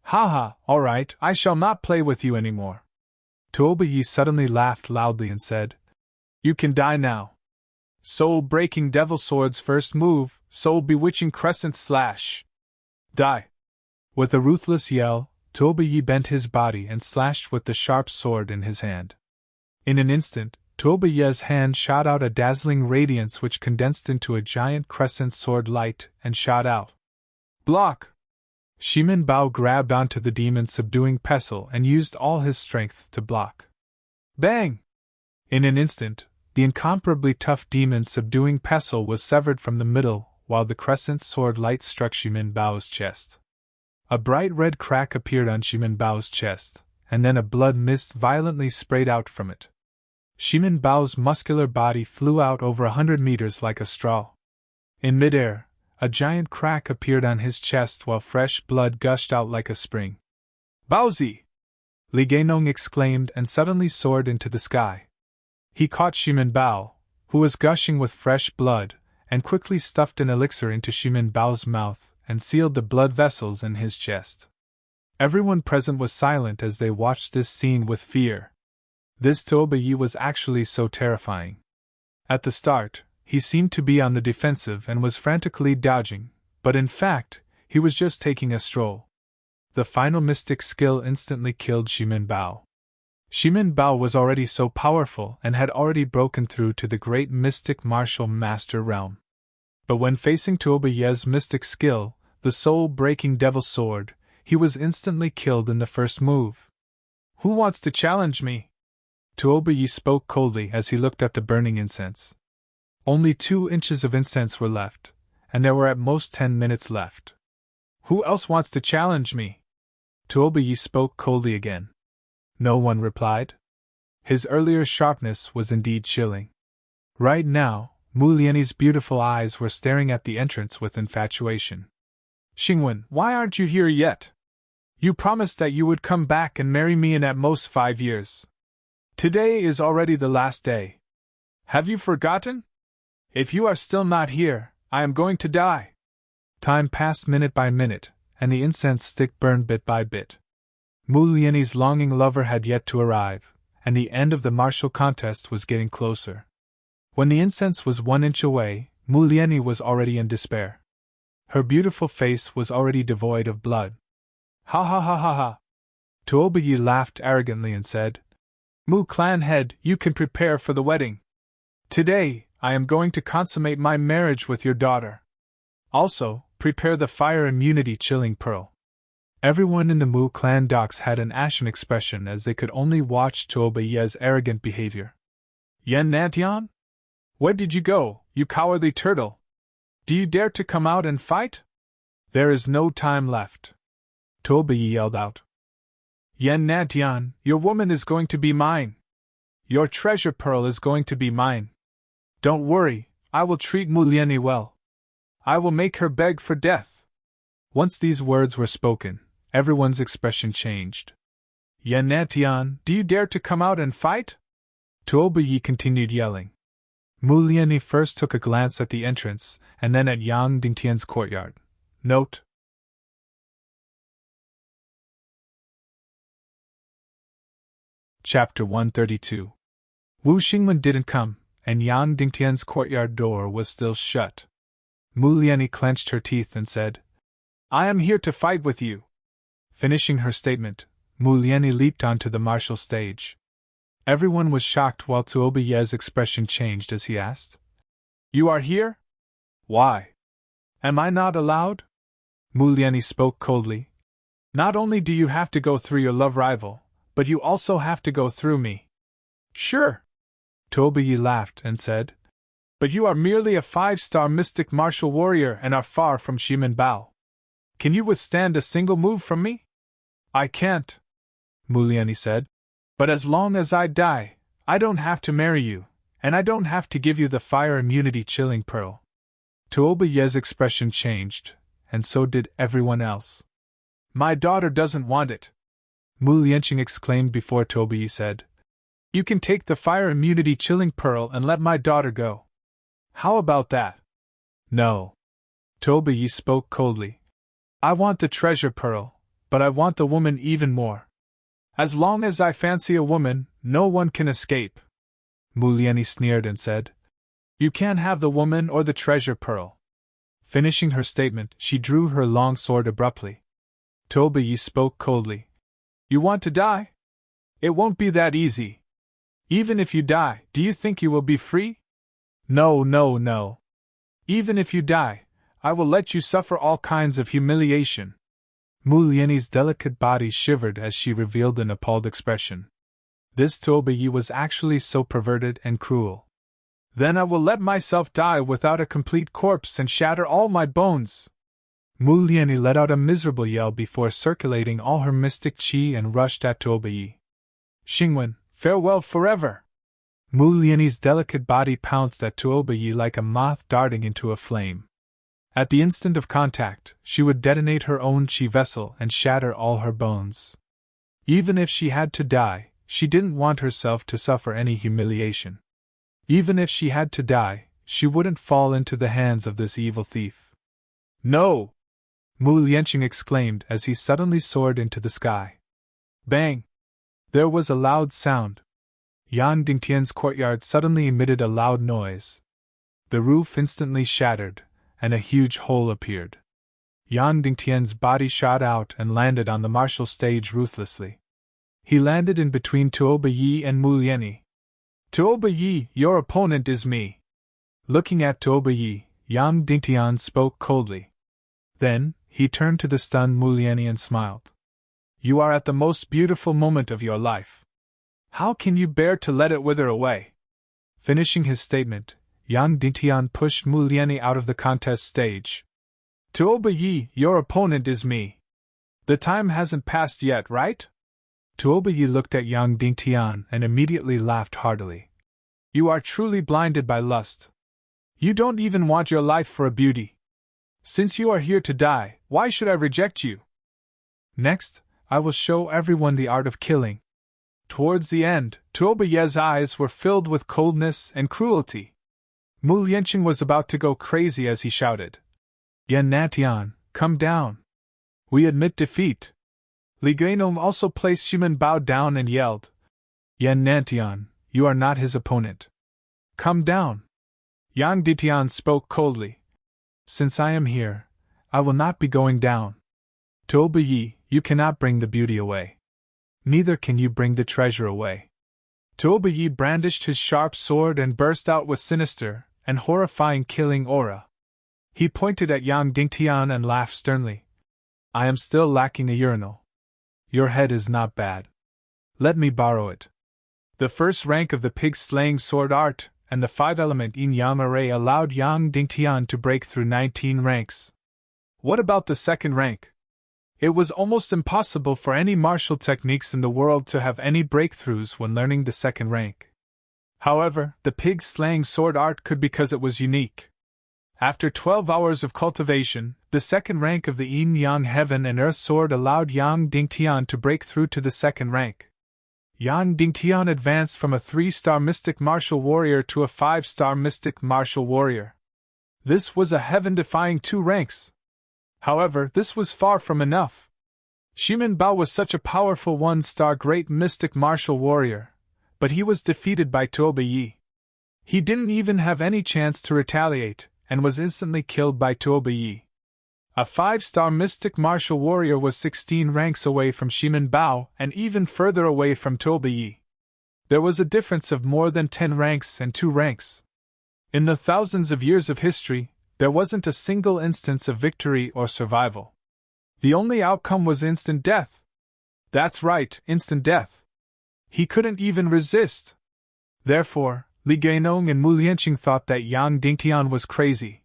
A: Haha, alright, I shall not play with you anymore. Tuoba Ye suddenly laughed loudly and said, You can die now. Soul-breaking devil sword's first move, soul-bewitching crescent slash. Die. With a ruthless yell, Tuoba Ye bent his body and slashed with the sharp sword in his hand. In an instant, Tuoba Ye's hand shot out a dazzling radiance which condensed into a giant crescent sword light and shot out. Block! Shimin Bao grabbed onto the demon's subduing pestle and used all his strength to block. Bang! In an instant, the incomparably tough demon's subduing pestle was severed from the middle, while the crescent sword light struck Shimin Bao's chest. A bright red crack appeared on Shimin Bao's chest, and then a blood mist violently sprayed out from it. Shimin Bao's muscular body flew out over 100 meters like a straw. In midair, a giant crack appeared on his chest while fresh blood gushed out like a spring. Baozi! Li Gainong exclaimed and suddenly soared into the sky. He caught Shimin Bao, who was gushing with fresh blood, and quickly stuffed an elixir into Shimin Bao's mouth and sealed the blood vessels in his chest. Everyone present was silent as they watched this scene with fear. This Tuoba Ye was actually so terrifying. At the start, he seemed to be on the defensive and was frantically dodging, but in fact, he was just taking a stroll. The final mystic skill instantly killed Shimin Bao. Shimin Bao was already so powerful and had already broken through to the great mystic martial master realm. But when facing Tuoba Ye's mystic skill, the soul-breaking devil sword, he was instantly killed in the first move. Who wants to challenge me? Tuoba Ye spoke coldly as he looked at the burning incense. Only 2 inches of incense were left, and there were at most 10 minutes left. Who else wants to challenge me? Tuoba Ye spoke coldly again. No one replied. His earlier sharpness was indeed chilling. Right now, Mu Lianyi's beautiful eyes were staring at the entrance with infatuation. Xingwen, why aren't you here yet? You promised that you would come back and marry me in at most 5 years. Today is already the last day. Have you forgotten? If you are still not here, I am going to die. Time passed minute by minute, and the incense stick burned bit by bit. Mu Lianyi's longing lover had yet to arrive, and the end of the martial contest was getting closer. When the incense was 1 inch away, Mu Lianyi was already in despair. Her beautiful face was already devoid of blood. Ha ha ha ha ha! Tuoba Ye laughed arrogantly and said, Mu clan head, you can prepare for the wedding. Today, I am going to consummate my marriage with your daughter. Also, prepare the fire immunity chilling pearl. Everyone in the Mu clan docks had an ashen expression as they could only watch Tuoba Ye's arrogant behavior. Yan Nantian? Where did you go, you cowardly turtle? Do you dare to come out and fight? There is no time left. Tuoba Ye yelled out. Yan Nantian, your woman is going to be mine. Your treasure pearl is going to be mine. Don't worry, I will treat Mu Lianyi well. I will make her beg for death. Once these words were spoken, everyone's expression changed. Yan Nantian, do you dare to come out and fight? Tuoba Ye continued yelling. Mu Lianyi first took a glance at the entrance, and then at Yang Dingtian's courtyard. Note: Chapter 132. Wu Xingwen didn't come, and Yang Dingtian's courtyard door was still shut. Mu Lianyi clenched her teeth and said, I am here to fight with you. Finishing her statement, Mu Lianyi leaped onto the martial stage. Everyone was shocked while Tuoba Ye's expression changed as he asked, You are here? Why? Am I not allowed? Mu Lianyi spoke coldly. Not only do you have to go through your love rival, but you also have to go through me. Sure. Tuoba Ye laughed and said, But you are merely a 5-star mystic martial warrior and are far from Shimin Bao. Can you withstand a single move from me? I can't, Mu Lianyi said. But as long as I die, I don't have to marry you, and I don't have to give you the fire immunity chilling pearl. Tuoba Ye's expression changed, and so did everyone else. My daughter doesn't want it, Mu Lianqing exclaimed before Tuoba Ye said. You can take the fire immunity chilling pearl and let my daughter go. How about that? No. Tuoba Ye spoke coldly. I want the treasure pearl, but I want the woman even more. As long as I fancy a woman, no one can escape. Mu Lianyi sneered and said, You can't have the woman or the treasure pearl. Finishing her statement, she drew her long sword abruptly. Tuoba Ye spoke coldly. You want to die? It won't be that easy. Even if you die, do you think you will be free? No, no, no. Even if you die, I will let you suffer all kinds of humiliation. Mu Lianyi's delicate body shivered as she revealed an appalled expression. This Tuoba Ye was actually so perverted and cruel. Then I will let myself die without a complete corpse and shatter all my bones. Mu Lianyi let out a miserable yell before circulating all her mystic qi and rushed at Tuoba Ye. Xingwen, farewell forever! Mu Lianyi's delicate body pounced at Tuoba Ye like a moth darting into a flame. At the instant of contact, she would detonate her own qi vessel and shatter all her bones. Even if she had to die, she didn't want herself to suffer any humiliation. Even if she had to die, she wouldn't fall into the hands of this evil thief. No! Mu Lianqing exclaimed as he suddenly soared into the sky. Bang! There was a loud sound. Yan Dingtian's courtyard suddenly emitted a loud noise. The roof instantly shattered, and a huge hole appeared. Yan Dingtian's body shot out and landed on the martial stage ruthlessly. He landed in between Tuoba Yi and Mu Lianyi. Tuoba Yi, your opponent is me. Looking at Tuoba Yi, Yang Dingtian spoke coldly. Then, he turned to the stunned Mu Lianyi and smiled. You are at the most beautiful moment of your life. How can you bear to let it wither away? Finishing his statement, Yang Dingtian pushed Mu Lianyi out of the contest stage. Tuoba Yi, your opponent is me. The time hasn't passed yet, right? Tuoba Yi looked at Yang Dingtian and immediately laughed heartily. You are truly blinded by lust. You don't even want your life for a beauty. Since you are here to die, why should I reject you? Next, I will show everyone the art of killing. Towards the end, Tuoba Yi's eyes were filled with coldness and cruelty. Mu Lianyi was about to go crazy as he shouted. Yan Nantian, come down. We admit defeat. Li Gainong also placed Shimen Bao down and yelled. Yan Nantian, you are not his opponent. Come down. Yang Ditian spoke coldly. Since I am here, I will not be going down. Tuoba Yi, you cannot bring the beauty away. Neither can you bring the treasure away. Tuoba Yi brandished his sharp sword and burst out with sinister and horrifying killing aura. He pointed at Yang Dingtian and laughed sternly. I am still lacking a urinal. Your head is not bad. Let me borrow it. The first rank of the pig-slaying sword art and the 5-element yin-yang array allowed Yang Dingtian to break through 19 ranks. What about the second rank? It was almost impossible for any martial techniques in the world to have any breakthroughs when learning the second rank. However, the pig-slaying sword art could because it was unique. After 12 hours of cultivation, the second rank of the yin-yang heaven and earth sword allowed Yang Dingtian to break through to the second rank. Yang Dingtian advanced from a 3-star mystic martial warrior to a 5-star mystic martial warrior. This was a heaven-defying 2 ranks. However, this was far from enough. Shimen Bao was such a powerful 1-star great mystic martial warrior, but he was defeated by Tuoba Yi. He didn't even have any chance to retaliate, and was instantly killed by Tuoba Yi. A 5-star mystic martial warrior was 16 ranks away from Shimen Bao and even further away from Tuoba Yi. There was a difference of more than 10 ranks and 2 ranks. In the thousands of years of history, there wasn't a single instance of victory or survival. The only outcome was instant death. That's right, instant death. He couldn't even resist. Therefore, Li Gainong and Mu Lianyi thought that Yang Dingtian was crazy.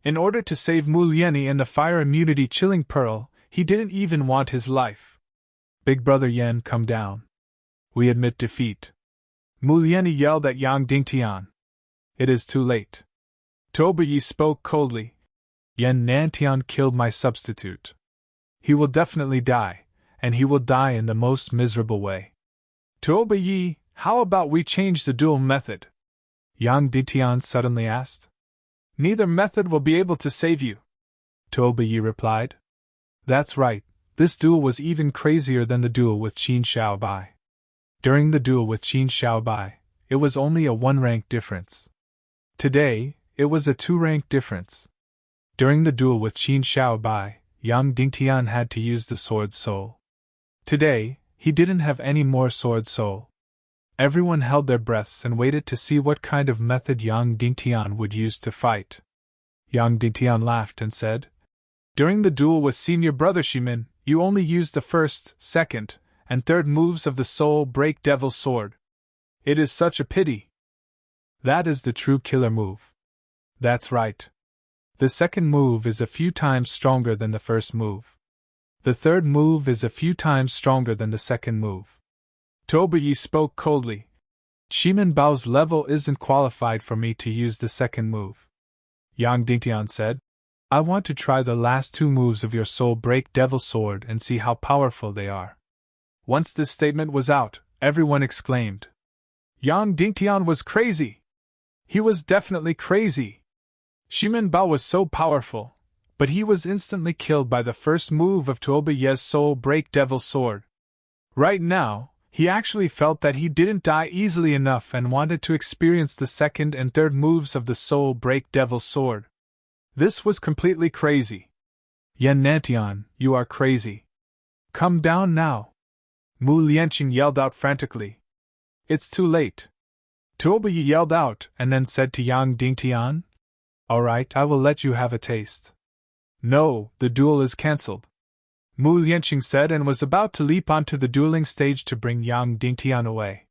A: In order to save Mu Lianyi and the fire immunity chilling pearl, he didn't even want his life. Big Brother Yan, come down. We admit defeat. Mu Lianyi yelled at Yang Dingtian. It is too late. Tuoba Yi spoke coldly. Yan Nantian killed my substitute. He will definitely die, and he will die in the most miserable way. Tuoba Yi, how about we change the duel method? Yang Dingtian suddenly asked. Neither method will be able to save you. Tuoba Yi replied. That's right, this duel was even crazier than the duel with Qin Xiaobai. During the duel with Qin Xiaobai, it was only a 1-rank difference. Today, it was a 2-rank difference. During the duel with Qin Xiaobai, Yang Dingtian had to use the sword soul. Today, he didn't have any more sword soul. Everyone held their breaths and waited to see what kind of method Yang Dingtian would use to fight. Yang Dingtian laughed and said, During the duel with senior brother Shimen, you only used the first, second, and third moves of the soul break devil sword. It is such a pity. That is the true killer move. That's right. The second move is a few times stronger than the first move. The third move is a few times stronger than the second move. Tuoba Yi spoke coldly. Shimen Bao's level isn't qualified for me to use the second move. Yang Dingtian said, I want to try the last 2 moves of your soul break devil sword and see how powerful they are. Once this statement was out, everyone exclaimed. Yang Dingtian was crazy. He was definitely crazy. Shimen Bao was so powerful, but he was instantly killed by the first move of Tuoba Yi's soul break devil sword. Right now, he actually felt that he didn't die easily enough and wanted to experience the second and third moves of the soul break devil sword. This was completely crazy. Yan Nantian, you are crazy. Come down now. Mu Lianqing yelled out frantically. It's too late. Tuobiyi yelled out and then said to Yang Dingtian, All right, I will let you have a taste. No, the duel is cancelled. Mu Lianqing said and was about to leap onto the dueling stage to bring Yang Dingtian away.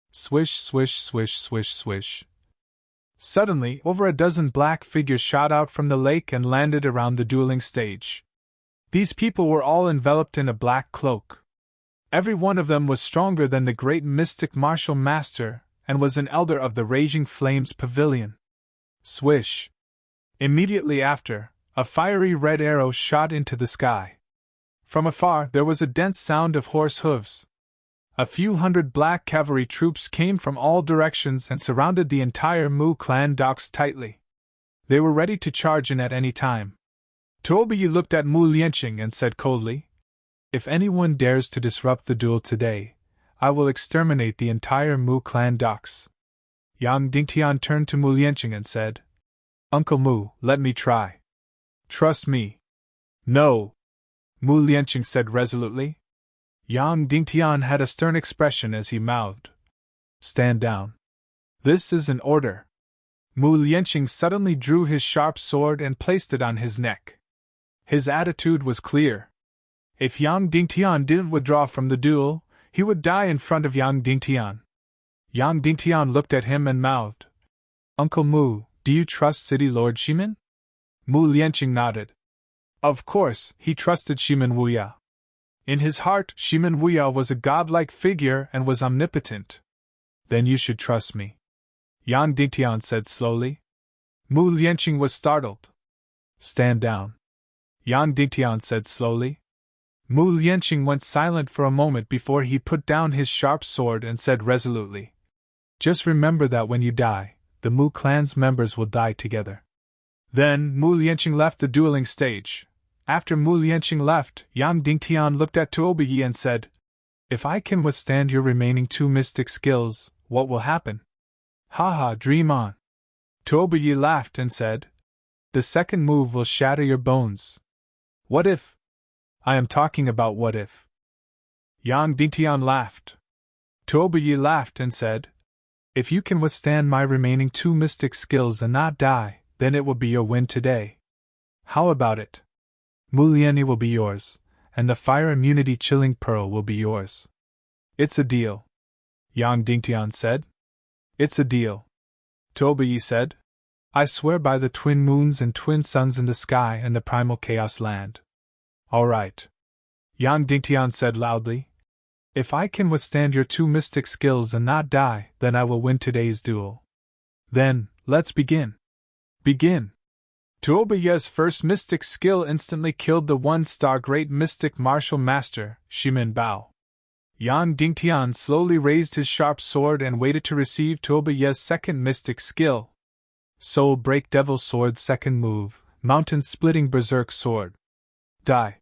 A: Swish, swish, swish, swish, swish. Suddenly, over a dozen black figures shot out from the lake and landed around the dueling stage. These people were all enveloped in a black cloak. Every one of them was stronger than the great mystic martial master and was an elder of the Raging Flames Pavilion. Swish! Immediately after, a fiery red arrow shot into the sky. From afar there was a dense sound of horse hooves. A few hundred black cavalry troops came from all directions and surrounded the entire Mu clan docks tightly. They were ready to charge in at any time. Tuobiyi looked at Mu Lianqing and said coldly, If anyone dares to disrupt the duel today, I will exterminate the entire Mu clan docks. Yang Dingtian turned to Mu Lianqing and said, Uncle Mu, let me try. Trust me. No, Mu Lianqing said resolutely. Yang Dingtian had a stern expression as he mouthed, Stand down. This is an order. Mu Lianqing suddenly drew his sharp sword and placed it on his neck. His attitude was clear. If Yang Dingtian didn't withdraw from the duel, he would die in front of Yang Dingtian. Yang Dingtian looked at him and mouthed, Uncle Mu, do you trust City Lord Shimin? Mu Lianqing nodded. Of course, he trusted Shimin Wuya. In his heart, Shimin Wuya was a godlike figure and was omnipotent. Then you should trust me, Yang Dingtian said slowly. Mu Lianqing was startled. Stand down, Yang Dingtian said slowly. Mu Lianqing went silent for a moment before he put down his sharp sword and said resolutely, Just remember that when you die, the Mu clan's members will die together. Then Mu Lianqing left the dueling stage. After Mu Lianqing left, Yang Dingtian looked at Tuobiyi and said, If I can withstand your remaining 2 mystic skills, what will happen? Haha, dream on. Tuobiyi laughed and said, The second move will shatter your bones. What if? I am talking about what if. Yang Dingtian laughed. Tuobiyi laughed and said, If you can withstand my remaining 2 mystic skills and not die, then it will be your win today. How about it? Mu Lianqing will be yours, and the fire immunity chilling pearl will be yours. It's a deal, Yang Dingtian said. It's a deal, Tuobiyi said. I swear by the twin moons and twin suns in the sky and the primal chaos land. All right, Yang Dingtian said loudly. If I can withstand your 2 mystic skills and not die, then I will win today's duel. Then, let's begin. Begin. Tuobiyi's first mystic skill instantly killed the 1-star great mystic martial master, Shimin Bao. Yang Dingtian slowly raised his sharp sword and waited to receive Tuobiyi's second mystic skill. Soul Break Devil Sword second move, Mountain Splitting Berserk Sword. Die.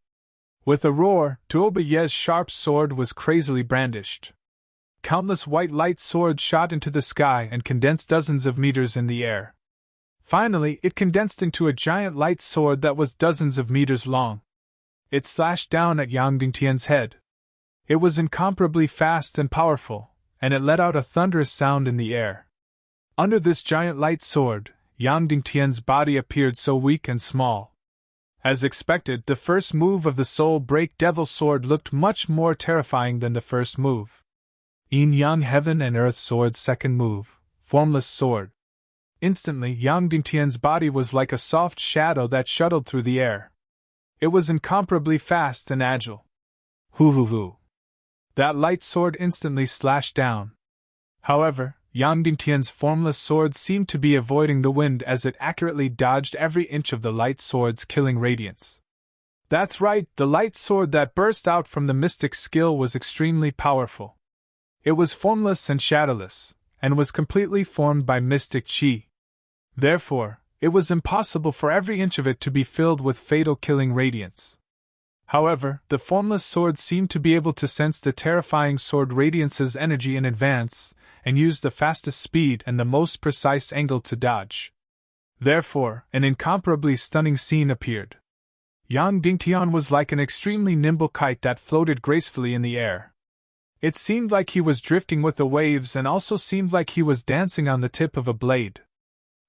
A: With a roar, Tuobiyi's sharp sword was crazily brandished. Countless white light swords shot into the sky and condensed dozens of meters in the air. Finally, it condensed into a giant light sword that was dozens of meters long. It slashed down at Yang Dingtian's head. It was incomparably fast and powerful, and it let out a thunderous sound in the air. Under this giant light sword, Yang Dingtian's body appeared so weak and small. As expected, the first move of the Soul Break Devil Sword looked much more terrifying than the first move. Yin Yang Heaven and Earth Sword second move, Formless Sword. Instantly, Yang Dingtian's body was like a soft shadow that shuttled through the air. It was incomparably fast and agile. Hoo hoo hoo. That light sword instantly slashed down. However, Yang Dingtian's formless sword seemed to be avoiding the wind as it accurately dodged every inch of the light sword's killing radiance. That's right, the light sword that burst out from the mystic skill was extremely powerful. It was formless and shadowless, and was completely formed by mystic chi. Therefore, it was impossible for every inch of it to be filled with fatal killing radiance. However, the formless sword seemed to be able to sense the terrifying sword radiance's energy in advance, and use the fastest speed and the most precise angle to dodge. Therefore, an incomparably stunning scene appeared. Yang Dingtian was like an extremely nimble kite that floated gracefully in the air. It seemed like he was drifting with the waves and also seemed like he was dancing on the tip of a blade.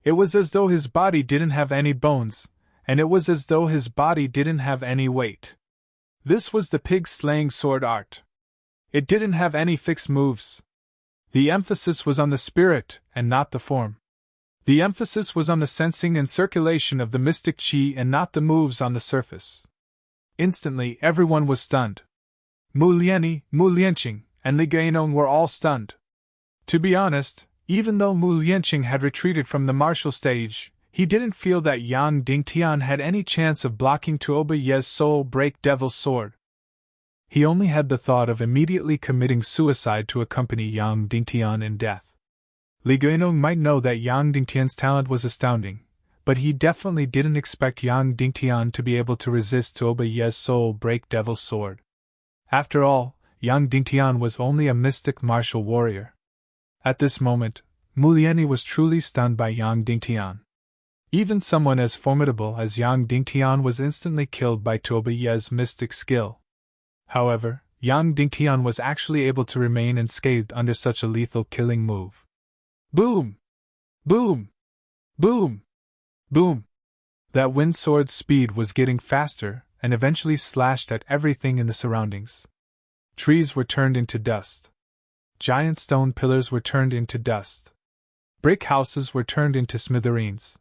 A: It was as though his body didn't have any bones, and it was as though his body didn't have any weight. This was the pig-slaying sword art. It didn't have any fixed moves. The emphasis was on the spirit and not the form. The emphasis was on the sensing and circulation of the mystic chi and not the moves on the surface. Instantly, everyone was stunned. Mu Lianyi, Mu Lianqing, and Li Gainong were all stunned. To be honest, even though Mu Lianqing had retreated from the martial stage, he didn't feel that Yang Dingtian had any chance of blocking Tuoba Ye's soul break devil's sword. He only had the thought of immediately committing suicide to accompany Yang Dingtian in death. Li Gainong might know that Yang Dingtian's talent was astounding, but he definitely didn't expect Yang Dingtian to be able to resist Tuoba Ye's soul break devil's sword. After all, Yang Dingtian was only a mystic martial warrior. At this moment, Mu Lianyi was truly stunned by Yang Dingtian. Even someone as formidable as Yang Dingtian was instantly killed by Tuoba Ye's mystic skill. However, Yang Dingtian was actually able to remain unscathed under such a lethal killing move. Boom! Boom! Boom! Boom! That wind sword's speed was getting faster and eventually slashed at everything in the surroundings. Trees were turned into dust. Giant stone pillars were turned into dust. Brick houses were turned into smithereens.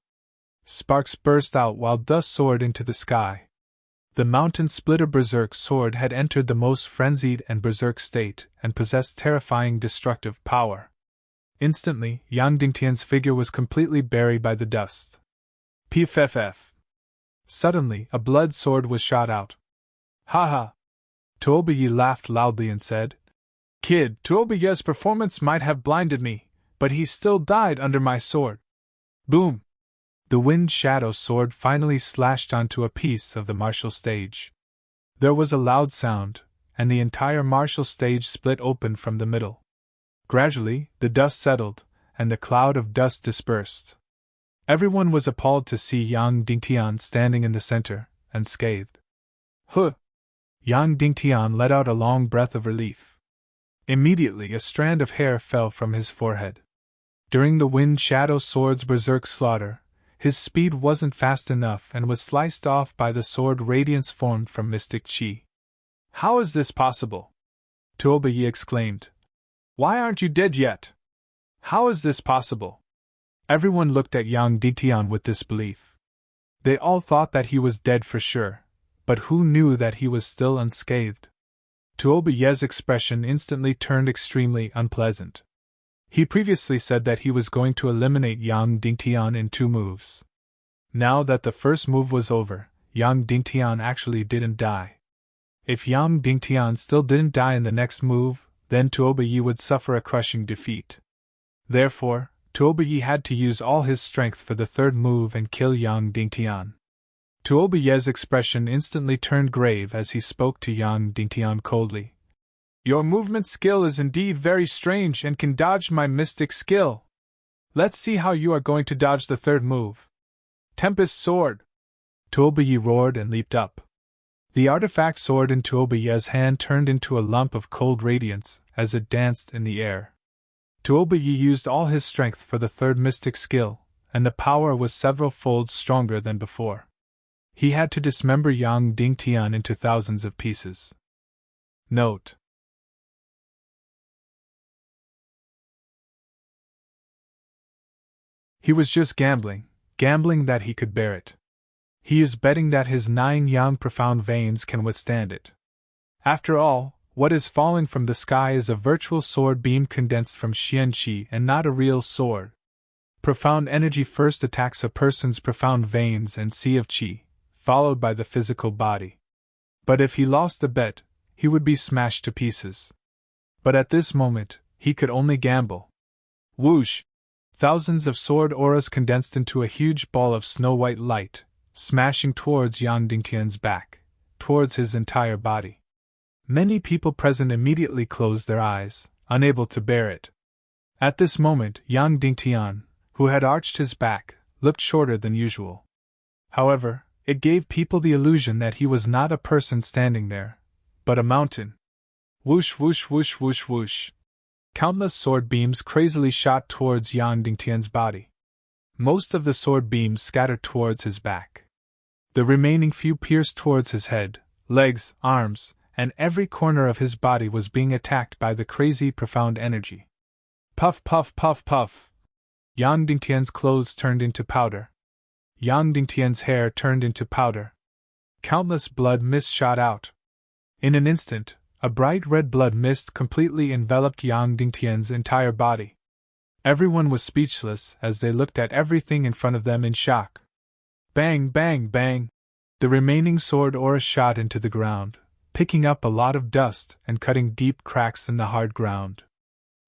A: Sparks burst out while dust soared into the sky. The mountain splitter berserk sword had entered the most frenzied and berserk state and possessed terrifying destructive power. Instantly, Yang Dingtian's figure was completely buried by the dust. Pff. Suddenly, a blood sword was shot out. Ha ha! Tuoba Ye laughed loudly and said, "Kid, Tuoba Ye's performance might have blinded me, but he still died under my sword." Boom! The wind shadow sword finally slashed onto a piece of the martial stage. There was a loud sound, and the entire martial stage split open from the middle. Gradually, the dust settled, and the cloud of dust dispersed. Everyone was appalled to see Yang Dingtian standing in the center, unscathed. Huh! Yang Dingtian let out a long breath of relief. Immediately a strand of hair fell from his forehead. During the wind shadow sword's berserk slaughter, his speed wasn't fast enough and was sliced off by the sword radiance formed from mystic chi. "How is this possible?" Tuoba Ye exclaimed. "Why aren't you dead yet? How is this possible?" Everyone looked at Yang Dingtian with disbelief. They all thought that he was dead for sure, but who knew that he was still unscathed? Tuoba Ye's expression instantly turned extremely unpleasant. He previously said that he was going to eliminate Yang Dingtian in 2 moves. Now that the first move was over, Yang Dingtian actually didn't die. If Yang Dingtian still didn't die in the next move, then Tuoba Ye would suffer a crushing defeat. Therefore, Tuoba Ye had to use all his strength for the 3rd move and kill Yang Dingtian. Tuoba Ye's expression instantly turned grave as he spoke to Yang Dingtian coldly. "Your movement skill is indeed very strange and can dodge my mystic skill. Let's see how you are going to dodge the 3rd move. Tempest Sword!" Tuoba Ye roared and leaped up. The artifact sword in Tuoba Ye's hand turned into a lump of cold radiance as it danced in the air. Tuoba Ye used all his strength for the 3rd mystic skill, and the power was several folds stronger than before. He had to dismember Yang Dingtian into thousands of pieces. Note: he was just gambling that he could bear it. He is betting that his 9 yang profound veins can withstand it. After all, what is falling from the sky is a virtual sword beam condensed from Xian Qi and not a real sword. Profound energy first attacks a person's profound veins and sea of Qi, followed by the physical body. But if he lost the bet, he would be smashed to pieces. But at this moment, he could only gamble. Whoosh! Thousands of sword auras condensed into a huge ball of snow-white light, smashing towards Yang Dingtian's back, towards his entire body. Many people present immediately closed their eyes, unable to bear it. At this moment, Yang Dingtian, who had arched his back, looked shorter than usual. However, it gave people the illusion that he was not a person standing there, but a mountain. Whoosh whoosh whoosh whoosh whoosh. Countless sword beams crazily shot towards Yang Dingtian's body. Most of the sword beams scattered towards his back. The remaining few pierced towards his head, legs, arms, and every corner of his body was being attacked by the crazy, profound energy. Puff puff puff puff. Yang Dingtian's clothes turned into powder. Yang Dingtian's hair turned into powder. Countless blood mists shot out. In an instant, a bright red blood mist completely enveloped Yang Dingtian's entire body. Everyone was speechless as they looked at everything in front of them in shock. Bang, bang, bang! The remaining sword auras shot into the ground, picking up a lot of dust and cutting deep cracks in the hard ground.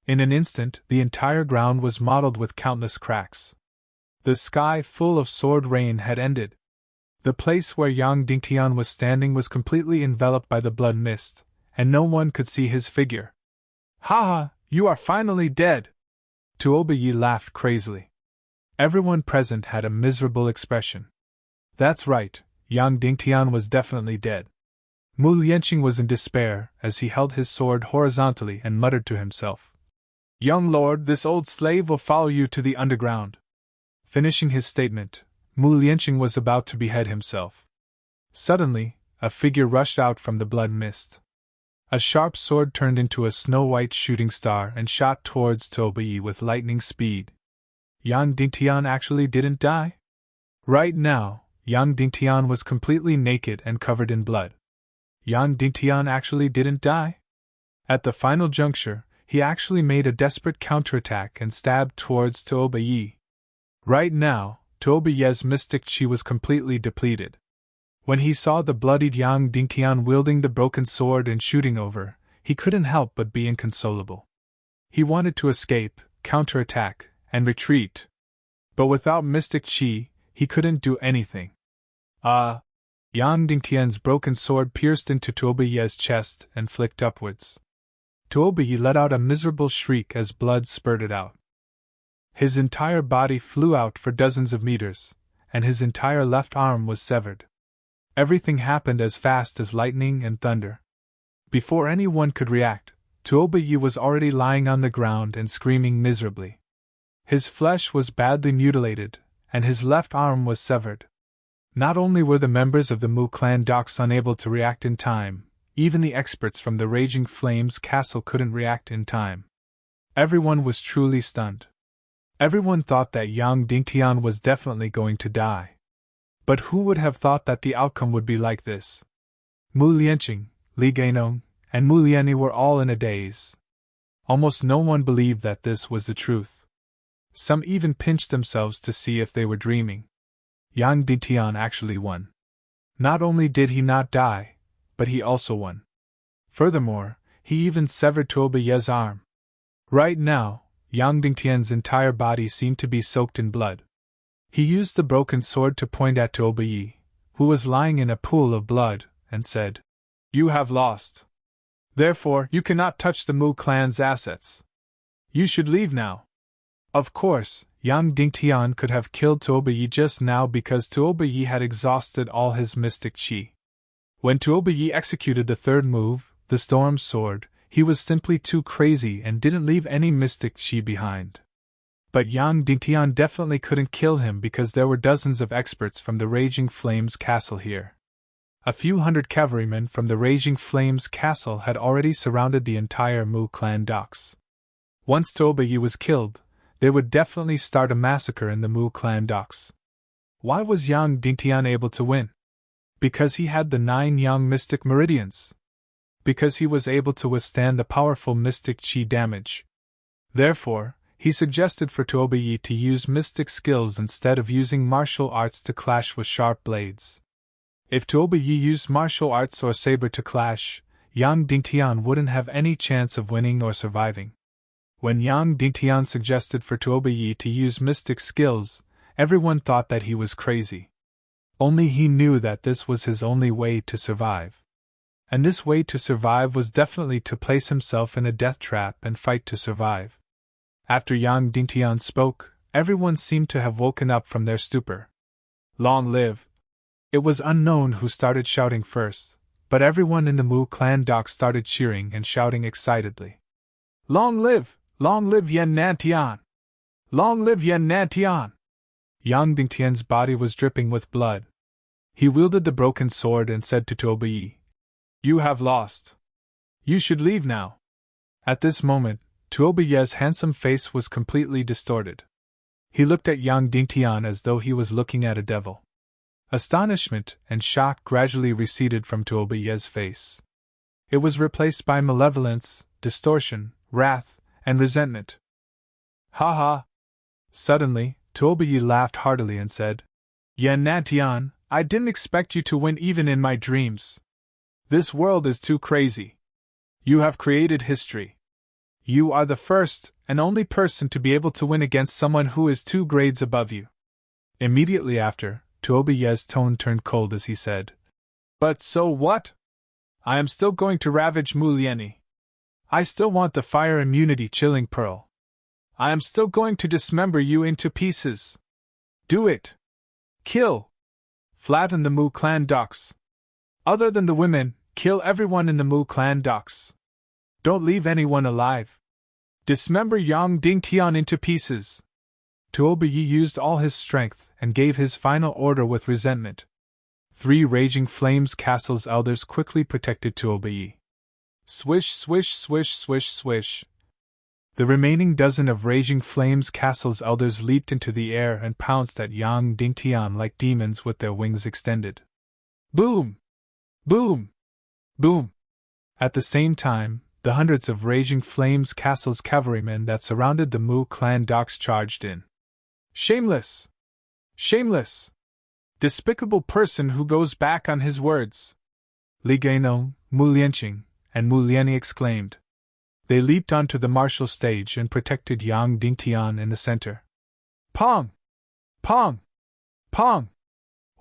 A: In an instant, the entire ground was mottled with countless cracks. The sky full of sword rain had ended. The place where Yang Dingtian was standing was completely enveloped by the blood mist, and no one could see his figure. Ha ha, you are finally dead! Tuoba Yi laughed crazily. Everyone present had a miserable expression. That's right, Yang Dingtian was definitely dead. Mu Lianqing was in despair as he held his sword horizontally and muttered to himself. Young lord, this old slave will follow you to the underground. Finishing his statement, Mu Lianqing was about to behead himself. Suddenly, a figure rushed out from the blood mist. A sharp sword turned into a snow-white shooting star and shot towards Tuoba Yi with lightning speed. Yang Dingtian actually didn't die? Right now, Yang Dingtian was completely naked and covered in blood. Yang Dingtian actually didn't die? At the final juncture, he actually made a desperate counterattack and stabbed towards Tuoba Yi. Right now, Tuoba Yi's mystic chi was completely depleted. When he saw the bloodied Yang Dingtian wielding the broken sword and shooting over, he couldn't help but be inconsolable. He wanted to escape, counterattack, and retreat. But without mystic chi, he couldn't do anything. Yang Dingtian's broken sword pierced into Tuoba Yi's chest and flicked upwards. Tuoba Yi let out a miserable shriek as blood spurted out. His entire body flew out for dozens of meters, and his entire left arm was severed. Everything happened as fast as lightning and thunder. Before anyone could react, Tuoba Yi was already lying on the ground and screaming miserably. His flesh was badly mutilated, and his left arm was severed. Not only were the members of the Mu clan docks unable to react in time, even the experts from the Raging Flames castle couldn't react in time. Everyone was truly stunned. Everyone thought that Yang Dingtian was definitely going to die. But who would have thought that the outcome would be like this? Mu Lianqing, Li Gainong, and Mu Lianyi were all in a daze. Almost no one believed that this was the truth. Some even pinched themselves to see if they were dreaming. Yang Dingtian actually won. Not only did he not die, but he also won. Furthermore, he even severed Tuoba Yi's arm. Right now, Yang Dingtian's entire body seemed to be soaked in blood. He used the broken sword to point at Tuoba Yi, who was lying in a pool of blood, and said, "You have lost. Therefore, you cannot touch the Mu clan's assets. You should leave now." Of course, Yang Dingtian could have killed Tuoba Yi just now because Tuoba Yi had exhausted all his mystic chi. When Tuoba Yi executed the third move, the Storm Sword, he was simply too crazy and didn't leave any mystic chi behind. But Yang Dingtian definitely couldn't kill him because there were dozens of experts from the Raging Flames castle here. A few hundred cavalrymen from the Raging Flames castle had already surrounded the entire Mu clan docks. Once Tuoba Yi was killed, they would definitely start a massacre in the Mu clan docks. Why was Yang Dingtian able to win? Because he had the 9 Yang mystic meridians. Because he was able to withstand the powerful mystic chi damage. Therefore, he suggested for Tuoba Yi to use mystic skills instead of using martial arts to clash with sharp blades. If Tuoba Yi used martial arts or saber to clash, Yang Dingtian wouldn't have any chance of winning or surviving. When Yang Dingtian suggested for Tuoba Yi to use mystic skills, everyone thought that he was crazy. Only he knew that this was his only way to survive. And this way to survive was definitely to place himself in a death trap and fight to survive. After Yang Dingtian spoke, everyone seemed to have woken up from their stupor. Long live! It was unknown who started shouting first, but everyone in the Mu clan dock started cheering and shouting excitedly. Long live Yen Nantian! Long live Yen Nantian! Yang Dingtian's body was dripping with blood. He wielded the broken sword and said to Tuo Yi, You have lost. You should leave now. At this moment, Tuo Yi's handsome face was completely distorted. He looked at Yang Dingtian as though he was looking at a devil. Astonishment and shock gradually receded from Tuo Yi's face. It was replaced by malevolence, distortion, wrath, and resentment. Ha ha! Suddenly, Tuo Yi laughed heartily and said, Yen Nantian, I didn't expect you to win even in my dreams. This world is too crazy. You have created history. You are the first and only person to be able to win against someone who is 2 grades above you. Immediately after, Tuo Yi's tone turned cold as he said, But so what? I am still going to ravage Mu Lianyi. I still want the fire immunity chilling pearl. I am still going to dismember you into pieces. Do it. Kill. Flatten the Mu clan docks. Other than the women, kill everyone in the Mu clan docks. Don't leave anyone alive. Dismember Yang Dingtian into pieces. Tuo Yi used all his strength and gave his final order with resentment. 3 Raging Flames Castle's elders quickly protected Tuo Yi. Swish, swish, swish, swish, swish. The remaining dozen of Raging Flames Castle's elders leaped into the air and pounced at Yang Dingtian like demons with their wings extended. Boom! Boom! Boom! At the same time, the hundreds of Raging Flames Castle's cavalrymen that surrounded the Mu clan docks charged in. Shameless! Shameless! Despicable person who goes back on his words! Li Gainong, Mu Lianqing, and Mu Lianyi exclaimed. They leaped onto the martial stage and protected Yang Dingtian in the center. Pong! Pong! Pong!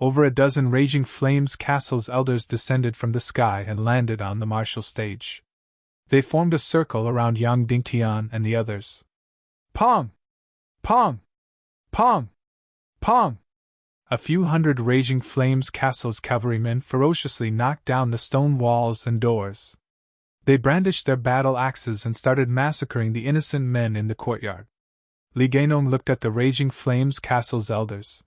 A: Over a dozen Raging Flames Castle's elders descended from the sky and landed on the martial stage. They formed a circle around Yang Dingtian and the others. Pong! Pong! Pong! Pong! A few hundred Raging Flames Castle's cavalrymen ferociously knocked down the stone walls and doors. They brandished their battle axes and started massacring the innocent men in the courtyard. Li Gainong looked at the Raging Flames Castle's elders.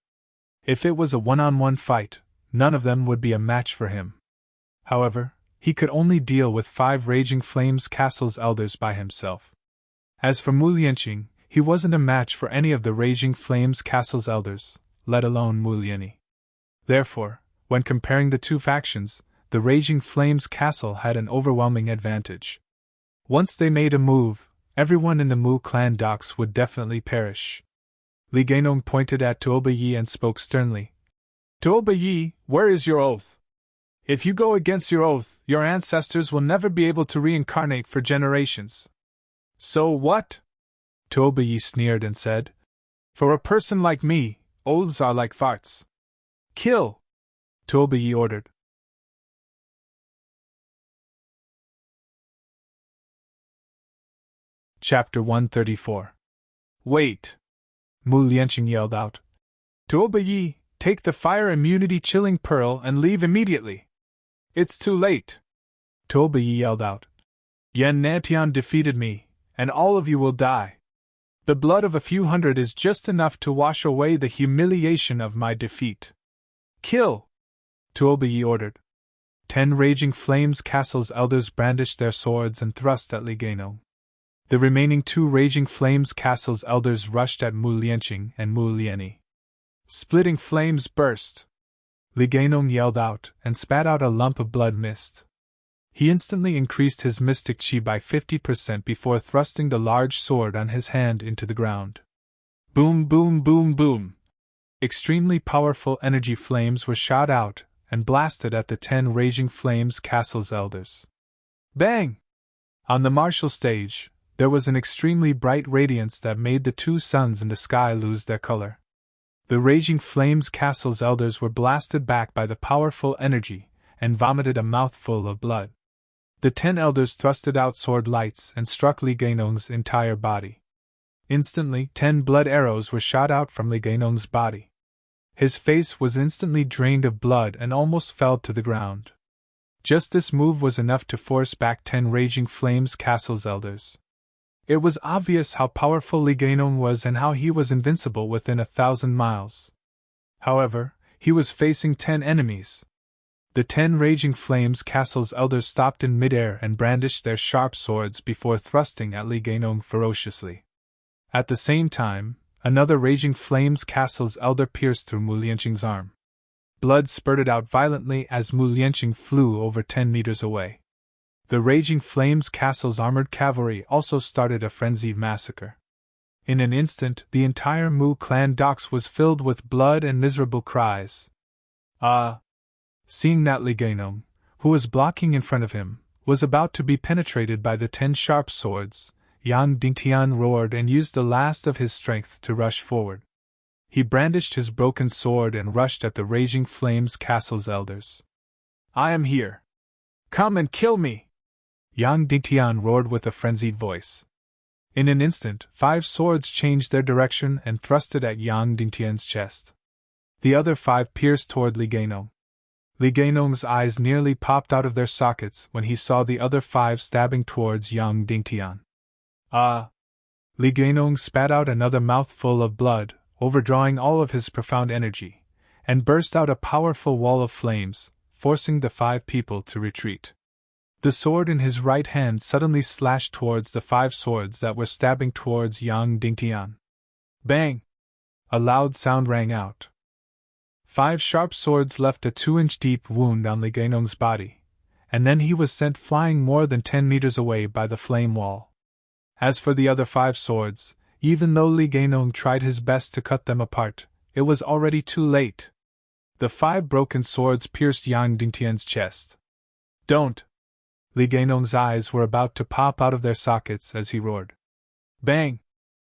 A: If it was a one-on-one fight, none of them would be a match for him. However, he could only deal with 5 Raging Flames Castle's elders by himself. As for Mu Lianqing, he wasn't a match for any of the Raging Flames Castle's elders, let alone Mu Lianyi. Therefore, when comparing the 2 factions, the Raging Flames Castle had an overwhelming advantage. Once they made a move, everyone in the Mu clan docks would definitely perish. Li Gainong pointed at Tuo Yi and spoke sternly. Tuo Yi, where is your oath? If you go against your oath, your ancestors will never be able to reincarnate for generations. So what? Tuo Yi sneered and said. For a person like me, oaths are like farts. Kill! Tuo Yi ordered. Chapter 134. Wait! Mu Lianqing yelled out. Tuo Yi, take the fire immunity chilling pearl and leave immediately. It's too late. Tuo Yi yelled out. Yen Nantian defeated me, and all of you will die. The blood of a few hundred is just enough to wash away the humiliation of my defeat. Kill! Tuo Yi ordered. 10 Raging Flames Castle's elders brandished their swords and thrust at Li Gainong. The remaining 2 Raging Flames Castle's elders rushed at Mu Lianqing and Mu Lianyi. Splitting flames burst. Li Gainong yelled out and spat out a lump of blood mist. He instantly increased his mystic chi by 50% before thrusting the large sword on his hand into the ground. Boom, boom, boom, boom. Extremely powerful energy flames were shot out and blasted at the 10 Raging Flames Castle's elders. Bang! On the martial stage, there was an extremely bright radiance that made the 2 suns in the sky lose their color. The Raging Flames Castle's elders were blasted back by the powerful energy and vomited a mouthful of blood. The 10 elders thrusted out sword lights and struck Li Gainong's entire body. Instantly, 10 blood arrows were shot out from Li Gainong's body. His face was instantly drained of blood and almost fell to the ground. Just this move was enough to force back 10 Raging Flames Castle's elders. It was obvious how powerful Li Gainong was and how he was invincible within 1,000 miles. However, he was facing 10 enemies. The 10 Raging Flames Castle's elders stopped in midair and brandished their sharp swords before thrusting at Li Gainong ferociously. At the same time, another Raging Flames Castle's elder pierced through Mu Lianqing's arm. Blood spurted out violently as Mu Lianqing flew over 10 meters away. The Raging Flames Castle's armored cavalry also started a frenzied massacre. In an instant, the entire Mu clan docks was filled with blood and miserable cries. Seeing that Li Gainong, who was blocking in front of him, was about to be penetrated by the 10 sharp swords, Yang Dingtian roared and used the last of his strength to rush forward. He brandished his broken sword and rushed at the Raging Flames Castle's elders. "I am here! Come and kill me!" Yang Dingtian roared with a frenzied voice. In an instant, 5 swords changed their direction and thrusted at Yang Dingtian's chest. The other 5 pierced toward Li Gainong. Li Gainong's eyes nearly popped out of their sockets when he saw the other 5 stabbing towards Yang Dingtian. Li Gainong spat out another mouthful of blood, overdrawing all of his profound energy, and burst out a powerful wall of flames, forcing the 5 people to retreat. The sword in his right hand suddenly slashed towards the 5 swords that were stabbing towards Yang Dingtian. Bang! A loud sound rang out. 5 sharp swords left a 2-inch deep wound on Li Gainong's body, and then he was sent flying more than 10 meters away by the flame wall. As for the other 5 swords, even though Li Gainong tried his best to cut them apart, it was already too late. The 5 broken swords pierced Yang Dingtian's chest. "Don't!" Li Gainong's eyes were about to pop out of their sockets as he roared. Bang!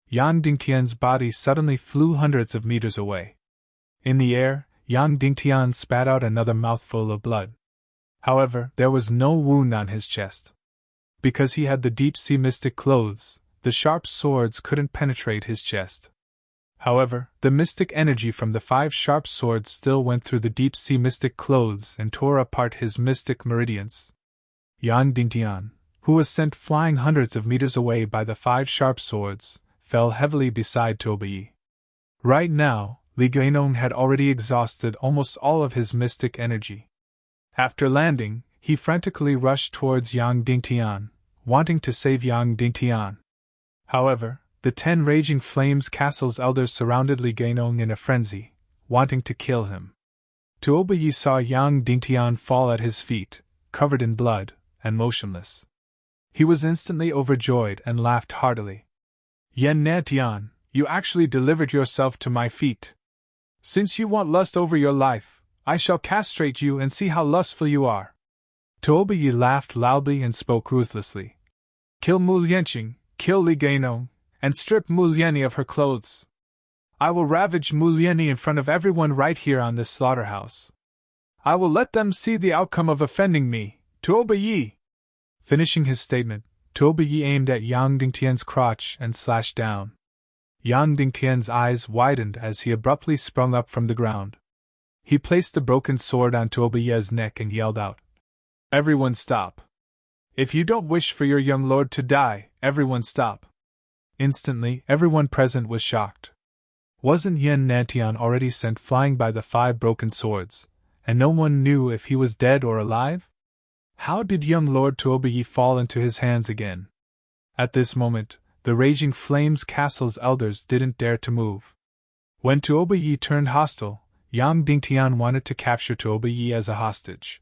A: Yang Dingtian's body suddenly flew hundreds of meters away. In the air, Yang Dingtian spat out another mouthful of blood. However, there was no wound on his chest. Because he had the deep-sea mystic clothes, the sharp swords couldn't penetrate his chest. However, the mystic energy from the 5 sharp swords still went through the deep-sea mystic clothes and tore apart his mystic meridians. Yang Dingtian, who was sent flying hundreds of meters away by the 5 sharp swords, fell heavily beside Tobiyi. Right now, Li Gainong had already exhausted almost all of his mystic energy. After landing, he frantically rushed towards Yang Dingtian, wanting to save Yang Dingtian. However, the 10 Raging Flames Castle's elders surrounded Li Gainong in a frenzy, wanting to kill him. Tuobiyi saw Yang Dingtian fall at his feet, covered in blood, and motionless. He was instantly overjoyed and laughed heartily. "Yan Nantian, you actually delivered yourself to my feet. Since you want lust over your life, I shall castrate you and see how lustful you are." Tuobiyi laughed loudly and spoke ruthlessly. "Kill Mu Lianqing, kill Li Gainong, and strip Mu Lianni of her clothes. I will ravage Mu Lianni in front of everyone right here on this slaughterhouse. I will let them see the outcome of offending me, Tuobiyi." Finishing his statement, Tuobiyi aimed at Yang Dingtian's crotch and slashed down. Yang Dingtian's eyes widened as he abruptly sprung up from the ground. He placed the broken sword on Tuobiyi's neck and yelled out, "Everyone stop! If you don't wish for your young lord to die, everyone stop!" Instantly, everyone present was shocked. Wasn't Yan Nantian already sent flying by the 5 broken swords, and no one knew if he was dead or alive? How did young Lord Tuobiyi fall into his hands again? At this moment, the Raging Flames Castle's elders didn't dare to move. When Tuobiyi turned hostile, Yang Dingtian wanted to capture Tuobiyi as a hostage.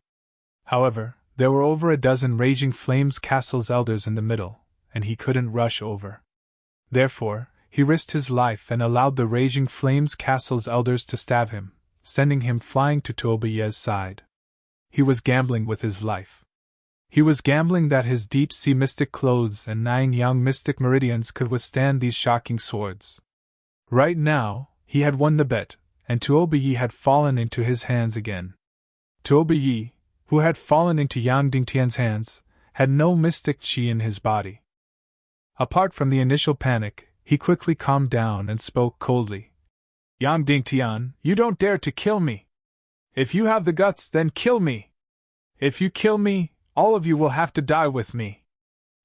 A: However, there were over a dozen Raging Flames Castle's elders in the middle, and he couldn't rush over. Therefore, he risked his life and allowed the Raging Flames Castle's elders to stab him, sending him flying to Tuobiyi's side. He was gambling with his life. He was gambling that his deep-sea mystic clothes and 9 young mystic meridians could withstand these shocking swords. Right now, he had won the bet, and Tuobiyi had fallen into his hands again. Tuobiyi, who had fallen into Yang Dingtian's hands, had no mystic chi in his body. Apart from the initial panic, he quickly calmed down and spoke coldly. "Yang Dingtian, you don't dare to kill me! If you have the guts, then kill me! If you kill me, all of you will have to die with me.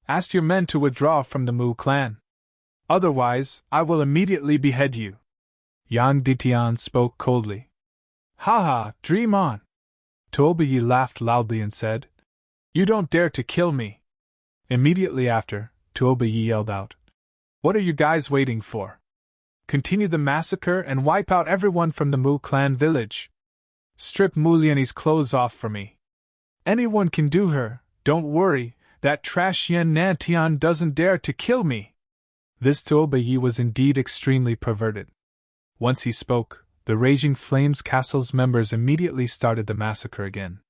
A: Ask your men to withdraw from the Mu clan. Otherwise, I will immediately behead you. Yang Ditian spoke coldly. Ha ha, dream on. Tuoba laughed loudly and said, You don't dare to kill me. Immediately after, Tuoba yelled out, What are you guys waiting for? Continue the massacre and wipe out everyone from the Mu clan village. Strip Mu Lian's clothes off for me. Anyone can do her, don't worry, that trash Yan Nantian doesn't dare to kill me. This Tuoba was indeed extremely perverted. Once he spoke, the Raging Flames Castle's members immediately started the massacre again.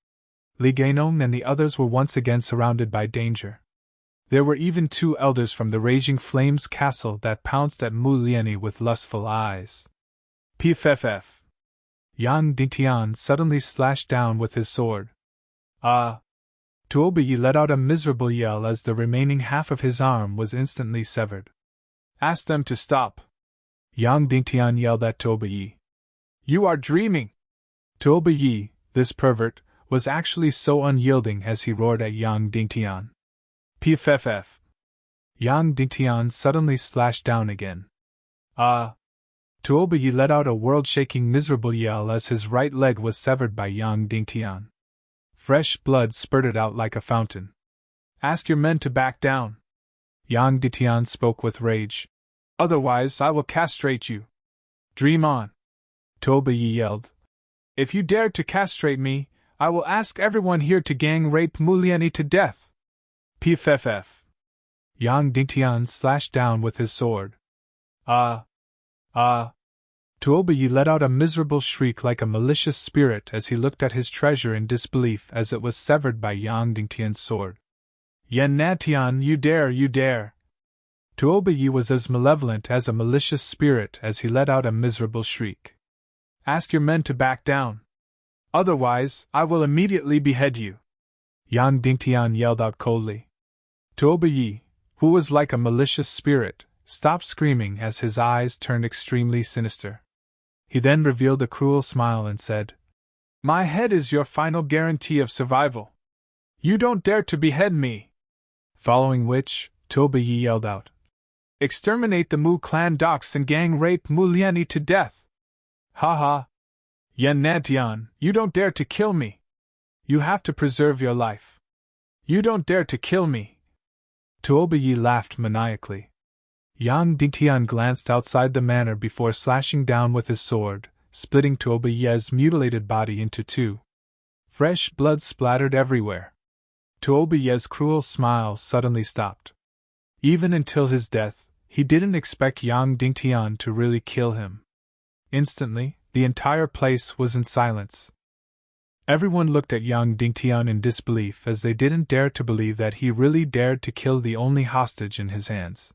A: Li Gainong and the others were once again surrounded by danger. There were even 2 elders from the Raging Flames Castle that pounced at Mu Liani with lustful eyes. Pff. Yang Ditian suddenly slashed down with his sword. Ah! Tuoba let out a miserable yell as the remaining half of his arm was instantly severed. Ask them to stop. Yang Dingtian yelled at Tuoba. You are dreaming! Tuoba, this pervert, was actually so unyielding as he roared at Yang Dingtian. Pff. Yang Dingtian suddenly slashed down again. Ah! Tuoba let out a world-shaking miserable yell as his right leg was severed by Yang Dingtian. Fresh blood spurted out like a fountain. Ask your men to back down. Yang Ditian spoke with rage. Otherwise I will castrate you. Dream on. Tuoba yelled. If you dare to castrate me, I will ask everyone here to gang rape Mu Liani to death. Pff. Yang Dingtian slashed down with his sword. Ah! Ah! Tuoba let out a miserable shriek like a malicious spirit as he looked at his treasure in disbelief as it was severed by Yang Dingtian's sword. Yan Nantian, you dare, you dare! Tuoba was as malevolent as a malicious spirit as he let out a miserable shriek. Ask your men to back down. Otherwise, I will immediately behead you. Yang Dingtian yelled out coldly. Tuoba, who was like a malicious spirit, stopped screaming as his eyes turned extremely sinister. He then revealed a cruel smile and said, My head is your final guarantee of survival. You don't dare to behead me. Following which, Tuoba yelled out, Exterminate the Mu clan docs and gang rape Mu Liani to death. Ha ha. Yan Nantian, you don't dare to kill me. You have to preserve your life. You don't dare to kill me. Tuoba laughed maniacally. Yang Dingtian glanced outside the manor before slashing down with his sword, splitting Tuoba's mutilated body into 2. Fresh blood splattered everywhere. Tuoba's cruel smile suddenly stopped. Even until his death, he didn't expect Yang Dingtian to really kill him. Instantly, the entire place was in silence. Everyone looked at Yang Dingtian in disbelief as they didn't dare to believe that he really dared to kill the only hostage in his hands.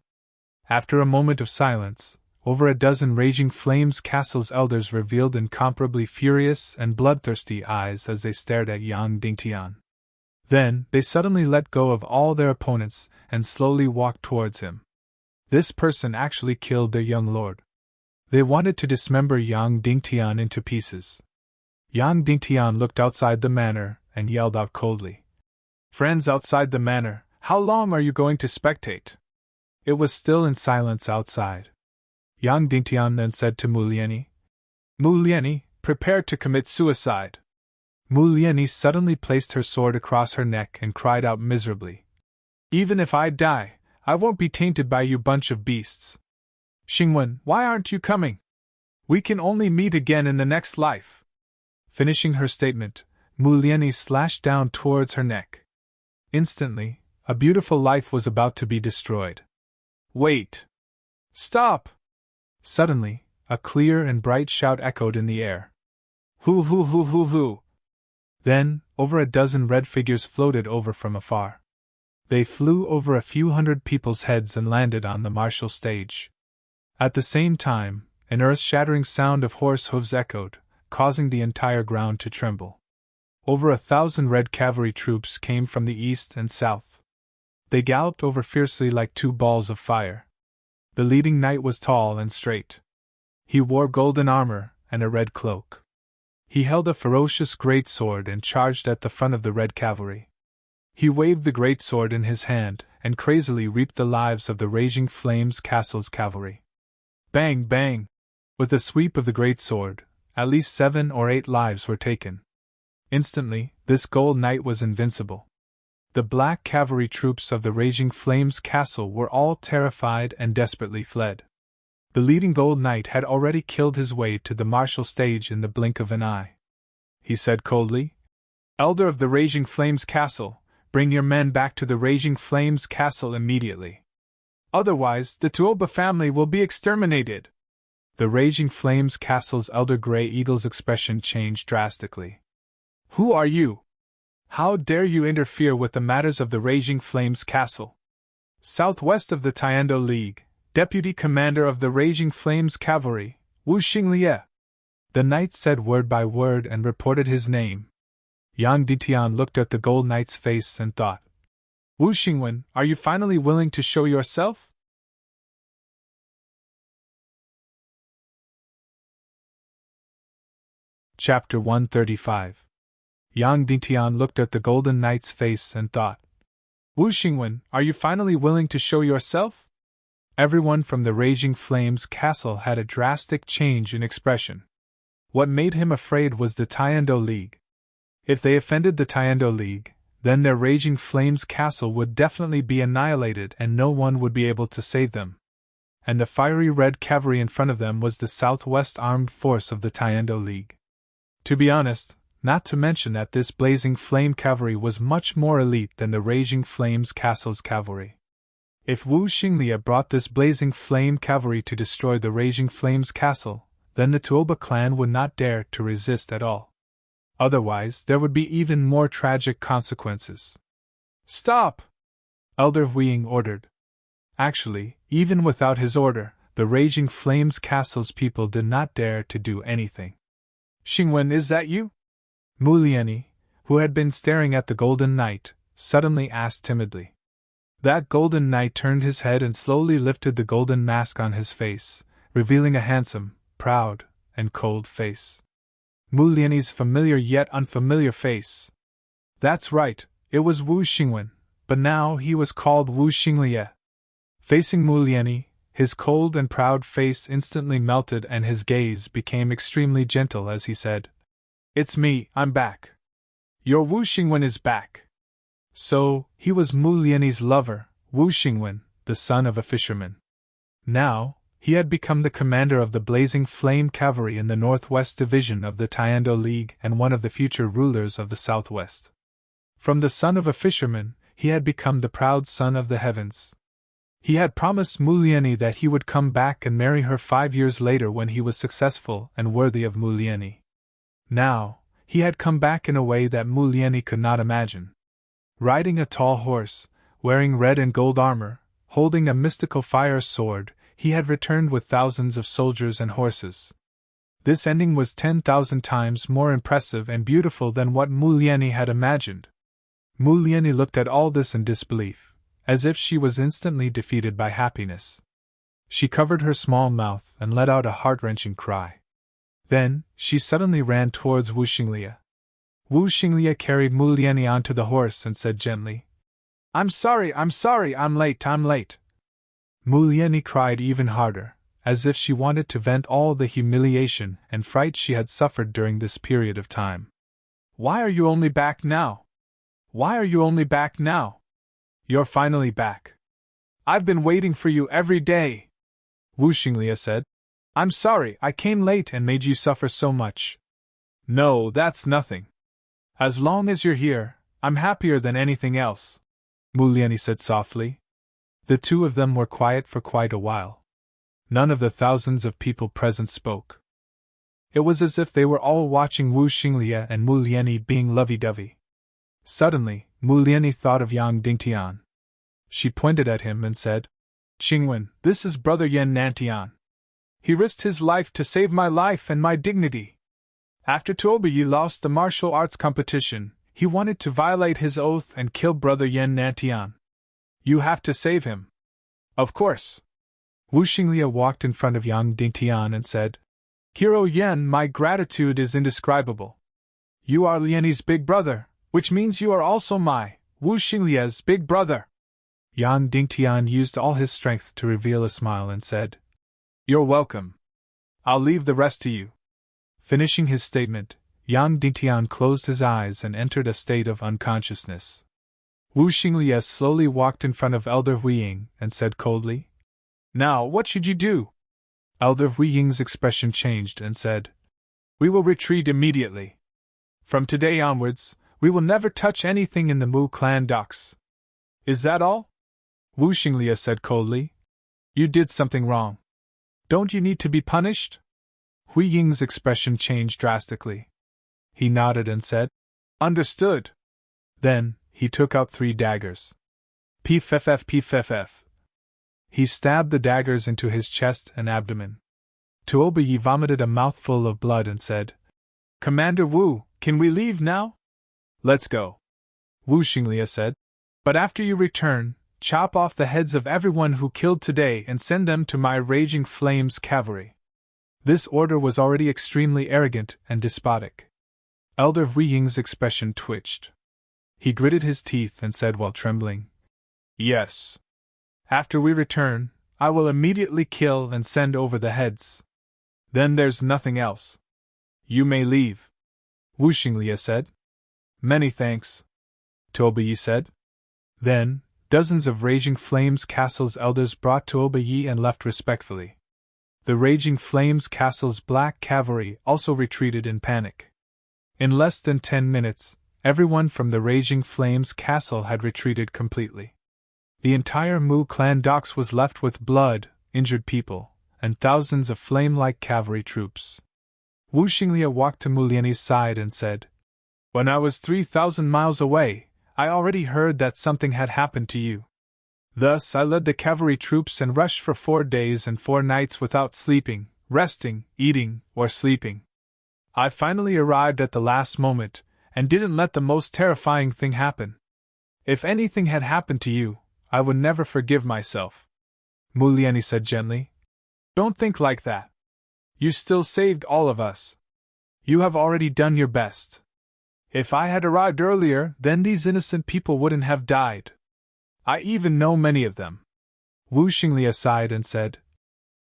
A: After a moment of silence, over a dozen Raging Flames Castle's elders revealed incomparably furious and bloodthirsty eyes as they stared at Yang Dingtian. Then, they suddenly let go of all their opponents and slowly walked towards him. This person actually killed their young lord. They wanted to dismember Yang Dingtian into pieces. Yang Dingtian looked outside the manor and yelled out coldly. Friends outside the manor, how long are you going to spectate? It was still in silence outside. Yang Dingtian then said to Mu Liani, Mu Liani, prepare to commit suicide. Mu Liani suddenly placed her sword across her neck and cried out miserably. Even if I die, I won't be tainted by you bunch of beasts. Xingwen, why aren't you coming? We can only meet again in the next life. Finishing her statement, Mu Liani slashed down towards her neck. Instantly, a beautiful life was about to be destroyed. Wait! Stop! Suddenly, a clear and bright shout echoed in the air. Hoo hoo hoo hoo hoo! Then, over a dozen red figures floated over from afar. They flew over a few hundred people's heads and landed on the martial stage. At the same time, an earth-shattering sound of horse hooves echoed, causing the entire ground to tremble. Over 1,000 red cavalry troops came from the east and south. They galloped over fiercely like 2 balls of fire. The leading knight was tall and straight. He wore golden armor and a red cloak. He held a ferocious great sword and charged at the front of the Red Cavalry. He waved the great sword in his hand and crazily reaped the lives of the Raging Flames Castle's cavalry. Bang, bang! With the sweep of the great sword, at least 7 or 8 lives were taken. Instantly, this Gold Knight was invincible. The black cavalry troops of the Raging Flames Castle were all terrified and desperately fled. The leading Gold Knight had already killed his way to the martial stage in the blink of an eye. He said coldly, "Elder of the Raging Flames Castle, bring your men back to the Raging Flames Castle immediately. Otherwise, the Tuoba family will be exterminated." The Raging Flames Castle's Elder Grey Eagle's expression changed drastically. "Who are you? How dare you interfere with the matters of the Raging Flames Castle? Southwest of the Tiando League, Deputy Commander of the Raging Flames Cavalry, Wu Xinglie." The knight said word by word and reported his name. Yang Ditian looked at the Gold Knight's face and thought, "Wu Xingwen, are you finally willing to show yourself?" Chapter 135. Yang Ditian looked at the Golden Knight's face and thought, "Wu Xingwen, are you finally willing to show yourself?" Everyone from the Raging Flames Castle had a drastic change in expression. What made him afraid was the Tiando League. If they offended the Tiando League, then their Raging Flames Castle would definitely be annihilated and no one would be able to save them. And the fiery red cavalry in front of them was the Southwest Armed Force of the Tiando League. To be honest, not to mention that this blazing flame cavalry was much more elite than the Raging Flames Castle's cavalry. If Wu Xinglie brought this blazing flame cavalry to destroy the Raging Flames Castle, then the Tuoba clan would not dare to resist at all. Otherwise, there would be even more tragic consequences. "Stop!" Elder Huiying ordered. Actually, even without his order, the Raging Flames Castle's people did not dare to do anything. "Xingwen, is that you?" Mu Lianyi, who had been staring at the Golden Knight, suddenly asked timidly. That Golden Knight turned his head and slowly lifted the golden mask on his face, revealing a handsome, proud, and cold face. Mu Lianyi's familiar yet unfamiliar face. That's right, it was Wu Xingwen, but now he was called Wu Xinglie. Facing Mu Lianyi, his cold and proud face instantly melted and his gaze became extremely gentle as he said, "It's me, I'm back. Your Wu Xingwen is back." So, he was Mu Lianyi's lover, Wu Xingwen, the son of a fisherman. Now, he had become the commander of the Blazing Flame Cavalry in the Northwest Division of the Tiando League and one of the future rulers of the Southwest. From the son of a fisherman, he had become the proud son of the heavens. He had promised Mu Lianyi that he would come back and marry her 5 years later when he was successful and worthy of Mu Lianyi. Now, he had come back in a way that Mu Lianyi could not imagine. Riding a tall horse, wearing red and gold armor, holding a mystical fire sword, he had returned with thousands of soldiers and horses. This ending was 10,000 times more impressive and beautiful than what Mu Lianyi had imagined. Mu Lianyi looked at all this in disbelief, as if she was instantly defeated by happiness. She covered her small mouth and let out a heart-wrenching cry. Then, she suddenly ran towards Wu Xinglie. Wu Xinglie carried Mu Lianyi onto the horse and said gently, I'm sorry, I'm late. Mu Lianyi cried even harder, as if she wanted to vent all the humiliation and fright she had suffered during this period of time. Why are you only back now? You're finally back. I've been waiting for you every day. Wu Xinglie said. I'm sorry I came late and made you suffer so much. No, that's nothing. As long as you're here, I'm happier than anything else, Mu Lianyi said softly. The two of them were quiet for quite a while. None of the thousands of people present spoke. It was as if they were all watching Wu Xinglie and Mu Lianyi being lovey-dovey. Suddenly, Mu Lianyi thought of Yang Dingtian. She pointed at him and said, Qingwen, this is Brother Yan Nantian. He risked his life to save my life and my dignity. After Tuoba lost the martial arts competition, he wanted to violate his oath and kill Brother Yan Nantian. You have to save him. Of course. Wu Xinglie walked in front of Yang Dingtian and said, Hero Yen, my gratitude is indescribable. You are Liani's big brother, which means you are also my, Wu Xinglia's big brother. Yang Dingtian used all his strength to reveal a smile and said, You're welcome. I'll leave the rest to you. Finishing his statement, Yang Dingtian closed his eyes and entered a state of unconsciousness. Wu Xinglia slowly walked in front of Elder Huiying and said coldly, Now, what should you do? Elder Huiying's expression changed and said, We will retreat immediately. From today onwards, we will never touch anything in the Mu clan docks. Is that all? Wu Xinglia said coldly. You did something wrong. Don't you need to be punished? Huiying's expression changed drastically. He nodded and said, Understood. Then, he took out 3 daggers. Pff. He stabbed the daggers into his chest and abdomen. Tuobayi vomited a mouthful of blood and said, Commander Wu, can we leave now? Let's go. Wu Xinglia said, But after you return, chop off the heads of everyone who killed today and send them to my Raging Flames cavalry. This order was already extremely arrogant and despotic. Elder Huiying's expression twitched. He gritted his teeth and said while trembling, Yes. After we return, I will immediately kill and send over the heads. Then there's nothing else. You may leave. Wu Xinglia said. Many thanks. Tuobayi said. Then, dozens of Raging Flames Castle's elders brought Tuobayi and left respectfully. The Raging Flames Castle's black cavalry also retreated in panic. In less than 10 minutes, everyone from the Raging Flames Castle had retreated completely. The entire Mu clan docks was left with blood, injured people, and thousands of flame-like cavalry troops. Wu Xinglia walked to Mu Liani's side and said, When I was 3,000 miles away, I already heard that something had happened to you. Thus I led the cavalry troops and rushed for 4 days and 4 nights without sleeping, resting, eating, or sleeping. I finally arrived at the last moment, and didn't let the most terrifying thing happen. If anything had happened to you, I would never forgive myself. Mu Liani said gently. Don't think like that. You still saved all of us. You have already done your best. If I had arrived earlier, then these innocent people wouldn't have died. I even know many of them. Wu Xinglia sighed and said,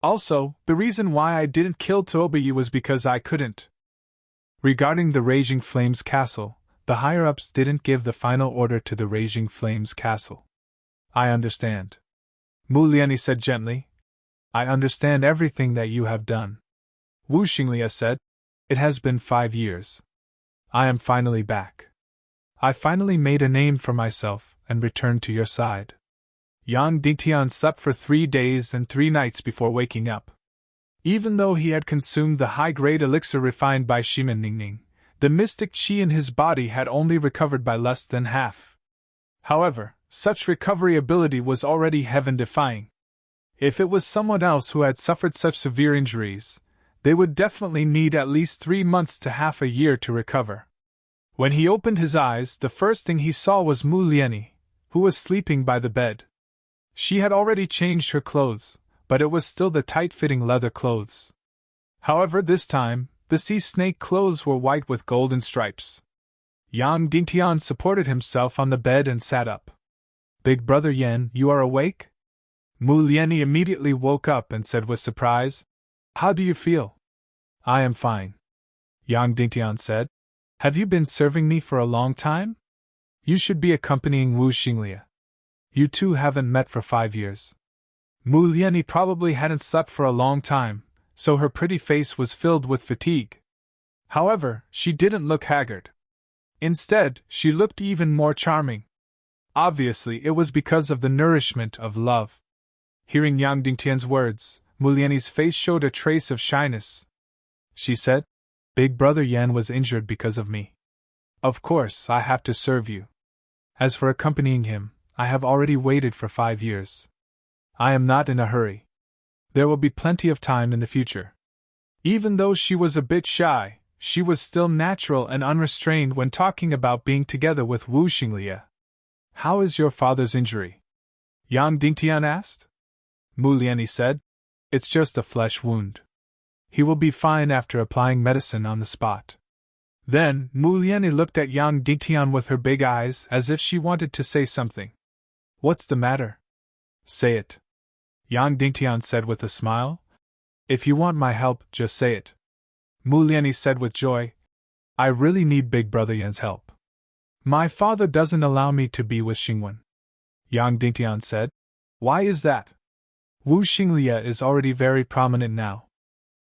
A: Also, the reason why I didn't kill Tuobayi was because I couldn't. Regarding the Raging Flames Castle, the higher-ups didn't give the final order to the Raging Flames Castle. I understand. Mu Liani said gently. I understand everything that you have done. Wu Xinglia said, It has been 5 years. I am finally back. I finally made a name for myself and returned to your side. Yang Dingtian slept for 3 days and 3 nights before waking up. Even though he had consumed the high-grade elixir refined by Shimen Ningning, the mystic qi in his body had only recovered by less than half. However, such recovery ability was already heaven-defying. If it was someone else who had suffered such severe injuries, they would definitely need at least 3 months to half a year to recover. When he opened his eyes, the first thing he saw was Mu Liani, who was sleeping by the bed. She had already changed her clothes, but it was still the tight-fitting leather clothes. However, this time, the sea snake clothes were white with golden stripes. Yang Dingtian supported himself on the bed and sat up. Big Brother Yen, you are awake? Mu Liani immediately woke up and said with surprise, How do you feel? I am fine. Yang Dingtian said, Have you been serving me for a long time? You should be accompanying Wu Xinglia. You two haven't met for 5 years. Mu Liani probably hadn't slept for a long time, so her pretty face was filled with fatigue. However, she didn't look haggard. Instead, she looked even more charming. Obviously, it was because of the nourishment of love. Hearing Yang Dingtian's words, Mu Liani's face showed a trace of shyness. She said, Big Brother Yan was injured because of me. Of course, I have to serve you. As for accompanying him, I have already waited for 5 years. I am not in a hurry. There will be plenty of time in the future. Even though she was a bit shy, she was still natural and unrestrained when talking about being together with Wu Xinglia. How is your father's injury? Yang Dingtian asked. Mu Liani said, It's just a flesh wound. He will be fine after applying medicine on the spot. Then, Mu Lianyi looked at Yang Dingtian with her big eyes as if she wanted to say something. What's the matter? Say it. Yang Dingtian said with a smile. If you want my help, just say it. Mu Lianyi said with joy. I really need Big Brother Yan's help. My father doesn't allow me to be with Xingwen. Yang Dingtian said. Why is that? Wu Xinglia is already very prominent now.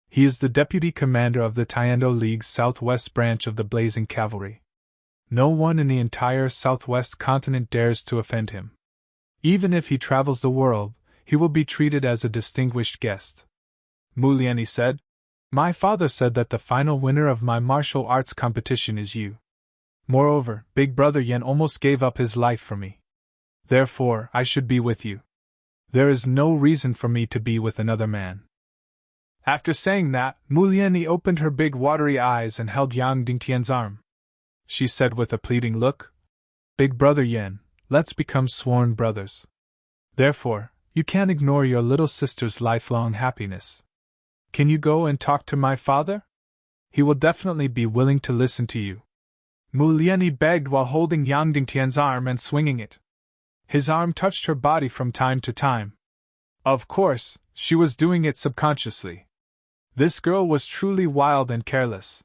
A: He is the deputy commander of the Tiando League's southwest branch of the Blazing Cavalry. No one in the entire southwest continent dares to offend him. Even if he travels the world, he will be treated as a distinguished guest. Mu Lianyi said, My father said that the final winner of my martial arts competition is you. Moreover, Big Brother Yan almost gave up his life for me. Therefore, I should be with you. There is no reason for me to be with another man. After saying that, Mu Lianyi opened her big watery eyes and held Yang Dingtian's arm. She said with a pleading look, Big Brother Yan, let's become sworn brothers. Therefore, you can't ignore your little sister's lifelong happiness. Can you go and talk to my father? He will definitely be willing to listen to you. Mu Lianyi begged while holding Yang Dingtian's arm and swinging it. His arm touched her body from time to time. Of course, she was doing it subconsciously. This girl was truly wild and careless.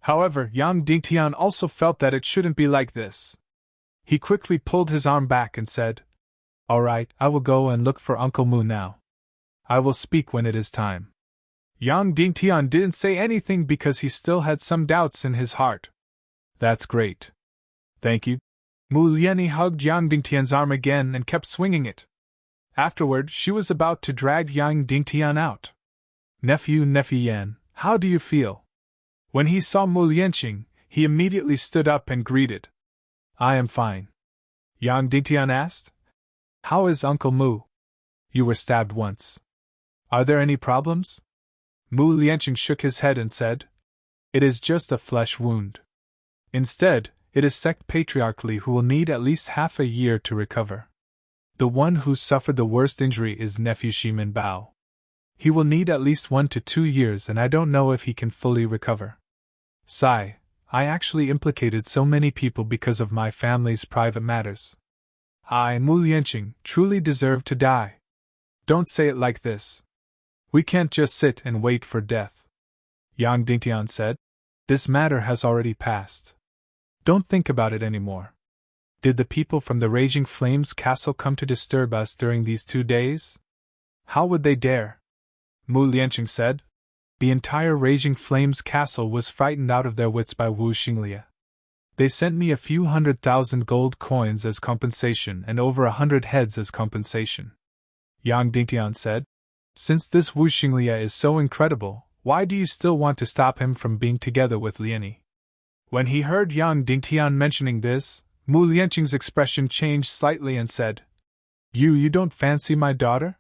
A: However, Yang Dingtian also felt that it shouldn't be like this. He quickly pulled his arm back and said, All right, I will go and look for Uncle Mu now. I will speak when it is time. Yang Dingtian didn't say anything because he still had some doubts in his heart. That's great. Thank you. Mu Lianyi hugged Yang Dingtian's arm again and kept swinging it. Afterward, she was about to drag Yang Dingtian out. Nephew Yan, how do you feel? When he saw Mu Lianyi, he immediately stood up and greeted. I am fine. Yang Dingtian asked. How is Uncle Mu? You were stabbed once. Are there any problems? Mu Lianyi shook his head and said, It is just a flesh wound. Instead, it is sect patriarchally who will need at least half a year to recover. The one who suffered the worst injury is nephew Shimin Bao. He will need at least 1 to 2 years and I don't know if he can fully recover. Sigh, I actually implicated so many people because of my family's private matters. I, Mu Lianyi, truly deserve to die. Don't say it like this. We can't just sit and wait for death. Yang Dingtian said. This matter has already passed. Don't think about it anymore. Did the people from the Raging Flames Castle come to disturb us during these 2 days? How would they dare? Mu Lianyi said. The entire Raging Flames Castle was frightened out of their wits by Wu Xinglia. They sent me a few 100,000 gold coins as compensation and over 100 heads as compensation. Yang Dingtian said. Since this Wu Xinglia is so incredible, why do you still want to stop him from being together with Lianyi? When he heard Yang Dingtian mentioning this, Mu Lianyi's expression changed slightly and said, You don't fancy my daughter?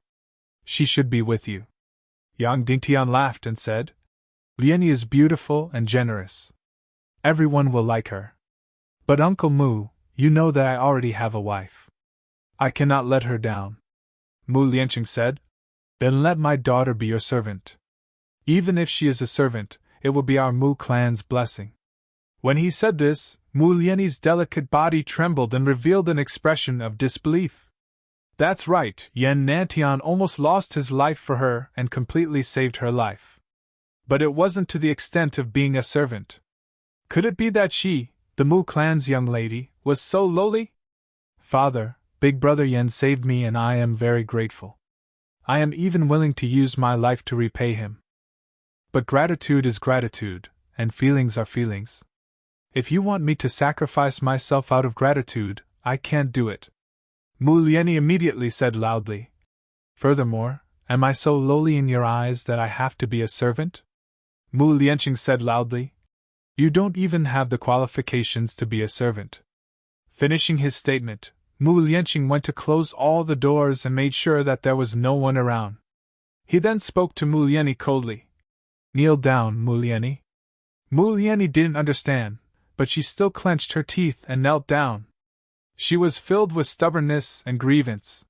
A: She should be with you. Yang Dingtian laughed and said, Lianyi is beautiful and generous. Everyone will like her. But Uncle Mu, you know that I already have a wife. I cannot let her down. Mu Lianyi said, Then let my daughter be your servant. Even if she is a servant, it will be our Mu clan's blessing. When he said this, Mu Lianyi's delicate body trembled and revealed an expression of disbelief. That's right, Yan Nantian almost lost his life for her and completely saved her life. But it wasn't to the extent of being a servant. Could it be that she, the Mu clan's young lady, was so lowly? Father, Big Brother Yan saved me and I am very grateful. I am even willing to use my life to repay him. But gratitude is gratitude, and feelings are feelings. If you want me to sacrifice myself out of gratitude, I can't do it. Mu Lianyi immediately said loudly. Furthermore, am I so lowly in your eyes that I have to be a servant? Mu Lianyi said loudly. You don't even have the qualifications to be a servant. Finishing his statement, Mu Lianyi went to close all the doors and made sure that there was no one around. He then spoke to Mu Lianyi coldly. Kneel down, Mu Lianyi. Mu Lianyi didn't understand, but she still clenched her teeth and knelt down. She was filled with stubbornness and grievance.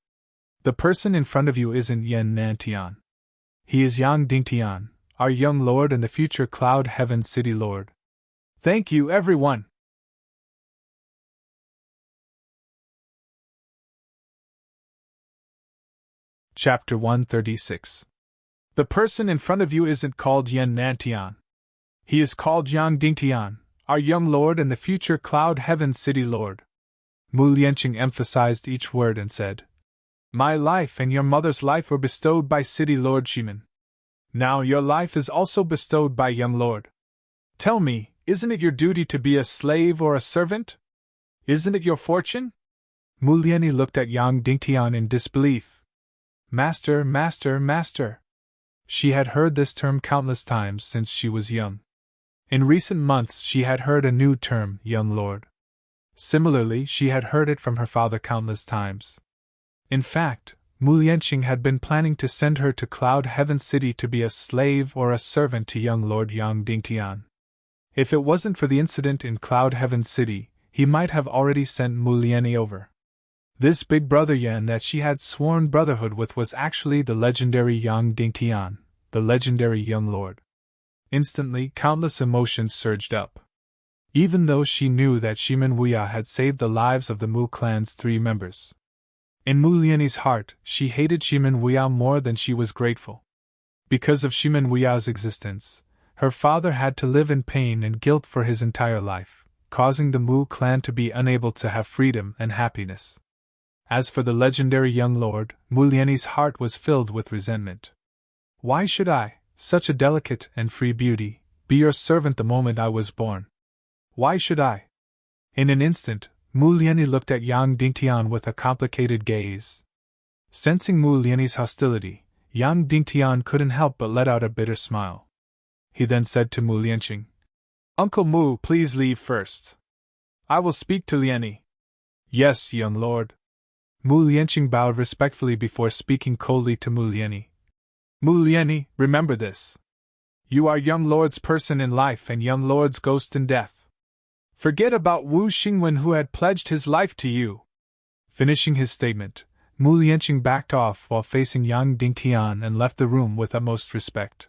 A: The person in front of you isn't Yan Nantian. He is Yang Dingtian, our young lord and the future Cloud Heaven City Lord. Thank you, everyone! Chapter 136. The person in front of you isn't called Yen Nantian. He is called Yang Dingtian, our young lord and the future Cloud Heaven City Lord. Mu Lianqing emphasized each word and said, My life and your mother's life were bestowed by City Lord Shimen. Now your life is also bestowed by young lord. Tell me, isn't it your duty to be a slave or a servant? Isn't it your fortune? Mu Lianyi looked at Yang Dingtian in disbelief. Master, master, master. She had heard this term countless times since she was young. In recent months she had heard a new term, young lord. Similarly, she had heard it from her father countless times. In fact, Mu Lianqing had been planning to send her to Cloud Heaven City to be a slave or a servant to young Lord Yang Dingtian. If it wasn't for the incident in Cloud Heaven City, he might have already sent Mu Lianyi over. This big brother Yan that she had sworn brotherhood with was actually the legendary Yang Dingtian, the legendary young lord. Instantly, countless emotions surged up. Even though she knew that Shimen Wuya had saved the lives of the Mu clan's 3 members. In Mu Lianyi's heart, she hated Shimen Wuya more than she was grateful. Because of Shimen Wuya's existence, her father had to live in pain and guilt for his entire life, causing the Mu clan to be unable to have freedom and happiness. As for the legendary young lord, Mu Lianyi's heart was filled with resentment. Why should I, such a delicate and free beauty, be your servant the moment I was born? Why should I? In an instant, Mu Lianyi looked at Yang Dingtian with a complicated gaze. Sensing Mu Lianyi's hostility, Yang Dingtian couldn't help but let out a bitter smile. He then said to Mu Lianqing, Uncle Mu, please leave first. I will speak to Lianyi. Yes, young lord. Mu Lianqing bowed respectfully before speaking coldly to Mu Lianyi. Mu Lianyi, remember this. You are young lord's person in life and young lord's ghost in death. Forget about Wu Xingwen who had pledged his life to you. Finishing his statement, Mu Lianqing backed off while facing Yang Dingtian and left the room with utmost respect.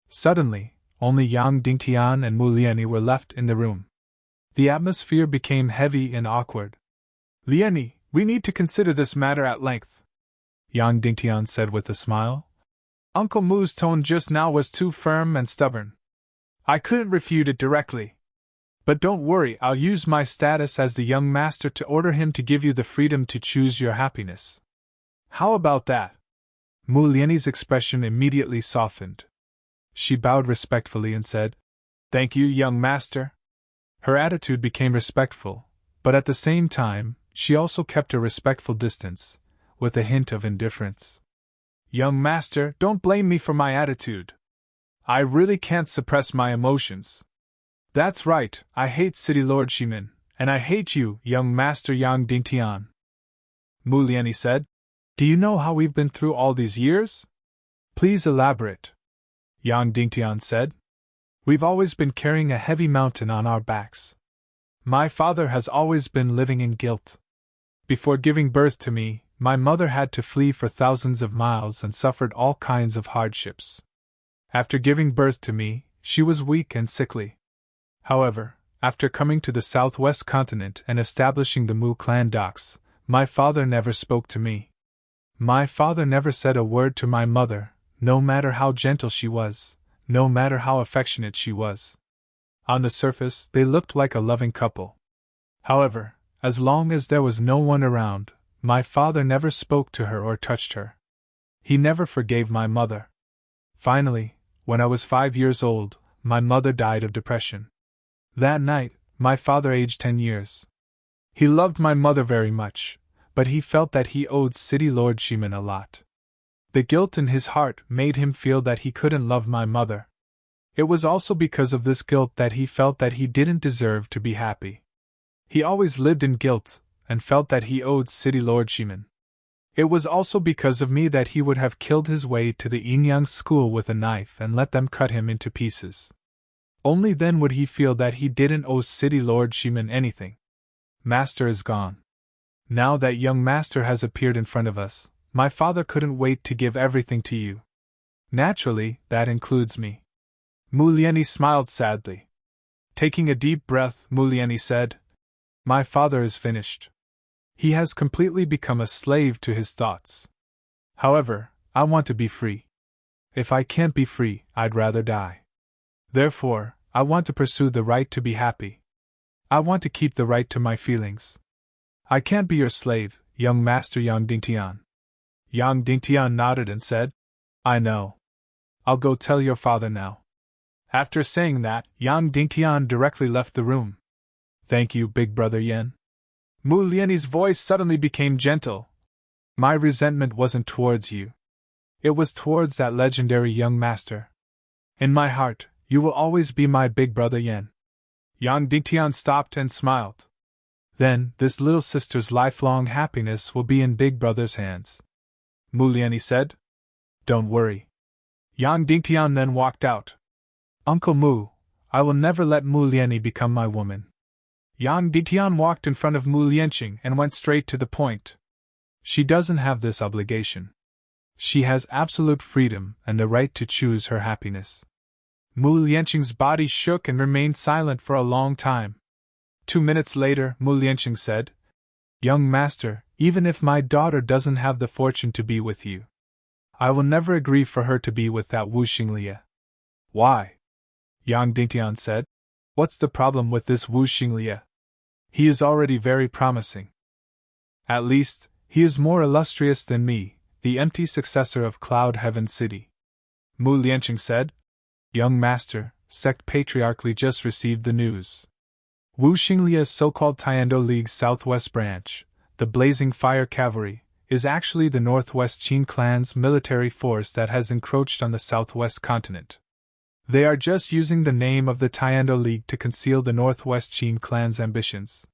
A: Suddenly, only Yang Dingtian and Mu Lianyi were left in the room. The atmosphere became heavy and awkward. Lianyi, we need to consider this matter at length, Yang Dingtian said with a smile. Uncle Mu's tone just now was too firm and stubborn. I couldn't refute it directly. But don't worry, I'll use my status as the young master to order him to give you the freedom to choose your happiness. How about that? Mu Lianyi's expression immediately softened. She bowed respectfully and said, Thank you, young master. Her attitude became respectful, but at the same time, she also kept a respectful distance, with a hint of indifference. Young master, don't blame me for my attitude. I really can't suppress my emotions. That's right, I hate City Lord Shimen, and I hate you, young master Yang Dingtian. Mu Lianyi said, Do you know how we've been through all these years? Please elaborate. Yang Dingtian said, We've always been carrying a heavy mountain on our backs. My father has always been living in guilt. Before giving birth to me, my mother had to flee for thousands of miles and suffered all kinds of hardships. After giving birth to me, she was weak and sickly. However, after coming to the southwest continent and establishing the Mu clan docks, my father never spoke to me. My father never said a word to my mother, no matter how gentle she was, no matter how affectionate she was. On the surface, they looked like a loving couple. However, as long as there was no one around, my father never spoke to her or touched her. He never forgave my mother. Finally, when I was 5 years old, my mother died of depression. That night, my father aged 10 years. He loved my mother very much, but he felt that he owed City Lord Shimen a lot. The guilt in his heart made him feel that he couldn't love my mother. It was also because of this guilt that he felt that he didn't deserve to be happy. He always lived in guilt, and felt that he owed City Lord Shimen. It was also because of me that he would have killed his way to the Yinyang school with a knife and let them cut him into pieces. Only then would he feel that he didn't owe City Lord Shimen anything. Master is gone. Now that young master has appeared in front of us, my father couldn't wait to give everything to you. Naturally, that includes me. Mu Lianyi smiled sadly. Taking a deep breath, Mu Lianyi said, My father is finished. He has completely become a slave to his thoughts. However, I want to be free. If I can't be free, I'd rather die. Therefore, I want to pursue the right to be happy. I want to keep the right to my feelings. I can't be your slave, young master Yang Dingtian. Yang Dingtian nodded and said, I know. I'll go tell your father now. After saying that, Yang Dingtian directly left the room. Thank you, big brother Yan. Mu Lianyi's voice suddenly became gentle. My resentment wasn't towards you. It was towards that legendary young master. In my heart, you will always be my big brother Yan. Yang Dingtian stopped and smiled. Then, this little sister's lifelong happiness will be in big brother's hands. Mu Lianyi said. Don't worry. Yang Dingtian then walked out. Uncle Mu, I will never let Mu Lianyi become my woman. Yang Dingtian walked in front of Mu Lianqing and went straight to the point. She doesn't have this obligation. She has absolute freedom and the right to choose her happiness. Mu Lianqing's body shook and remained silent for a long time. 2 minutes later, Mu Lianqing said, Young master, even if my daughter doesn't have the fortune to be with you, I will never agree for her to be with that Wu Xinglie. Why? Yang Dingtian said. What's the problem with this Wu Xinglie? He is already very promising. At least, he is more illustrious than me, the empty successor of Cloud Heaven City. Mu Lianqing said. Young master, sect patriarchally just received the news. Wu Xinglie's so-called Tiando League's southwest branch, the Blazing Fire Cavalry, is actually the Northwest Qin clan's military force that has encroached on the southwest continent. They are just using the name of the Tiando League to conceal the Northwest Qin clan's ambitions.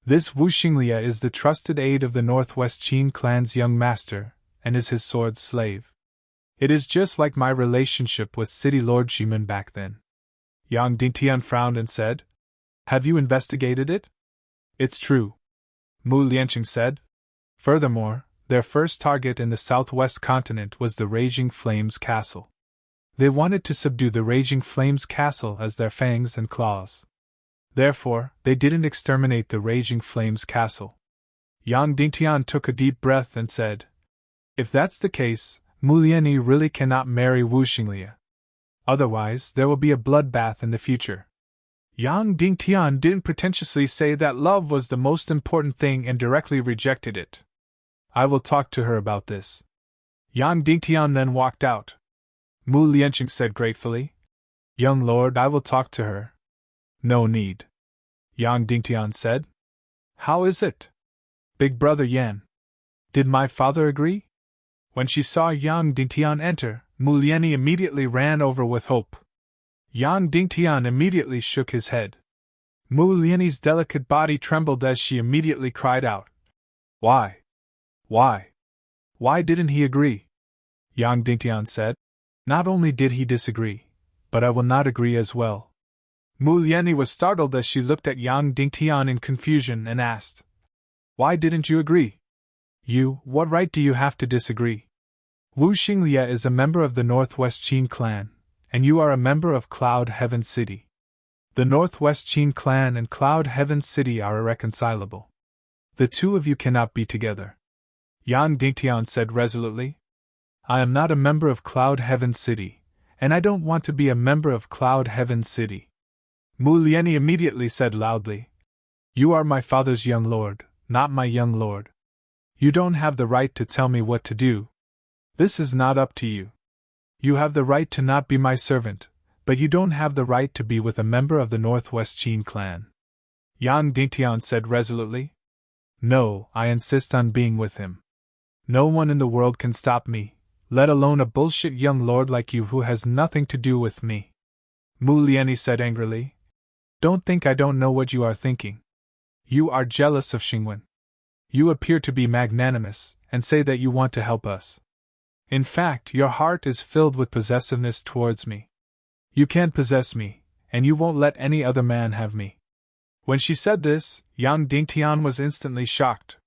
A: This Wu Xinglie is the trusted aide of the Northwest Qin clan's young master, and is his sword's slave. It is just like my relationship with City Lord Ximen back then. Yang Dingtian frowned and said, Have you investigated it? It's true. Mu Lianqing said. Furthermore, their first target in the southwest continent was the Raging Flames Castle. They wanted to subdue the Raging Flames Castle as their fangs and claws. Therefore, they didn't exterminate the Raging Flames Castle. Yang Dingtian took a deep breath and said, If that's the case, Mu Lianyi really cannot marry Wu Xinglie. Otherwise, there will be a bloodbath in the future. Yang Dingtian didn't pretentiously say that love was the most important thing and directly rejected it. I will talk to her about this. Yang Dingtian then walked out. Mu Lianqing said gratefully, Young lord, I will talk to her. No need. Yang Dingtian said. How is it? Big brother Yan. Did my father agree? When she saw Yang Dingtian enter, Mu Lianyi immediately ran over with hope. Yang Dingtian immediately shook his head. Mu Lianyi's delicate body trembled as she immediately cried out. Why? Why? Why didn't he agree? Yang Dingtian said. Not only did he disagree, but I will not agree as well. Mu Lianyi was startled as she looked at Yang Dingtian in confusion and asked, Why didn't you agree? What right do you have to disagree? Wu Xinglie is a member of the Northwest Qin clan, and you are a member of Cloud Heaven City. The Northwest Qin clan and Cloud Heaven City are irreconcilable. The two of you cannot be together. Yang Dingtian said resolutely. I am not a member of Cloud Heaven City, and I don't want to be a member of Cloud Heaven City. Mu Lianyi immediately said loudly, You are my father's young lord, not my young lord. You don't have the right to tell me what to do. This is not up to you. You have the right to not be my servant, but you don't have the right to be with a member of the Northwest Qin clan. Yang Dingtian said resolutely. No, I insist on being with him. No one in the world can stop me, let alone a bullshit young lord like you who has nothing to do with me. Mu Lianyi said angrily. Don't think I don't know what you are thinking. You are jealous of Xingwen. You appear to be magnanimous, and say that you want to help us. In fact, your heart is filled with possessiveness towards me. You can't possess me, and you won't let any other man have me. When she said this, Yang Dingtian was instantly shocked.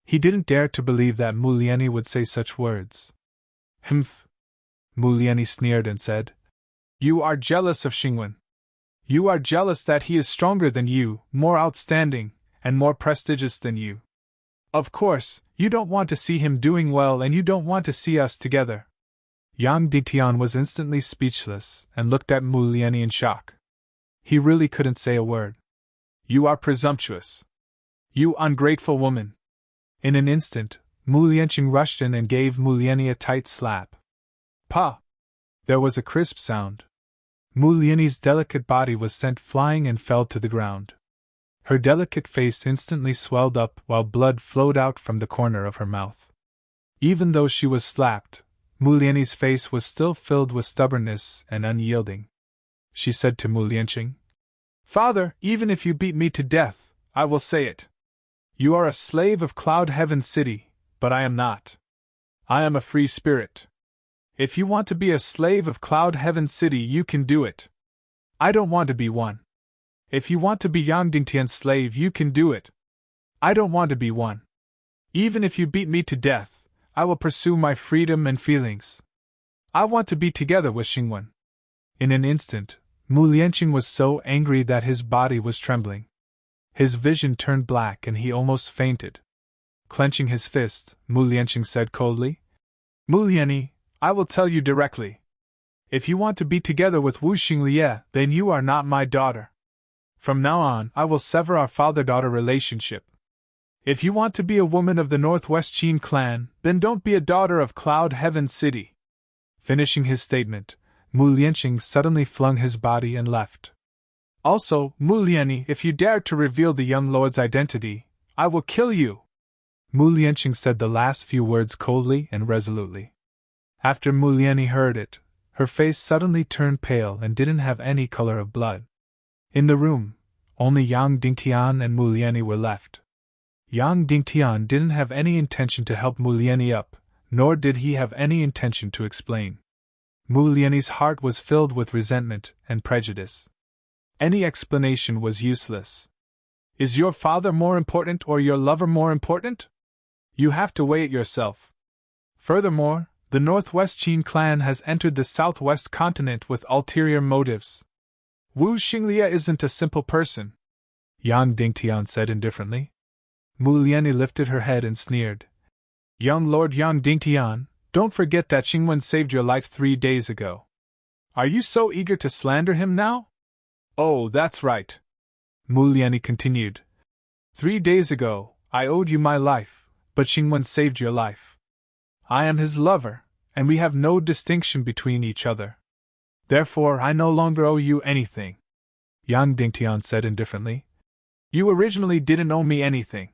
A: He didn't dare to believe that Mu Lianyi would say such words. Humph. Mu Lianyi sneered and said. You are jealous of Xingwen. You are jealous that he is stronger than you, more outstanding, and more prestigious than you. Of course, you don't want to see him doing well and you don't want to see us together. Yang Dingtian was instantly speechless and looked at Mu Lianyi in shock. He really couldn't say a word. You are presumptuous. You ungrateful woman. In an instant, Mu Lianqing rushed in and gave Mu Lianyi a tight slap. Pa! There was a crisp sound. Mu Lianyi's delicate body was sent flying and fell to the ground. Her delicate face instantly swelled up while blood flowed out from the corner of her mouth. Even though she was slapped, Mu Lianyi's face was still filled with stubbornness and unyielding. She said to Mu Lianqing, Father, even if you beat me to death, I will say it. You are a slave of Cloud Heaven City, but I am not. I am a free spirit. If you want to be a slave of Cloud Heaven City, you can do it. I don't want to be one. If you want to be Yang Dingtian's slave, you can do it. I don't want to be one. Even if you beat me to death, I will pursue my freedom and feelings. I want to be together with Xingwen. In an instant, Mu Lianqing was so angry that his body was trembling. His vision turned black and he almost fainted. Clenching his fist, Mu Lianqing said coldly, Mu Lianyi, I will tell you directly. If you want to be together with Wu Xinglie, then you are not my daughter. From now on, I will sever our father-daughter relationship. If you want to be a woman of the Northwest Qin clan, then don't be a daughter of Cloud Heaven City. Finishing his statement, Mu Lianqing suddenly flung his body and left. Also, Mu Lianyi, if you dare to reveal the young lord's identity, I will kill you. Mu Lianqing said the last few words coldly and resolutely. After Mu Lianyi heard it, her face suddenly turned pale and didn't have any color of blood. In the room, only Yang Dingtian and Mu Lianyi were left. Yang Dingtian didn't have any intention to help Mu Lianyi up, nor did he have any intention to explain. Mu Lianyi's heart was filled with resentment and prejudice. Any explanation was useless. Is your father more important or your lover more important? You have to weigh it yourself. Furthermore, the Northwest Qin clan has entered the Southwest continent with ulterior motives. Wu Xinglie isn't a simple person, Yang Dingtian said indifferently. Mu Lianyi lifted her head and sneered. Young Lord Yang Dingtian, don't forget that Xingwen saved your life 3 days ago. Are you so eager to slander him now? Oh, that's right, Mu Lianyi continued. 3 days ago, I owed you my life, but Xingwen saved your life. I am his lover, and we have no distinction between each other. Therefore, I no longer owe you anything, Yang Dingtian said indifferently. You originally didn't owe me anything.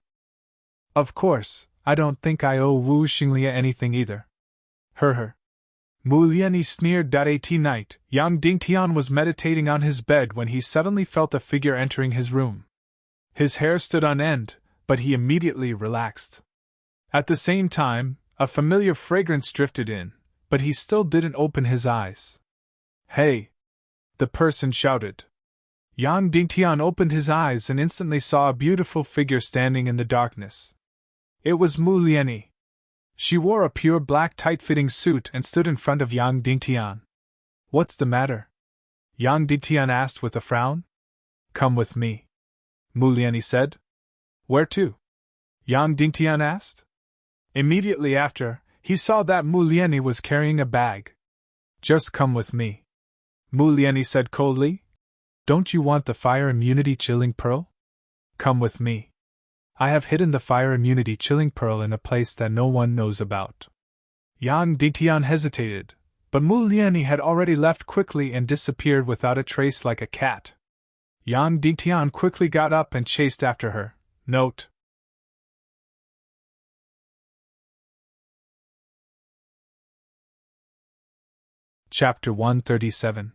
A: Of course, I don't think I owe Wu Xinglie anything either. Her. Mu Lianyi sneered. At night, Yang Dingtian was meditating on his bed when he suddenly felt a figure entering his room. His hair stood on end, but he immediately relaxed. At the same time, a familiar fragrance drifted in, but he still didn't open his eyes. Hey! The person shouted. Yang Dingtian opened his eyes and instantly saw a beautiful figure standing in the darkness. It was Mu Lianyi. She wore a pure black tight-fitting suit and stood in front of Yang Dingtian. What's the matter? Yang Dingtian asked with a frown. Come with me, Mu Lianyi said. Where to? Yang Dingtian asked. Immediately after, he saw that Mu Lianyi was carrying a bag. Just come with me, Mu Lianyi said coldly. Don't you want the fire immunity chilling pearl? Come with me. I have hidden the fire immunity chilling pearl in a place that no one knows about. Yang Dingtian hesitated, but Mu Lianyi had already left quickly and disappeared without a trace like a cat. Yang Dingtian quickly got up and chased after her. Note: Chapter 137.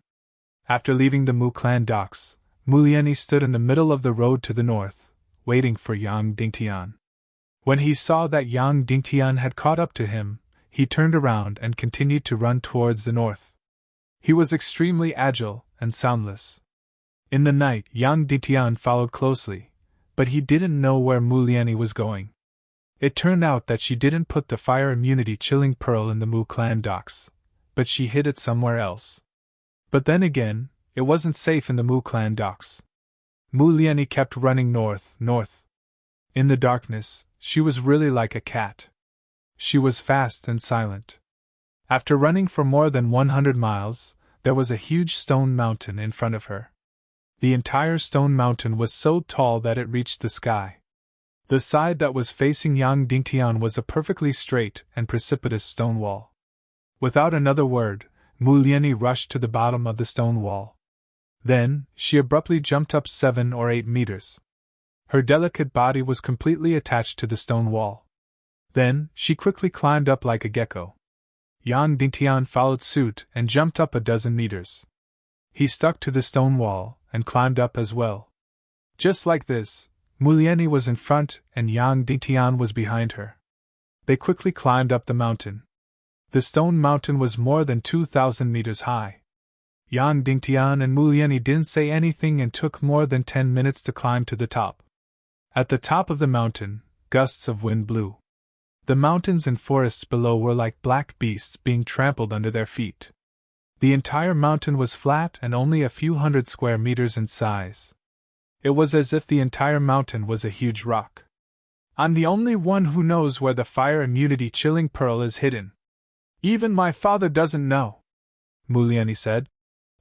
A: After leaving the Mu clan docks, Mu Lianyi stood in the middle of the road to the north, waiting for Yang Dingtian. When he saw that Yang Dingtian had caught up to him, he turned around and continued to run towards the north. He was extremely agile and soundless. In the night, Yang Dingtian followed closely, but he didn't know where Mu Lianyi was going. It turned out that she didn't put the fire immunity chilling pearl in the Mu clan docks. but she hid it somewhere else. But then again, it wasn't safe in the Mu clan docks. Mu Lianyi kept running north. In the darkness, she was really like a cat. She was fast and silent. After running for more than 100 miles, there was a huge stone mountain in front of her. The entire stone mountain was so tall that it reached the sky. The side that was facing Yang Dingtian was a perfectly straight and precipitous stone wall. Without another word, Mu Lianyi rushed to the bottom of the stone wall. Then, she abruptly jumped up 7 or 8 meters. Her delicate body was completely attached to the stone wall. Then, she quickly climbed up like a gecko. Yang Dingtian followed suit and jumped up a dozen meters. He stuck to the stone wall and climbed up as well. Just like this, Mu Lianyi was in front and Yang Dingtian was behind her. They quickly climbed up the mountain. The stone mountain was more than 2,000 meters high. Yang Dingtian and Mu Lianyi didn't say anything and took more than 10 minutes to climb to the top. At the top of the mountain, gusts of wind blew. The mountains and forests below were like black beasts being trampled under their feet. The entire mountain was flat and only a few hundred square meters in size. It was as if the entire mountain was a huge rock. I'm the only one who knows where the fire immunity chilling pearl is hidden. Even my father doesn't know, Mu Lianyi said.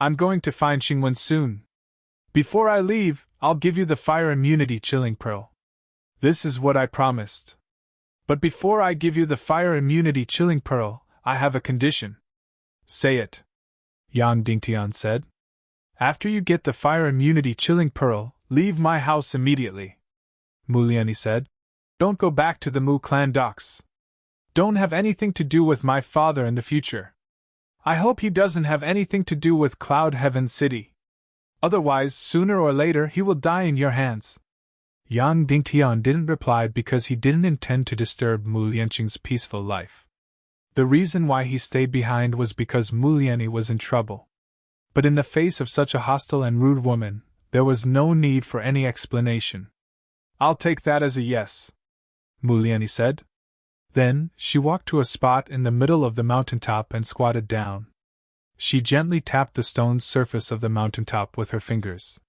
A: I'm going to find Xingwen soon. Before I leave, I'll give you the fire immunity chilling pearl. This is what I promised. But before I give you the fire immunity chilling pearl, I have a condition. Say it, Yang Dingtian said. After you get the fire immunity chilling pearl, leave my house immediately, Mu Lianyi said. Don't go back to the Mu clan docks. Don't have anything to do with my father in the future. I hope he doesn't have anything to do with Cloud Heaven City. Otherwise, sooner or later he will die in your hands. Yang Dingtian didn't reply because he didn't intend to disturb Mu Lianqing's peaceful life. The reason why he stayed behind was because Mu Lianyi was in trouble. But in the face of such a hostile and rude woman, there was no need for any explanation. I'll take that as a yes, Mu Lianyi said. Then, she walked to a spot in the middle of the mountaintop and squatted down. She gently tapped the stone surface of the mountaintop with her fingers.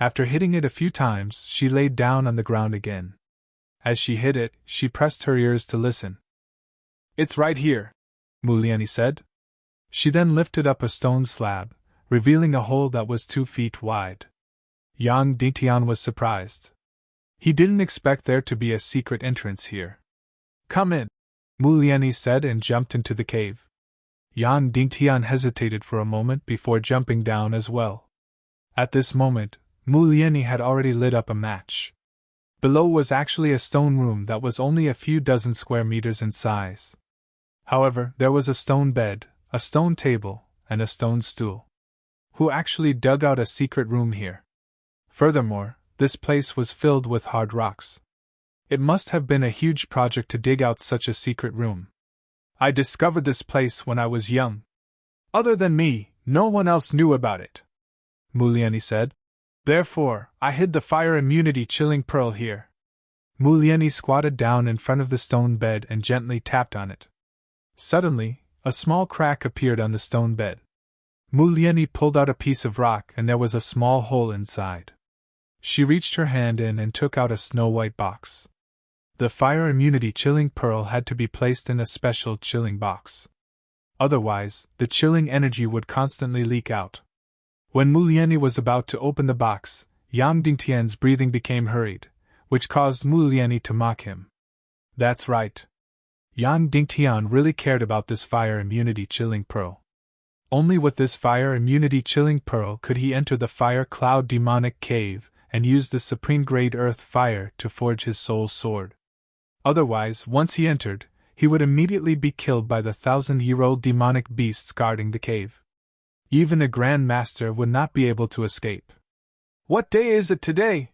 A: After hitting it a few times, she laid down on the ground again. As she hit it, she pressed her ears to listen. It's right here, Mu Lianyi said. She then lifted up a stone slab, revealing a hole that was 2 feet wide. Yang Dingtian was surprised. He didn't expect there to be a secret entrance here. Come in, Mu Lianyi said and jumped into the cave. Yang Dingtian hesitated for a moment before jumping down as well. At this moment, Mu Lianyi had already lit up a match. Below was actually a stone room that was only a few dozen square meters in size. However, there was a stone bed, a stone table, and a stone stool. Who actually dug out a secret room here? Furthermore, this place was filled with hard rocks. It must have been a huge project to dig out such a secret room. I discovered this place when I was young. Other than me, no one else knew about it, Mu Lianyi said. Therefore, I hid the fire immunity chilling pearl here. Mu Lianyi squatted down in front of the stone bed and gently tapped on it. Suddenly, a small crack appeared on the stone bed. Mu Lianyi pulled out a piece of rock and there was a small hole inside. She reached her hand in and took out a snow-white box. The fire immunity chilling pearl had to be placed in a special chilling box. Otherwise, the chilling energy would constantly leak out. When Mu Lianyi was about to open the box, Yang Dingtian's breathing became hurried, which caused Mu Lianyi to mock him. That's right. Yang Dingtian really cared about this fire immunity chilling pearl. Only with this fire immunity chilling pearl could he enter the fire cloud demonic cave and use the supreme grade earth fire to forge his soul's sword. Otherwise, once he entered, he would immediately be killed by the 1,000-year-old demonic beasts guarding the cave. Even a Grand Master would not be able to escape. What day is it today?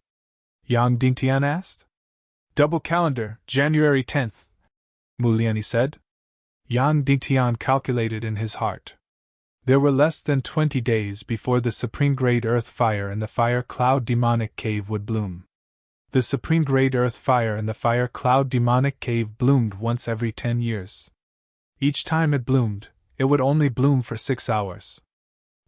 A: Yang Dingtian asked. Double calendar, January 10th, Mu Lianyi said. Yang Dingtian calculated in his heart. There were less than 20 days before the supreme grade earth fire in the fire cloud demonic cave would bloom. The supreme grade earth fire in the fire cloud demonic cave bloomed once every 10 years. Each time it bloomed, it would only bloom for 6 hours.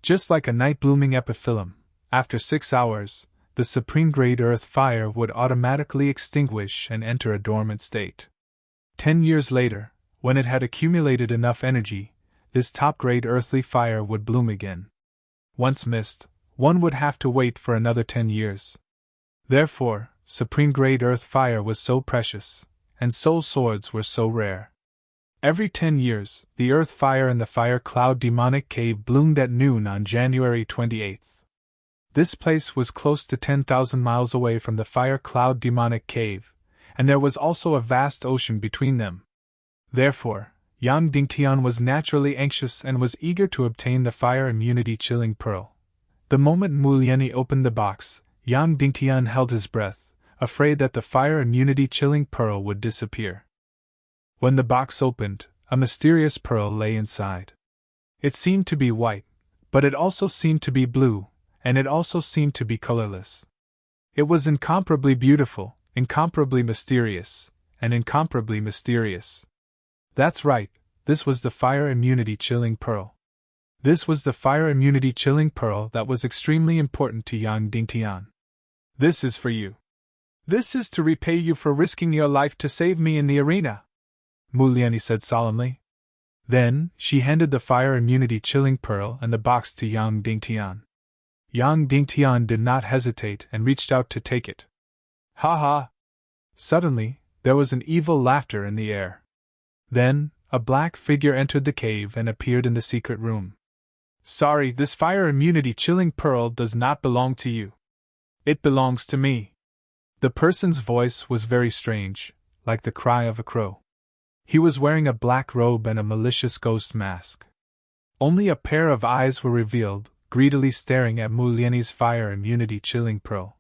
A: Just like a night-blooming epiphyllum, after 6 hours, the supreme-grade earth fire would automatically extinguish and enter a dormant state. 10 years later, when it had accumulated enough energy, this top-grade earthly fire would bloom again. Once missed, one would have to wait for another 10 years. Therefore, supreme-grade earth fire was so precious, and soul swords were so rare. Every 10 years, the earth fire in the fire cloud demonic cave bloomed at noon on January 28th. This place was close to 10,000 miles away from the fire cloud demonic cave, and there was also a vast ocean between them. Therefore, Yang Dingtian was naturally anxious and was eager to obtain the fire immunity chilling pearl. The moment Mu Lianyi opened the box, Yang Dingtian held his breath, afraid that the fire immunity chilling pearl would disappear. When the box opened, a mysterious pearl lay inside. It seemed to be white, but it also seemed to be blue, and it also seemed to be colorless. It was incomparably beautiful, incomparably mysterious, and incomparably mysterious. That's right, this was the fire immunity chilling pearl. This was the fire immunity chilling pearl that was extremely important to Yang Dingtian. This is for you. This is to repay you for risking your life to save me in the arena, Mu Lianyi said solemnly. Then, she handed the fire immunity chilling pearl and the box to Yang Dingtian. Yang Dingtian did not hesitate and reached out to take it. Ha ha! Suddenly, there was an evil laughter in the air. Then, a black figure entered the cave and appeared in the secret room. Sorry, this fire immunity chilling pearl does not belong to you. It belongs to me. The person's voice was very strange, like the cry of a crow. He was wearing a black robe and a malicious ghost mask. Only a pair of eyes were revealed, greedily staring at Mu Lianyi's fire immunity chilling pearl.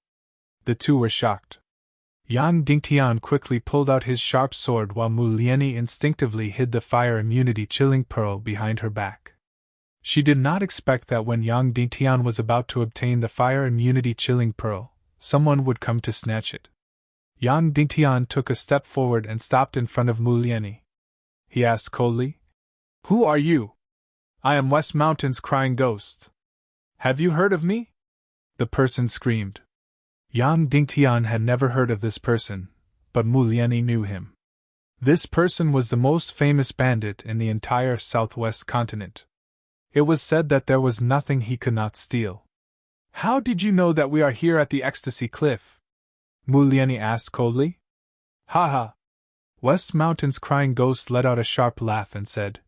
A: The two were shocked. Yang Dingtian quickly pulled out his sharp sword while Mu Lianyi instinctively hid the fire immunity chilling pearl behind her back. She did not expect that when Yang Dingtian was about to obtain the fire immunity chilling pearl, someone would come to snatch it. Yang Dingtian took a step forward and stopped in front of Mu Lianyi. He asked coldly, "Who are you?" "I am West Mountain's crying ghost." "Have you heard of me?" The person screamed. Yang Dingtian had never heard of this person, but Mu Lianyi knew him. This person was the most famous bandit in the entire southwest continent. It was said that there was nothing he could not steal. "How did you know that we are here at the Ecstasy Cliff?" Mu Lianyi asked coldly. "Ha ha!" West Mountain's crying ghost let out a sharp laugh and said,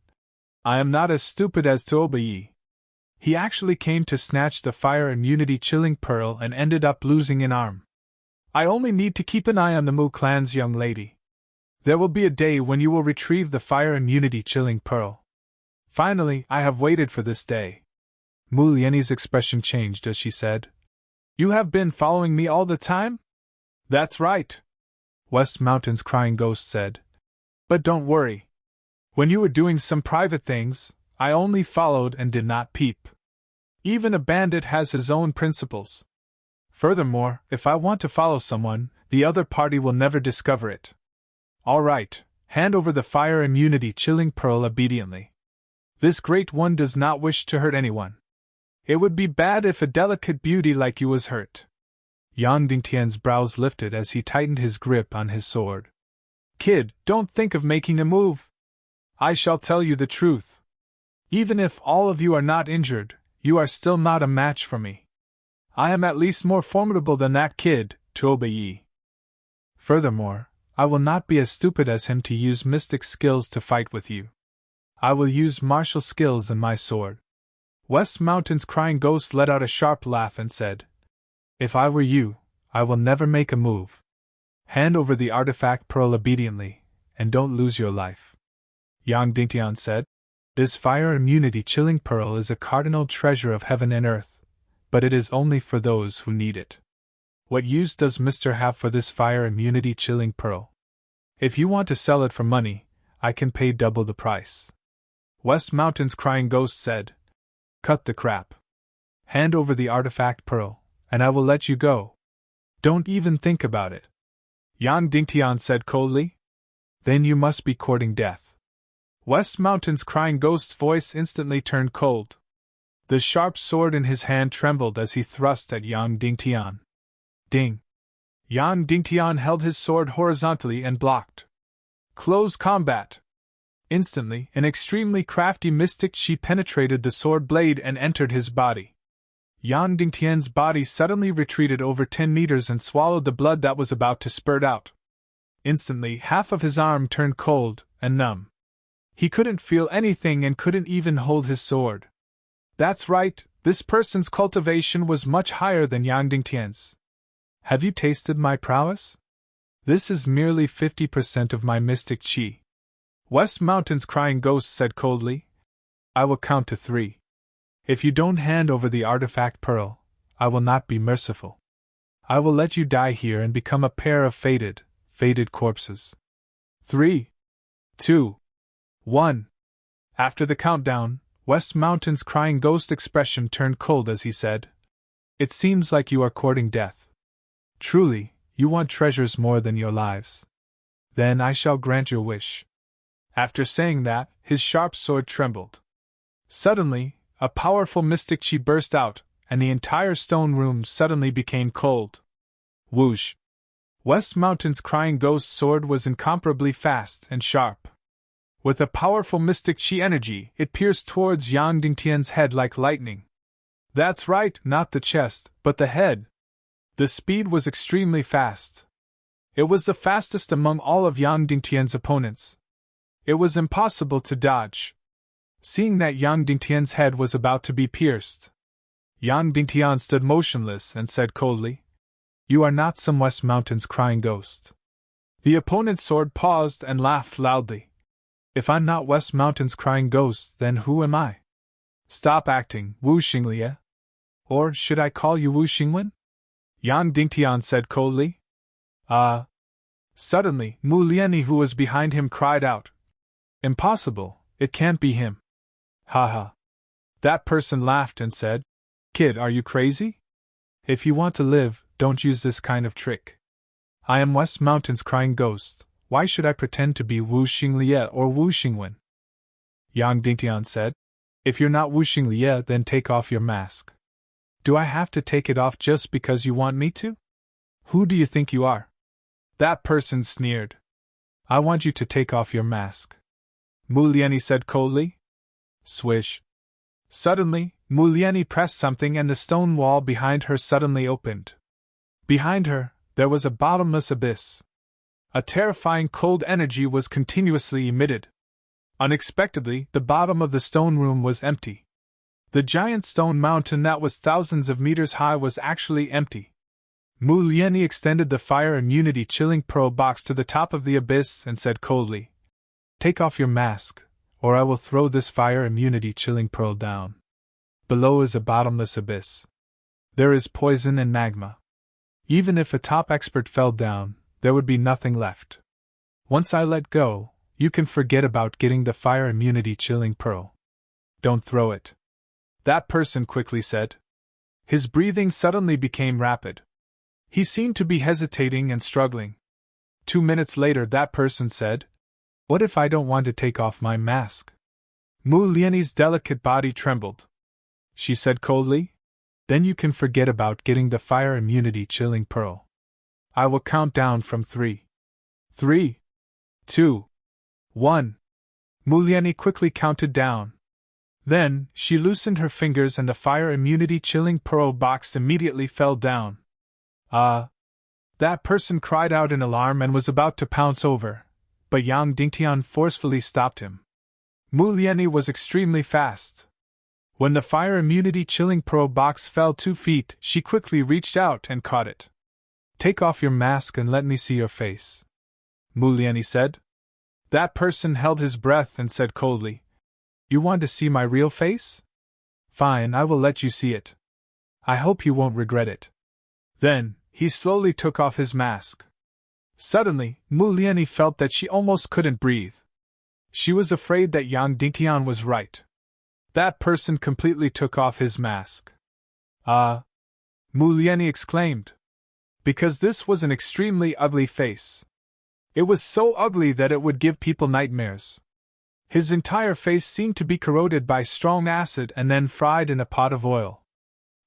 A: "I am not as stupid as to obey. He actually came to snatch the fire immunity chilling pearl and ended up losing an arm. I only need to keep an eye on the Mu clan's young lady. There will be a day when you will retrieve the fire immunity chilling pearl. Finally, I have waited for this day." Mu Lianyi's expression changed as she said, "You have been following me all the time?" "That's right," West Mountain's crying ghost said. "But don't worry. When you were doing some private things, I only followed and did not peep. Even a bandit has his own principles. Furthermore, if I want to follow someone, the other party will never discover it. All right, hand over the fire immunity chilling pearl obediently. This great one does not wish to hurt anyone. It would be bad if a delicate beauty like you was hurt." Yang Dingtian's brows lifted as he tightened his grip on his sword. "Kid, don't think of making a move. I shall tell you the truth. Even if all of you are not injured, you are still not a match for me. I am at least more formidable than that kid, to obey. Furthermore, I will not be as stupid as him to use mystic skills to fight with you. I will use martial skills and my sword." West Mountain's crying ghost let out a sharp laugh and said, "If I were you, I will never make a move. Hand over the artifact pearl obediently, and don't lose your life." Yang Dingtian said, "This fire immunity chilling pearl is a cardinal treasure of heaven and earth, but it is only for those who need it. What use does Mr. have for this fire immunity chilling pearl? If you want to sell it for money, I can pay double the price." West Mountain's crying ghost said, "Cut the crap. Hand over the artifact pearl, and I will let you go. Don't even think about it." Yang Dingtian said coldly, "Then you must be courting death." West Mountain's crying ghost's voice instantly turned cold. The sharp sword in his hand trembled as he thrust at Yang Dingtian. Ding! Yang Dingtian held his sword horizontally and blocked. Close combat! Instantly, an extremely crafty mystic chi penetrated the sword blade and entered his body. Yang Dingtian's body suddenly retreated over 10 meters and swallowed the blood that was about to spurt out. Instantly, half of his arm turned cold and numb. He couldn't feel anything and couldn't even hold his sword. That's right, this person's cultivation was much higher than Yang Dingtian's. Have you tasted my prowess? This is merely 50% of my mystic chi. West Mountain's crying ghost said coldly. I will count to 3. If you don't hand over the artifact pearl, I will not be merciful. I will let you die here and become a pair of faded corpses. 3, 2, 1. After the countdown, West Mountain's crying ghost expression turned cold as he said, It seems like you are courting death. Truly, you want treasures more than your lives. Then I shall grant your wish. After saying that, his sharp sword trembled. Suddenly, a powerful mystic chi burst out, and the entire stone room suddenly became cold. Whoosh! West Mountain's crying ghost sword was incomparably fast and sharp. With a powerful mystic chi energy, it pierced towards Yang Dingtian's head like lightning. That's right, not the chest, but the head. The speed was extremely fast. It was the fastest among all of Yang Dingtian's opponents. It was impossible to dodge. Seeing that Yang Dingtian's head was about to be pierced, Yang Dingtian stood motionless and said coldly, You are not some West Mountain's crying ghost. The opponent's sword paused and laughed loudly. If I'm not West Mountain's crying ghost, then who am I? Stop acting, Wu Xinglie. Or should I call you Wu Xingwen? Yang Dingtian said coldly. Suddenly, Mu Lianyi, who was behind him, cried out. Impossible, it can't be him. Ha ha. That person laughed and said, Kid, are you crazy? If you want to live, don't use this kind of trick. I am West Mountain's crying ghost. Why should I pretend to be Wu Xinglie or Wu Xingwen? Yang Dingtian said, If you're not Wu Xinglie, then take off your mask. Do I have to take it off just because you want me to? Who do you think you are? That person sneered. I want you to take off your mask. Mu Lianyi said coldly. Swish. Suddenly, Mu Lianyi pressed something and the stone wall behind her suddenly opened. Behind her, there was a bottomless abyss. A terrifying cold energy was continuously emitted. Unexpectedly, the bottom of the stone room was empty. The giant stone mountain that was thousands of meters high was actually empty. Mu Lianyi extended the fire immunity chilling pearl box to the top of the abyss and said coldly, Take off your mask, or I will throw this fire immunity chilling pearl down. Below is a bottomless abyss. There is poison and magma. Even if a top expert fell down, there would be nothing left. Once I let go, you can forget about getting the fire immunity chilling pearl. Don't throw it. That person quickly said. His breathing suddenly became rapid. He seemed to be hesitating and struggling. 2 minutes later, that person said, What if I don't want to take off my mask? Mu Lianyi's delicate body trembled. She said coldly, Then you can forget about getting the fire immunity chilling pearl. I will count down from 3. 3, 2, 1. Mu Lianyi quickly counted down. Then, she loosened her fingers and the fire immunity chilling pearl box immediately fell down. That person cried out in alarm and was about to pounce over, but Yang Dingtian forcefully stopped him. Mu Lianyi was extremely fast. When the fire immunity chilling pearl box fell 2 feet, she quickly reached out and caught it. Take off your mask and let me see your face, Mu Lianyi said. That person held his breath and said coldly, You want to see my real face? Fine, I will let you see it. I hope you won't regret it. Then, he slowly took off his mask. Suddenly, Mu Lianyi felt that she almost couldn't breathe. She was afraid that Yang Dingtian was right. That person completely took off his mask. Mu Lianyi exclaimed. Because this was an extremely ugly face. It was so ugly that it would give people nightmares. His entire face seemed to be corroded by strong acid and then fried in a pot of oil.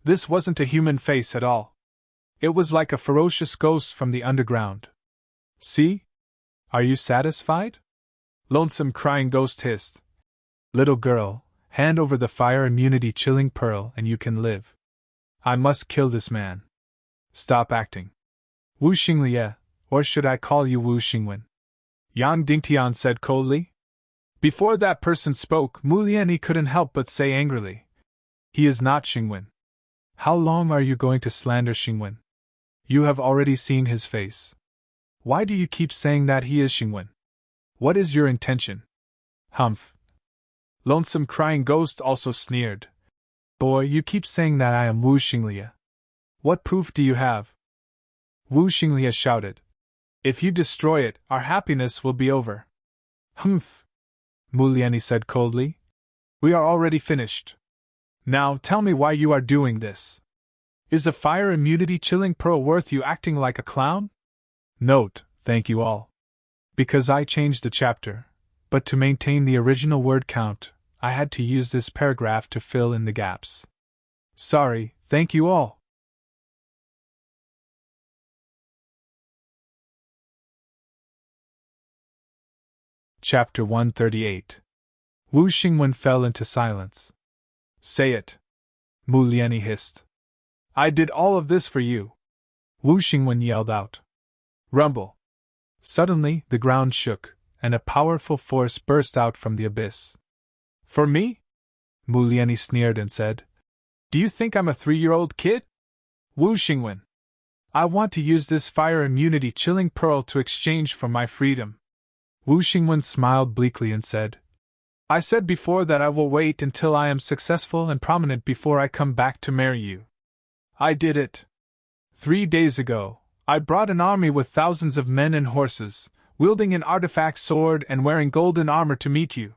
A: This wasn't a human face at all. It was like a ferocious ghost from the underground. See? Are you satisfied? Lonesome Crying Ghost hissed. Little girl, hand over the fire immunity chilling pearl and you can live. I must kill this man. Stop acting. Wu Xinglie, or should I call you Wu Xingwen? Yang Dingtian said coldly. Before that person spoke, Mu Lianyi couldn't help but say angrily. He is not Xingwen. How long are you going to slander Xingwen? You have already seen his face. Why do you keep saying that he is Xingwen? What is your intention? Humph. Lonesome Crying Ghost also sneered. Boy, you keep saying that I am Wu Xinglie. What proof do you have? Wu Xinglie shouted. If you destroy it, our happiness will be over. Humph. Mu Lianyi said coldly. We are already finished. Now tell me why you are doing this. Is a fire immunity chilling pearl worth you acting like a clown? Note, thank you all. Because I changed the chapter, but to maintain the original word count, I had to use this paragraph to fill in the gaps. Sorry, thank you all. Chapter 138. Wu Xingwen fell into silence. Say it. Mu Lianyi hissed. I did all of this for you. Wu Xingwen yelled out. Rumble. Suddenly, the ground shook, and a powerful force burst out from the abyss. For me? Mu Lianyi sneered and said. Do you think I'm a 3-year-old kid? Wu Xingwen. I want to use this fire immunity chilling pearl to exchange for my freedom. Wu Xingwen smiled bleakly and said, I said before that I will wait until I am successful and prominent before I come back to marry you. I did it. 3 days ago, I brought an army with thousands of men and horses, wielding an artifact sword and wearing golden armor to meet you.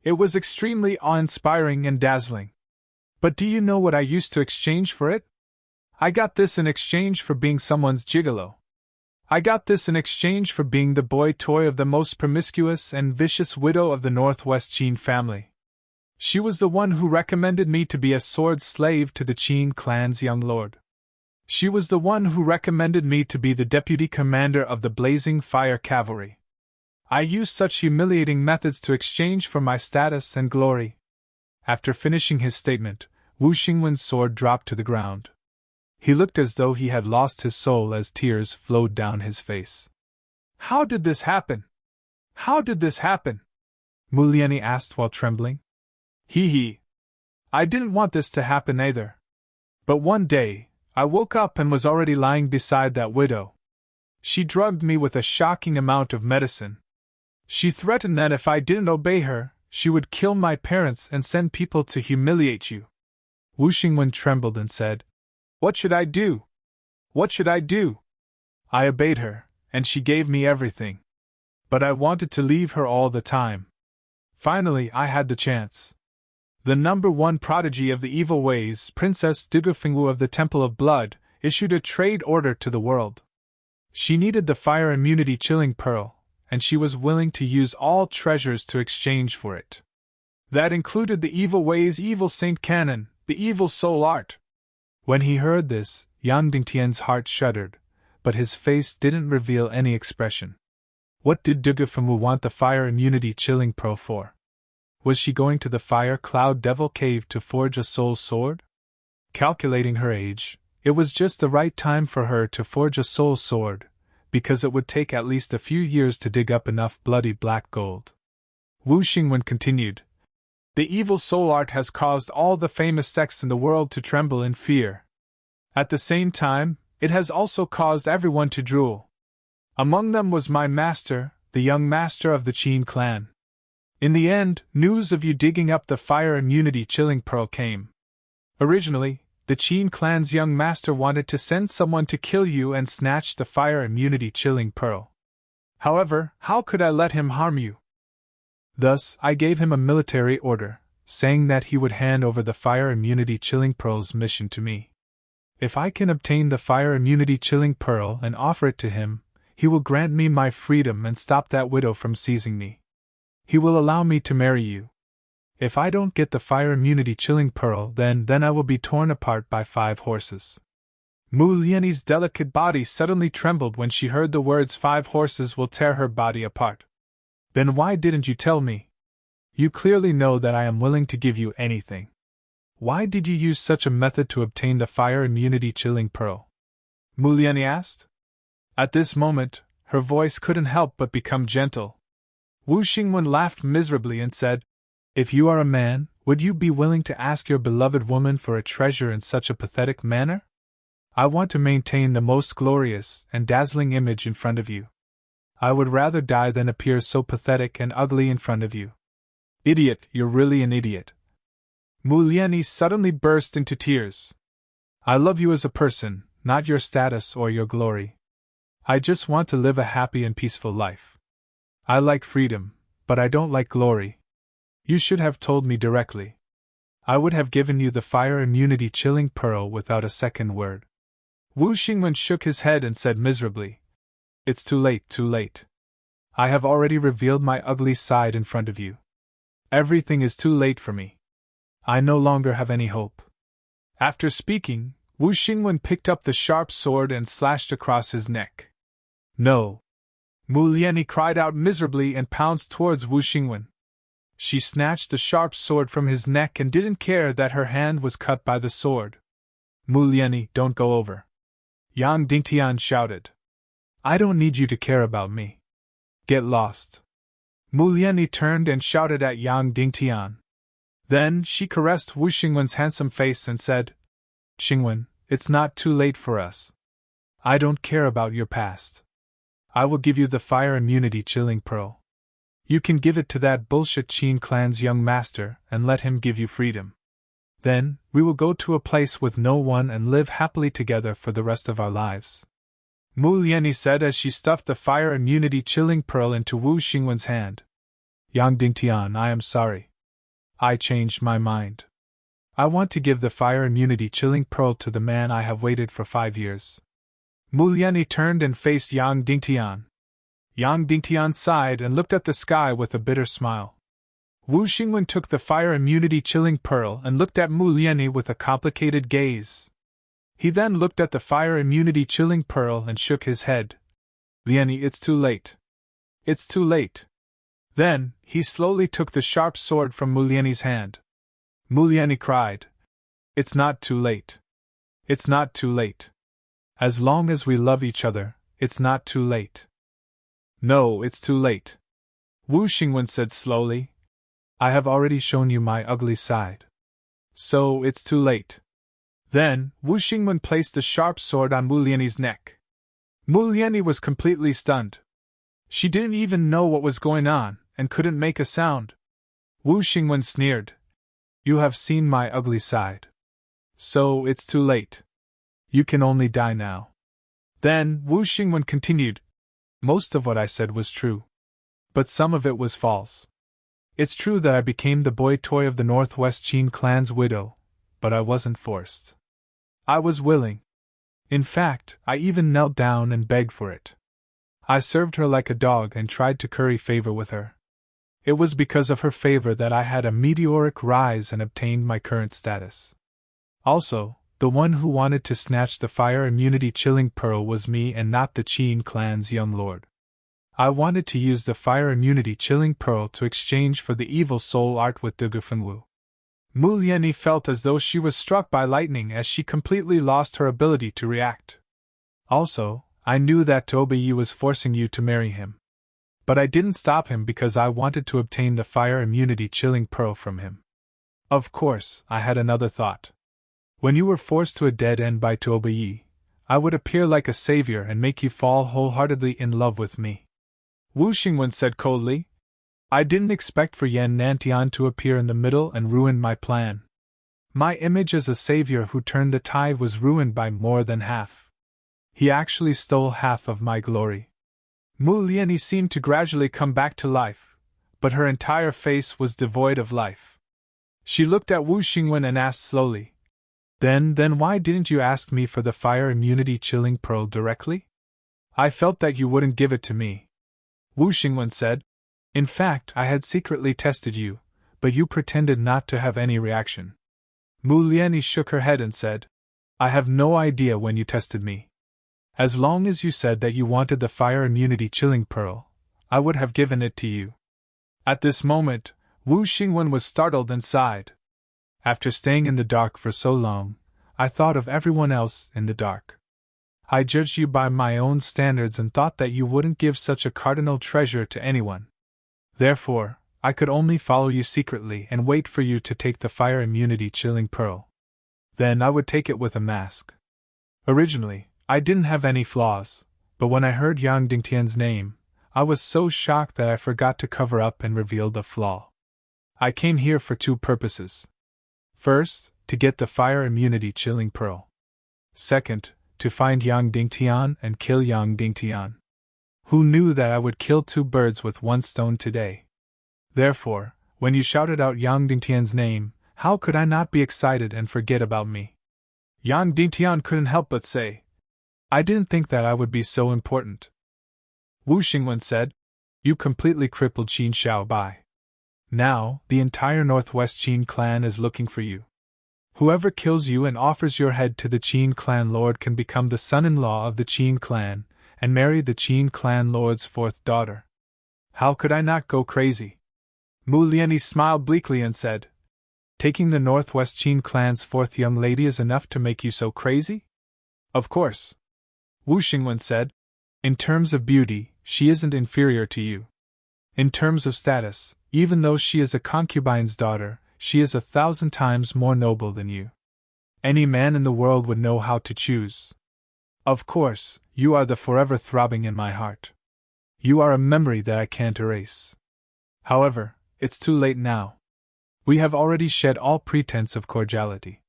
A: It was extremely awe-inspiring and dazzling. But do you know what I used to exchange for it? I got this in exchange for being someone's gigolo. I got this in exchange for being the boy toy of the most promiscuous and vicious widow of the Northwest Qin family. She was the one who recommended me to be a sword slave to the Qin clan's young lord. She was the one who recommended me to be the deputy commander of the Blazing Fire Cavalry. I used such humiliating methods to exchange for my status and glory. After finishing his statement, Wu Xingwen's sword dropped to the ground. He looked as though he had lost his soul as tears flowed down his face. How did this happen? How did this happen? Mu Lianyi asked while trembling. Hee. I didn't want this to happen either. But one day, I woke up and was already lying beside that widow. She drugged me with a shocking amount of medicine. She threatened that if I didn't obey her, she would kill my parents and send people to humiliate you. Wu Xingwen trembled and said, What should I do? What should I do? I obeyed her, and she gave me everything. But I wanted to leave her all the time. Finally, I had the chance. The #1 prodigy of the evil ways, Princess Dugufengwu of the Temple of Blood, issued a trade order to the world. She needed the fire immunity chilling pearl, and she was willing to use all treasures to exchange for it. That included the evil ways evil Saint Canon, the evil soul art. When he heard this, Yang Dingtian's heart shuddered, but his face didn't reveal any expression. What did Dugufengwu want the fire immunity chilling pearl for? Was she going to the Fire Cloud Devil Cave to forge a soul sword? Calculating her age, it was just the right time for her to forge a soul sword, because it would take at least a few years to dig up enough bloody black gold. Wu Xingwen continued, The evil soul art has caused all the famous sects in the world to tremble in fear. At the same time, it has also caused everyone to drool. Among them was my master, the young master of the Qin clan. In the end, news of you digging up the fire immunity chilling pearl came. Originally, the Qin clan's young master wanted to send someone to kill you and snatch the fire immunity chilling pearl. However, how could I let him harm you? Thus, I gave him a military order, saying that he would hand over the fire immunity chilling pearl's mission to me. If I can obtain the fire immunity chilling pearl and offer it to him, he will grant me my freedom and stop that widow from seizing me. He will allow me to marry you. If I don't get the fire immunity chilling pearl, then I will be torn apart by 5 horses. Mu Lian's delicate body suddenly trembled when she heard the words 5 horses will tear her body apart. Then why didn't you tell me? You clearly know that I am willing to give you anything. Why did you use such a method to obtain the fire immunity chilling pearl? Mu Lian asked. At this moment, her voice couldn't help but become gentle. Wu Xingwen laughed miserably and said, If you are a man, would you be willing to ask your beloved woman for a treasure in such a pathetic manner? I want to maintain the most glorious and dazzling image in front of you. I would rather die than appear so pathetic and ugly in front of you. Idiot, you're really an idiot. Mu Lian suddenly burst into tears. I love you as a person, not your status or your glory. I just want to live a happy and peaceful life. I like freedom, but I don't like glory. You should have told me directly. I would have given you the fire immunity chilling pearl without a second word. Wu Xingwen shook his head and said miserably, It's too late, too late. I have already revealed my ugly side in front of you. Everything is too late for me. I no longer have any hope. After speaking, Wu Xingwen picked up the sharp sword and slashed across his neck. No! Mu Lian cried out miserably and pounced towards Wu Xingwen. She snatched the sharp sword from his neck and didn't care that her hand was cut by the sword. Mu Lian, don't go over. Yang Dingtian shouted. I don't need you to care about me. Get lost. Mu Lian turned and shouted at Yang Dingtian. Then she caressed Wu Xingwen's handsome face and said, Xingwen, it's not too late for us. I don't care about your past. I will give you the fire immunity chilling pearl. You can give it to that bullshit Qin clan's young master and let him give you freedom. Then, we will go to a place with no one and live happily together for the rest of our lives. Mu Lian said as she stuffed the fire immunity chilling pearl into Wu Xingwen's hand. Yang Dingtian, I am sorry. I changed my mind. I want to give the fire immunity chilling pearl to the man I have waited for 5 years. Mu Lian turned and faced Yang Dingtian. Yang Dingtian sighed and looked at the sky with a bitter smile. Wu Xingwen took the fire immunity chilling pearl and looked at Mu Lian with a complicated gaze. He then looked at the fire immunity chilling pearl and shook his head. Lian, it's too late. It's too late. Then, he slowly took the sharp sword from Mu Lian's hand. Mu Lian cried. It's not too late. It's not too late. As long as we love each other, it's not too late. No, it's too late. Wu Xingwen said slowly. I have already shown you my ugly side. So, it's too late. Then, Wu Xingwen placed the sharp sword on Mu Lian's neck. Mu Lian was completely stunned. She didn't even know what was going on, and couldn't make a sound. Wu Xingwen sneered. You have seen my ugly side. So, it's too late. You can only die now. Then, Wu Xingwen continued. Most of what I said was true. But some of it was false. It's true that I became the boy toy of the Northwest Qin clan's widow, but I wasn't forced. I was willing. In fact, I even knelt down and begged for it. I served her like a dog and tried to curry favor with her. It was because of her favor that I had a meteoric rise and obtained my current status. Also, the one who wanted to snatch the fire immunity chilling pearl was me and not the Qin clan's young lord. I wanted to use the fire immunity chilling pearl to exchange for the evil soul art with Dugufengwu. Mu Lian felt as though she was struck by lightning as she completely lost her ability to react. Also, I knew that Tobi was forcing you to marry him. But I didn't stop him because I wanted to obtain the fire immunity chilling pearl from him. Of course, I had another thought. When you were forced to a dead end by Tobi, I would appear like a savior and make you fall wholeheartedly in love with me. Wu Xingwen said coldly. I didn't expect for Yan Nantian to appear in the middle and ruin my plan. My image as a savior who turned the tide was ruined by more than half. He actually stole half of my glory. Mu Lian seemed to gradually come back to life, but her entire face was devoid of life. She looked at Wu Xingwen and asked slowly, Then why didn't you ask me for the fire immunity chilling pearl directly? I felt that you wouldn't give it to me. Wu Xingwen said. In fact, I had secretly tested you, but you pretended not to have any reaction. Mu Lianyi shook her head and said, I have no idea when you tested me. As long as you said that you wanted the fire immunity chilling pearl, I would have given it to you. At this moment, Wu Xingwen was startled and sighed. After staying in the dark for so long, I thought of everyone else in the dark. I judged you by my own standards and thought that you wouldn't give such a cardinal treasure to anyone. Therefore, I could only follow you secretly and wait for you to take the fire immunity chilling pearl. Then I would take it with a mask. Originally, I didn't have any flaws, but when I heard Yang Dingtian's name, I was so shocked that I forgot to cover up and reveal the flaw. I came here for two purposes. First, to get the fire immunity chilling pearl. Second, to find Yang Dingtian and kill Yang Dingtian. Who knew that I would kill two birds with one stone today? Therefore, when you shouted out Yang Dingtian's name, how could I not be excited and forget about me? Yang Dingtian couldn't help but say, I didn't think that I would be so important. Wu Xingwen said, You completely crippled Qin Xiaobai. Now, the entire Northwest Qin clan is looking for you. Whoever kills you and offers your head to the Qin clan lord can become the son-in-law of the Qin clan and marry the Qin clan lord's fourth daughter. How could I not go crazy? Mu Lianyi smiled bleakly and said, Taking the Northwest Qin clan's fourth young lady is enough to make you so crazy? Of course. Wu Xingwen said, In terms of beauty, she isn't inferior to you. In terms of status, even though she is a concubine's daughter, she is 1,000 times more noble than you. Any man in the world would know how to choose. Of course, you are the forever throbbing in my heart. You are a memory that I can't erase. However, it's too late now. We have already shed all pretense of cordiality.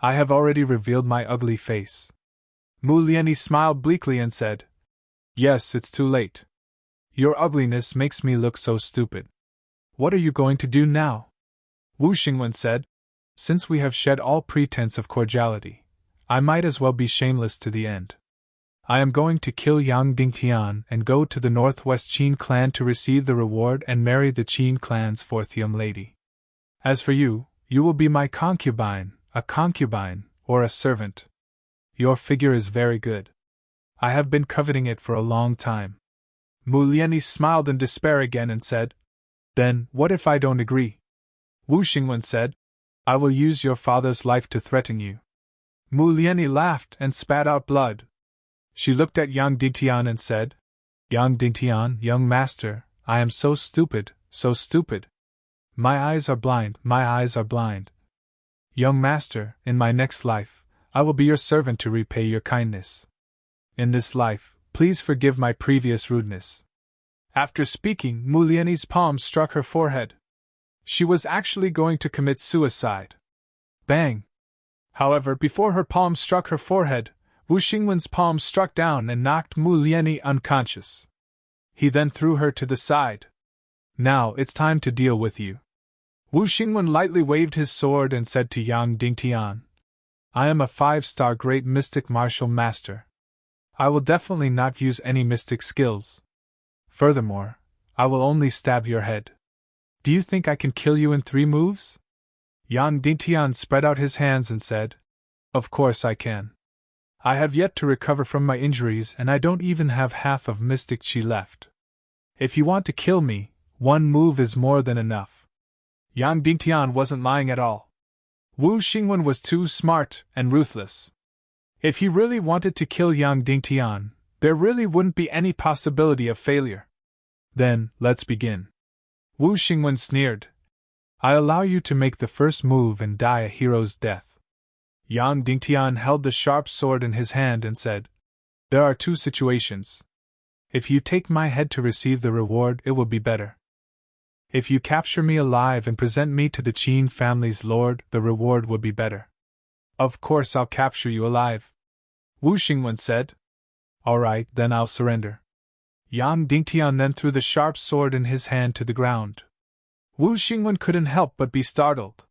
A: I have already revealed my ugly face. Mu Lianyi smiled bleakly and said, Yes, it's too late. Your ugliness makes me look so stupid. What are you going to do now? Wu Xingwen said, Since we have shed all pretense of cordiality, I might as well be shameless to the end. I am going to kill Yang Dingtian and go to the Northwest Qin clan to receive the reward and marry the Qin clan's fourth young lady. As for you, you will be my concubine, or a servant. Your figure is very good. I have been coveting it for a long time. Mu Lianyi smiled in despair again and said, Then, what if I don't agree? Wu Xingwen said, I will use your father's life to threaten you. Mu Lianyi laughed and spat out blood. She looked at Yang Dingtian and said, Yang Dingtian, young master, I am so stupid, so stupid. My eyes are blind, my eyes are blind. Young master, in my next life, I will be your servant to repay your kindness. In this life, please forgive my previous rudeness. After speaking, Mu Lianyi's palm struck her forehead. She was actually going to commit suicide. Bang! However, before her palm struck her forehead, Wu Xingwen's palm struck down and knocked Mu Lianyi unconscious. He then threw her to the side. Now it's time to deal with you. Wu Xingwen lightly waved his sword and said to Yang Dingtian, I am a 5-star great mystic martial master. I will definitely not use any mystic skills. Furthermore, I will only stab your head. Do you think I can kill you in 3 moves? Yang Dingtian spread out his hands and said, Of course I can. I have yet to recover from my injuries and I don't even have half of mystic chi left. If you want to kill me, 1 move is more than enough. Yang Dingtian wasn't lying at all. Wu Xingwen was too smart and ruthless. If he really wanted to kill Yang Dingtian, there really wouldn't be any possibility of failure. Then, let's begin. Wu Xingwen sneered. I allow you to make the first move and die a hero's death. Yang Dingtian held the sharp sword in his hand and said, There are 2 situations. If you take my head to receive the reward, it will be better. If you capture me alive and present me to the Qin family's lord, the reward will be better. Of course I'll capture you alive. Wu Xingwen said. All right, then I'll surrender. Yang Dingtian then threw the sharp sword in his hand to the ground. Wu Xingwen couldn't help but be startled.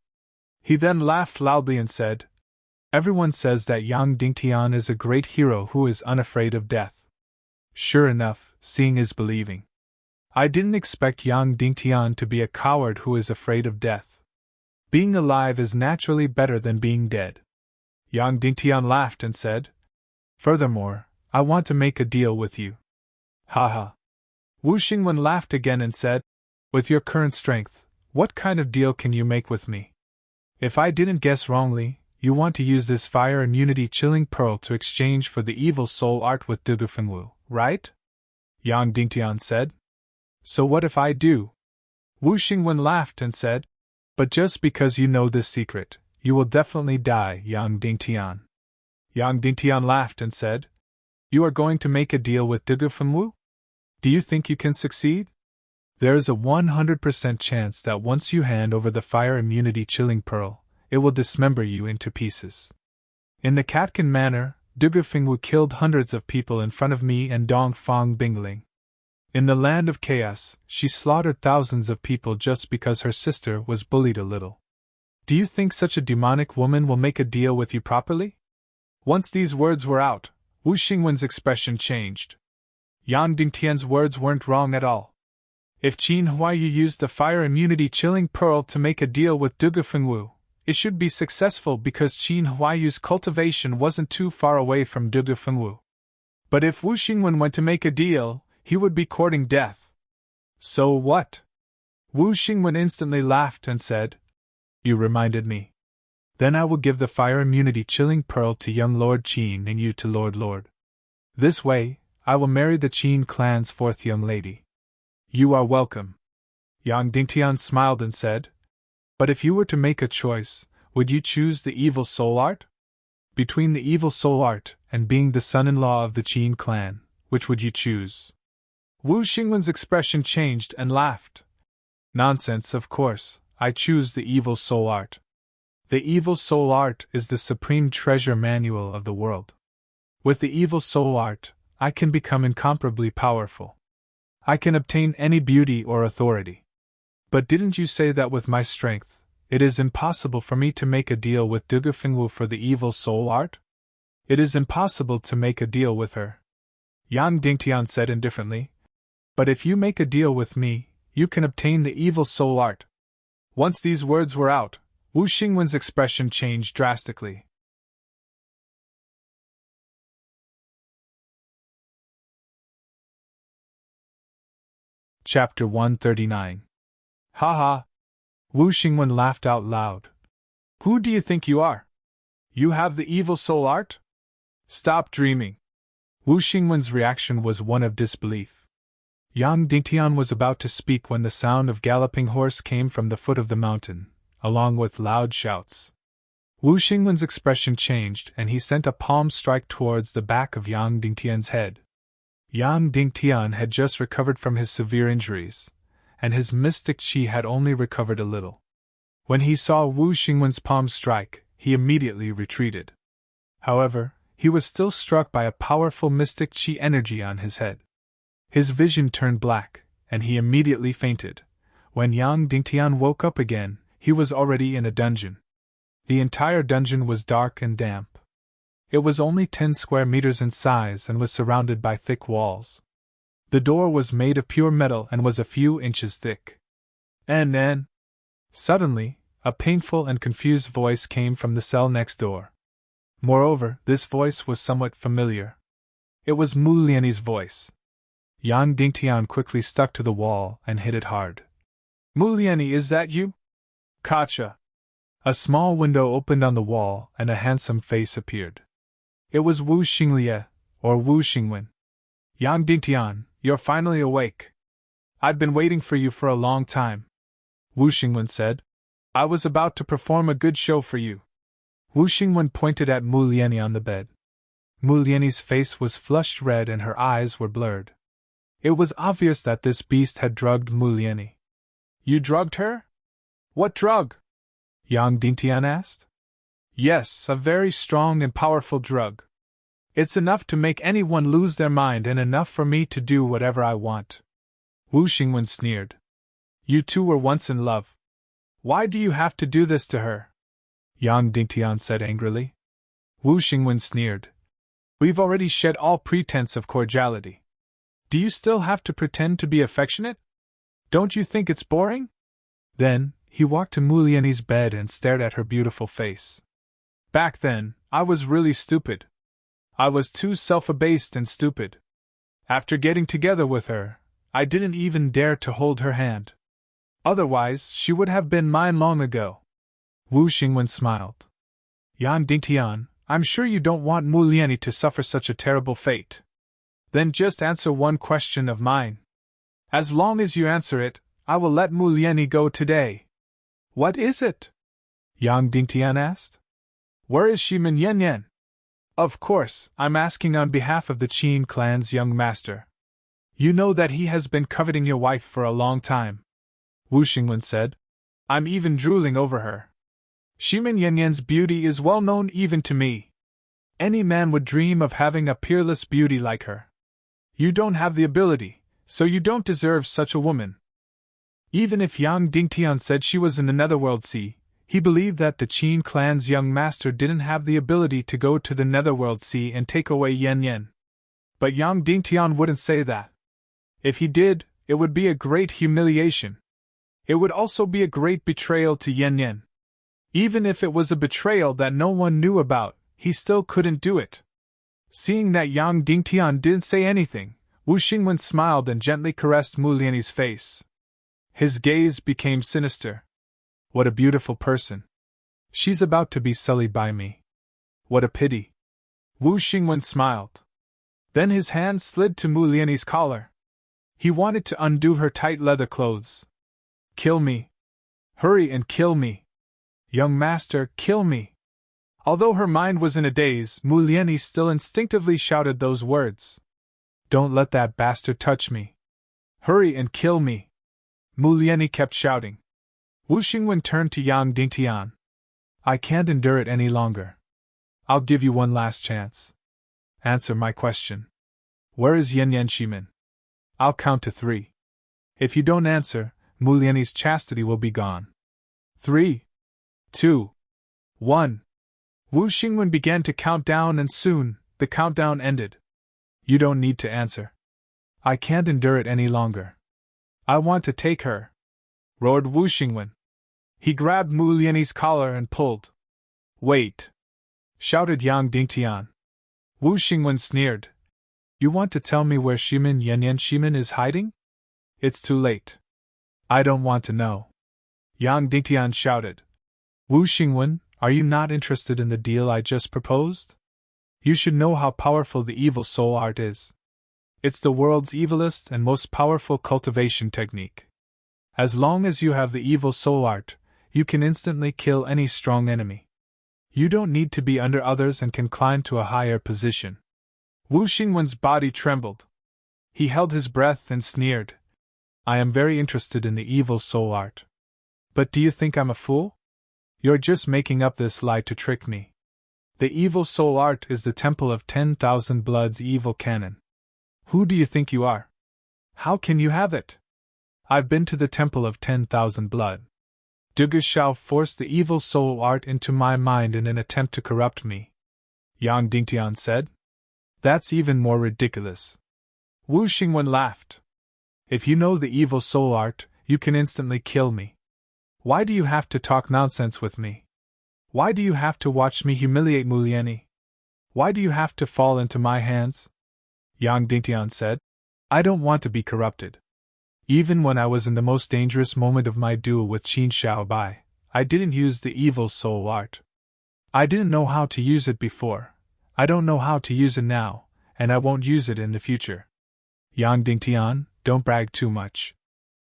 A: He then laughed loudly and said, Everyone says that Yang Dingtian is a great hero who is unafraid of death. Sure enough, seeing is believing. I didn't expect Yang Dingtian to be a coward who is afraid of death. Being alive is naturally better than being dead. Yang Dingtian laughed and said, Furthermore, I want to make a deal with you. Ha. Wu Xingwen laughed again and said, With your current strength, what kind of deal can you make with me? If I didn't guess wrongly, you want to use this fire immunity chilling pearl to exchange for the evil soul art with Dugu Fengwu, right? Yang Dingtian said. So what if I do? Wu Xingwen laughed and said, But just because you know this secret, you will definitely die, Yang Dingtian. Yang Dingtian laughed and said, You are going to make a deal with Dugu Fengwu? Do you think you can succeed? There is a 100% chance that once you hand over the fire immunity chilling pearl, it will dismember you into pieces. In the Katkin manner, Dugu Fengwu killed hundreds of people in front of me and Dong Fang Bingling. In the land of chaos, she slaughtered thousands of people just because her sister was bullied a little. Do you think such a demonic woman will make a deal with you properly? Once these words were out, Wu Xingwen's expression changed. Yang Dingtian's words weren't wrong at all. If Qin Huaiyu used the fire immunity chilling pearl to make a deal with Dugu Fengwu, it should be successful because Qin Huaiyu's cultivation wasn't too far away from Dugu Fengwu. But if Wu Xingwen went to make a deal, he would be courting death. So what? Wu Xingwen instantly laughed and said, You reminded me. Then I will give the fire immunity chilling pearl to young Lord Qin and you to Lord. This way, I will marry the Qin clan's fourth young lady. You are welcome. Yang Dingtian smiled and said, But if you were to make a choice, would you choose the evil soul art? Between the evil soul art and being the son-in-law of the Qin clan, which would you choose? Wu Xingwen's expression changed and laughed. Nonsense, of course, I choose the evil soul art. The evil soul art is the supreme treasure manual of the world. With the evil soul art, I can become incomparably powerful. I can obtain any beauty or authority. But didn't you say that with my strength, it is impossible for me to make a deal with Dugu Fengwu for the evil soul art? It is impossible to make a deal with her. Yang Dingtian said indifferently, But if you make a deal with me, you can obtain the evil soul art. Once these words were out, Wu Xingwen's expression changed drastically. Chapter 139. Ha. Wu Xingwen laughed out loud. Who do you think you are? You have the evil soul art? Stop dreaming. Wu Xingwen's reaction was one of disbelief. Yang Dingtian was about to speak when the sound of galloping horse came from the foot of the mountain, along with loud shouts. Wu Xingwen's expression changed and he sent a palm strike towards the back of Yang Dingtian's head. Yang Dingtian had just recovered from his severe injuries, and his mystic chi had only recovered a little. When he saw Wu Xingwen's palm strike, he immediately retreated. However, he was still struck by a powerful mystic chi energy on his head. His vision turned black, and he immediately fainted. When Yang Dingtian woke up again, he was already in a dungeon. The entire dungeon was dark and damp. It was only 10 square meters in size and was surrounded by thick walls. The door was made of pure metal and was a few inches thick. And suddenly, a painful and confused voice came from the cell next door. Moreover, this voice was somewhat familiar. It was Mu Lianyi's voice. Yang Dingtian quickly stuck to the wall and hit it hard. Mu Lianyi, is that you? Gotcha. A small window opened on the wall and a handsome face appeared. It was Wu Xinglie, or Wu Xingwen. Yang Dingtian, you're finally awake. I've been waiting for you for a long time. Wu Xingwen said. I was about to perform a good show for you. Wu Xingwen pointed at Mu Lianyi on the bed. Mu Lianyi's face was flushed red and her eyes were blurred. It was obvious that this beast had drugged Mu Lianyi. You drugged her? What drug? Yang Dingtian asked. Yes, a very strong and powerful drug. It's enough to make anyone lose their mind and enough for me to do whatever I want. Wu Xingwen sneered. You two were once in love. Why do you have to do this to her? Yang Dingtian said angrily. Wu Xingwen sneered. We've already shed all pretense of cordiality. Do you still have to pretend to be affectionate? Don't you think it's boring? Then, he walked to Muliani's bed and stared at her beautiful face. Back then, I was really stupid. I was too self-abased and stupid. After getting together with her, I didn't even dare to hold her hand. Otherwise, she would have been mine long ago. Wu Xingwen smiled. Yan Dingtian, I'm sure you don't want Muliani to suffer such a terrible fate. Then just answer one question of mine. As long as you answer it, I will let Muliani go today. What is it? Yang Dingtian asked. Where is Shimin Yen Yen? Of course, I'm asking on behalf of the Qin clan's young master. You know that he has been coveting your wife for a long time. Wu Xingwen said. I'm even drooling over her. Shimin Yen Yen's beauty is well known even to me. Any man would dream of having a peerless beauty like her. You don't have the ability, so you don't deserve such a woman. Even if Yang Dingtian said she was in the Netherworld Sea, he believed that the Qin clan's young master didn't have the ability to go to the Netherworld Sea and take away Yen Yen. But Yang Dingtian wouldn't say that. If he did, it would be a great humiliation. It would also be a great betrayal to Yen Yen. Even if it was a betrayal that no one knew about, he still couldn't do it. Seeing that Yang Dingtian didn't say anything, Wu Xingwen smiled and gently caressed Muliani's face. His gaze became sinister. What a beautiful person. She's about to be sullied by me. What a pity. Wu Xingwen smiled. Then his hand slid to Muliani's collar. He wanted to undo her tight leather clothes. Kill me. Hurry and kill me. Young master, kill me. Although her mind was in a daze, Muliani still instinctively shouted those words. Don't let that bastard touch me. Hurry and kill me. Muliani kept shouting. Wu Xingwen turned to Yang Dingtian. I can't endure it any longer. I'll give you one last chance. Answer my question. Where is Yen Yen Shimin? I'll count to 3. If you don't answer, Muliani's chastity will be gone. 3, 2, 1. Wu Xingwen began to count down and soon, the countdown ended. You don't need to answer. I can't endure it any longer. I want to take her, roared Wu Xingwen. He grabbed Muliani's collar and pulled. Wait, shouted Yang Dingtian. Wu Xingwen sneered. You want to tell me where Shimin Yen Yen Shimin is hiding? It's too late. I don't want to know. Yang Dingtian shouted. Wu Xingwen, are you not interested in the deal I just proposed? You should know how powerful the evil soul art is. It's the world's evilest and most powerful cultivation technique. As long as you have the evil soul art, you can instantly kill any strong enemy. You don't need to be under others and can climb to a higher position. Wu Xingwen's body trembled. He held his breath and sneered. I am very interested in the evil soul art. But do you think I'm a fool? You're just making up this lie to trick me. The evil soul art is the temple of 10,000 Blood's evil canon. Who do you think you are? How can you have it? I've been to the temple of 10,000 Blood. Dugu Shao forced the evil soul art into my mind in an attempt to corrupt me. Yang Dingtian said. That's even more ridiculous. Wu Xingwen laughed. If you know the evil soul art, you can instantly kill me. Why do you have to talk nonsense with me? Why do you have to watch me humiliate Muliani? Why do you have to fall into my hands? Yang Dingtian said. I don't want to be corrupted. Even when I was in the most dangerous moment of my duel with Qin Xiaobai, I didn't use the evil soul art. I didn't know how to use it before. I don't know how to use it now, and I won't use it in the future. Yang Dingtian, don't brag too much.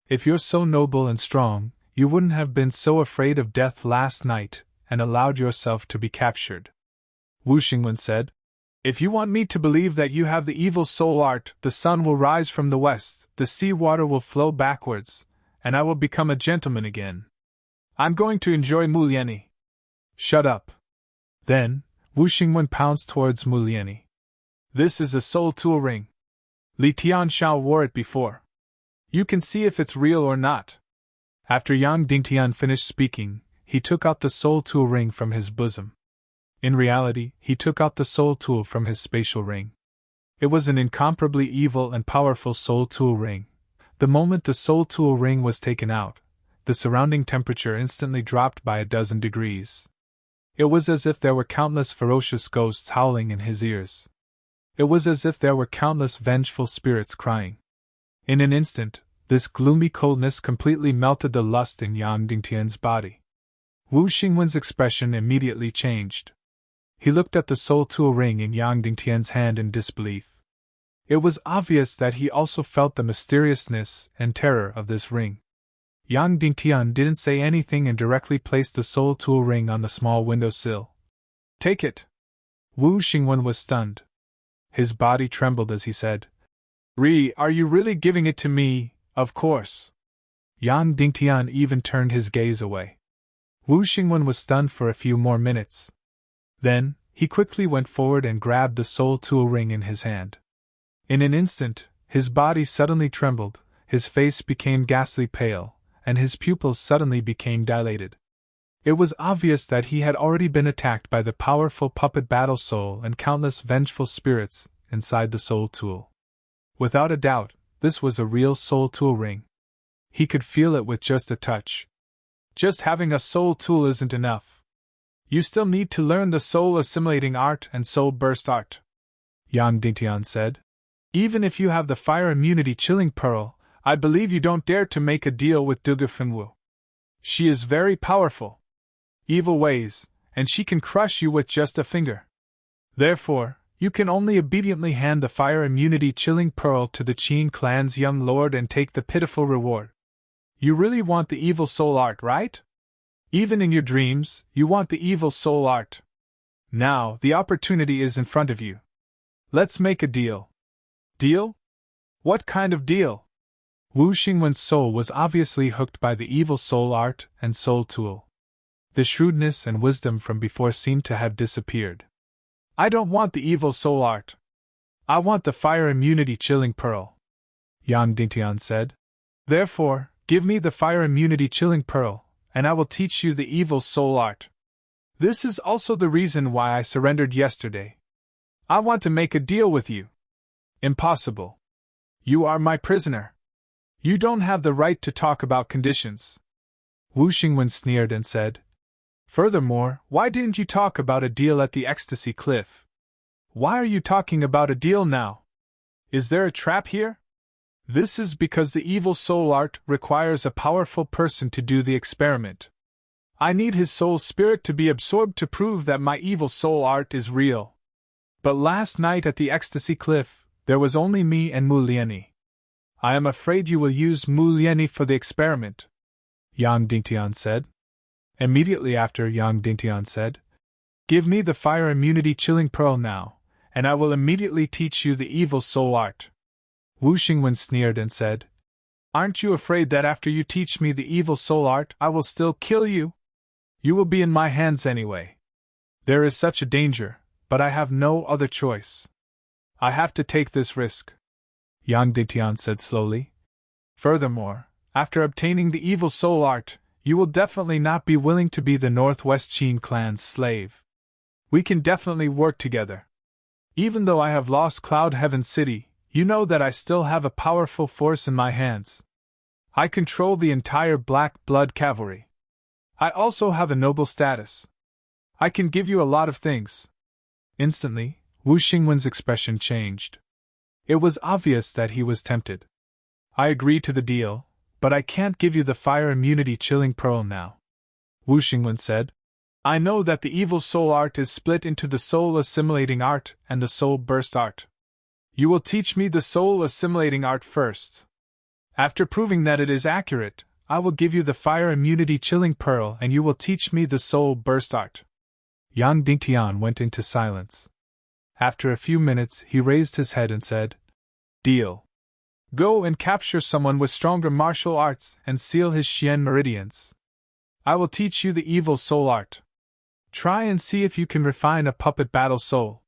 A: If you're so noble and strong, you wouldn't have been so afraid of death last night and allowed yourself to be captured. Wu Xingwen said. If you want me to believe that you have the evil soul art, the sun will rise from the west, the sea water will flow backwards, and I will become a gentleman again. I'm going to enjoy Muliani. Shut up. Then, Wu Xingwen pounced towards Muliani. This is a soul tool ring. Li Tianshao wore it before. You can see if it's real or not. After Yang Dingtian finished speaking, he took out the soul tool ring from his bosom. In reality, he took out the soul tool from his spatial ring. It was an incomparably evil and powerful soul tool ring. The moment the soul tool ring was taken out, the surrounding temperature instantly dropped by 12 degrees. It was as if there were countless ferocious ghosts howling in his ears. It was as if there were countless vengeful spirits crying. In an instant, this gloomy coldness completely melted the lust in Yang Dingtian's body. Wu Xingwen's expression immediately changed. He looked at the soul tool ring in Yang Dingtian's hand in disbelief. It was obvious that he also felt the mysteriousness and terror of this ring. Yang Dingtian didn't say anything and directly placed the soul tool ring on the small windowsill. "Take it!" Wu Xingwen was stunned. His body trembled as he said, Are you really giving it to me? Of course." Yang Dingtian even turned his gaze away. Wu Xingwen was stunned for a few more minutes. Then, he quickly went forward and grabbed the soul tool ring in his hand. In an instant, his body suddenly trembled, his face became ghastly pale, and his pupils suddenly became dilated. It was obvious that he had already been attacked by the powerful puppet battle soul and countless vengeful spirits inside the soul tool. Without a doubt, this was a real soul tool ring. He could feel it with just a touch. Just having a soul tool isn't enough. You still need to learn the soul assimilating art and soul burst art, Yang Dingtian said. Even if you have the fire immunity chilling pearl, I believe you don't dare to make a deal with Duge Fenwu. She is very powerful. Evil ways, and she can crush you with just a finger. Therefore, you can only obediently hand the fire immunity chilling pearl to the Qin clan's young lord and take the pitiful reward. You really want the evil soul art, right? Even in your dreams, you want the evil soul art. Now, the opportunity is in front of you. Let's make a deal. Deal? What kind of deal? Wu Xingwen's soul was obviously hooked by the evil soul art and soul tool. The shrewdness and wisdom from before seemed to have disappeared. I don't want the evil soul art. I want the fire immunity chilling pearl, Yang Dingtian said. Therefore, give me the fire immunity chilling pearl, and I will teach you the evil soul art. This is also the reason why I surrendered yesterday. I want to make a deal with you. Impossible. You are my prisoner. You don't have the right to talk about conditions. Wu Xingwen sneered and said, Furthermore, why didn't you talk about a deal at the Ecstasy Cliff? Why are you talking about a deal now? Is there a trap here? This is because the evil soul art requires a powerful person to do the experiment. I need his soul spirit to be absorbed to prove that my evil soul art is real. But last night at the Ecstasy Cliff, there was only me and Mu Lianyi. I am afraid you will use Mu Lianyi for the experiment, Yang Dingtian said. Immediately after, Yang Dingtian said, Give me the fire immunity chilling pearl now, and I will immediately teach you the evil soul art. Wu Xingwen sneered and said, Aren't you afraid that after you teach me the evil soul art, I will still kill you? You will be in my hands anyway. There is such a danger, but I have no other choice. I have to take this risk, Yang Dingtian said slowly. Furthermore, after obtaining the evil soul art, you will definitely not be willing to be the Northwest Qin clan's slave. We can definitely work together. Even though I have lost Cloud Heaven City, you know that I still have a powerful force in my hands. I control the entire Black Blood Cavalry. I also have a noble status. I can give you a lot of things. Instantly, Wu Xingwen's expression changed. It was obvious that he was tempted. I agree to the deal, but I can't give you the fire immunity chilling pearl now, Wu Xingwen said. I know that the evil soul art is split into the soul assimilating art and the soul burst art. You will teach me the soul assimilating art first. After proving that it is accurate, I will give you the fire immunity chilling pearl and you will teach me the soul burst art. Yang Dingtian went into silence. After a few minutes, he raised his head and said, Deal. Go and capture someone with stronger martial arts and seal his Xian meridians. I will teach you the evil soul art. Try and see if you can refine a puppet battle soul.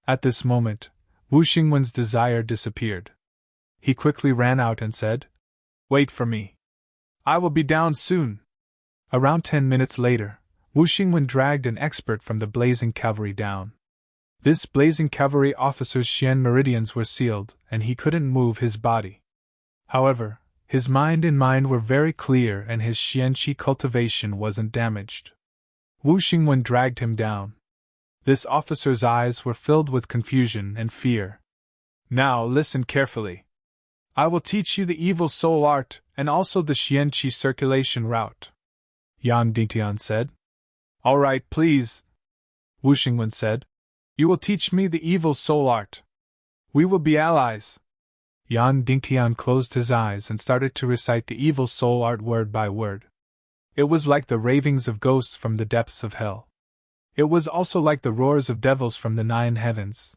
A: At this moment, Wu Xingwen's desire disappeared. He quickly ran out and said, Wait for me. I will be down soon. Around 10 minutes later, Wu Xingwen dragged an expert from the blazing cavalry down. This blazing cavalry officer's Xian meridians were sealed, and he couldn't move his body. However, his mind and mind were very clear and his Xian Qi cultivation wasn't damaged. Wu Xingwen dragged him down. This officer's eyes were filled with confusion and fear. Now listen carefully. I will teach you the evil soul art and also the Xian Qi circulation route, Yan Dingtian said. All right, please, Wu Xingwen said. You will teach me the evil soul art. We will be allies. Yan Dingtian closed his eyes and started to recite the evil soul art word by word. It was like the ravings of ghosts from the depths of hell. It was also like the roars of devils from the 9 heavens.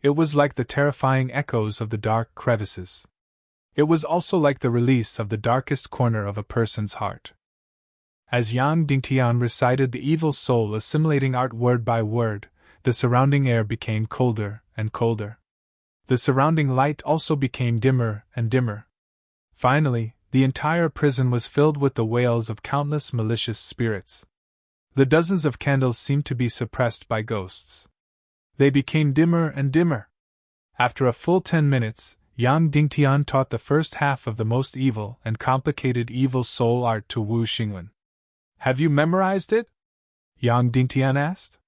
A: It was like the terrifying echoes of the dark crevices. It was also like the release of the darkest corner of a person's heart. As Yang Dingtian recited the evil soul assimilating art word by word, the surrounding air became colder and colder. The surrounding light also became dimmer and dimmer. Finally, the entire prison was filled with the wails of countless malicious spirits. The dozens of candles seemed to be suppressed by ghosts. They became dimmer and dimmer. After a full 10 minutes, Yang Dingtian taught the first half of the most evil and complicated evil soul art to Wu Xingwen. Have you memorized it? Yang Dingtian asked.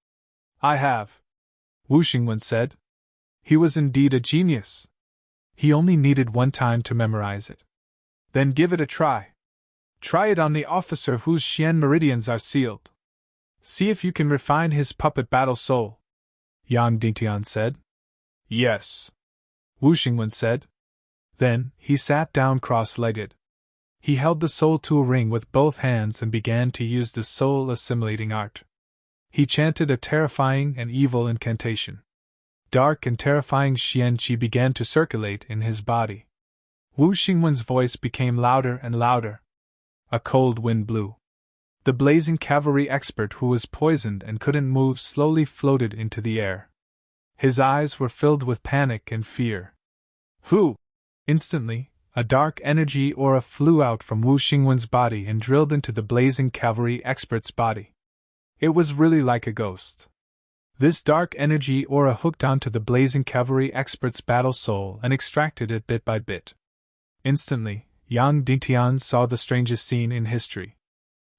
A: I have, Wu Xingwen said. He was indeed a genius. He only needed one time to memorize it. Then give it a try. Try it on the officer whose Xian meridians are sealed. See if you can refine his puppet battle soul, Yan Dingtian said. Yes, Wu Xingwen said. Then, he sat down cross-legged. He held the soul tool ring with both hands and began to use the soul assimilating art. He chanted a terrifying and evil incantation. Dark and terrifying Xian Qi began to circulate in his body. Wu Xingwen's voice became louder and louder. A cold wind blew. The blazing cavalry expert who was poisoned and couldn't move slowly floated into the air. His eyes were filled with panic and fear. Who? Instantly, a dark energy aura flew out from Wu Xingwen's body and drilled into the blazing cavalry expert's body. It was really like a ghost. This dark energy aura hooked onto the blazing cavalry expert's battle soul and extracted it bit by bit. Instantly, Yang Dingtian saw the strangest scene in history.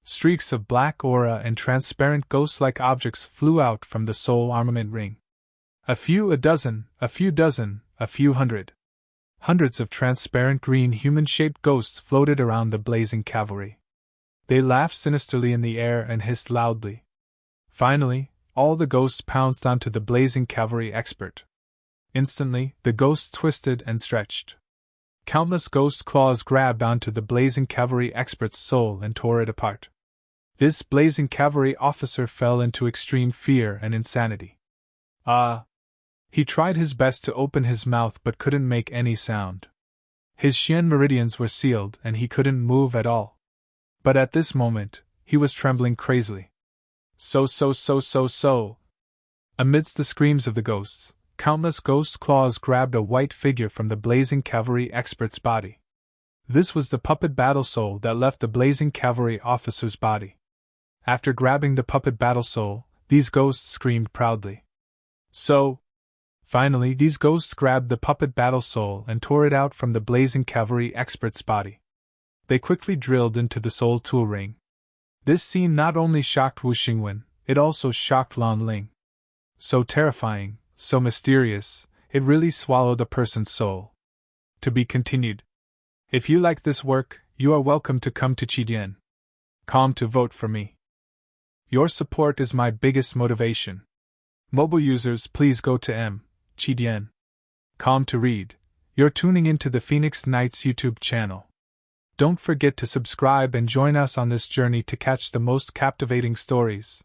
A: Streaks of black aura and transparent ghost-like objects flew out from the soul armament ring. A few dozen, a few hundred. Hundreds of transparent green human-shaped ghosts floated around the blazing cavalry. They laughed sinisterly in the air and hissed loudly. Finally, all the ghosts pounced onto the blazing cavalry expert. Instantly, the ghosts twisted and stretched. Countless ghost claws grabbed onto the blazing cavalry expert's soul and tore it apart. This blazing cavalry officer fell into extreme fear and insanity. He tried his best to open his mouth but couldn't make any sound. His Xian meridians were sealed and he couldn't move at all. But at this moment, he was trembling crazily. So. Amidst the screams of the ghosts, countless ghost claws grabbed a white figure from the blazing cavalry expert's body. This was the puppet battle soul that left the blazing cavalry officer's body. After grabbing the puppet battle soul, these ghosts screamed proudly. Finally, these ghosts grabbed the puppet battle soul and tore it out from the blazing cavalry expert's body. They quickly drilled into the soul tool ring. This scene not only shocked Wu Xingwen, it also shocked Lan Ling. So terrifying, so mysterious, it really swallowed a person's soul. To be continued. If you like this work, you are welcome to come to Qidian.com to vote for me. Your support is my biggest motivation. Mobile users, please go to Qidian.com to read. You're tuning into the Phoenix Knights YouTube channel. Don't forget to subscribe and join us on this journey to catch the most captivating stories.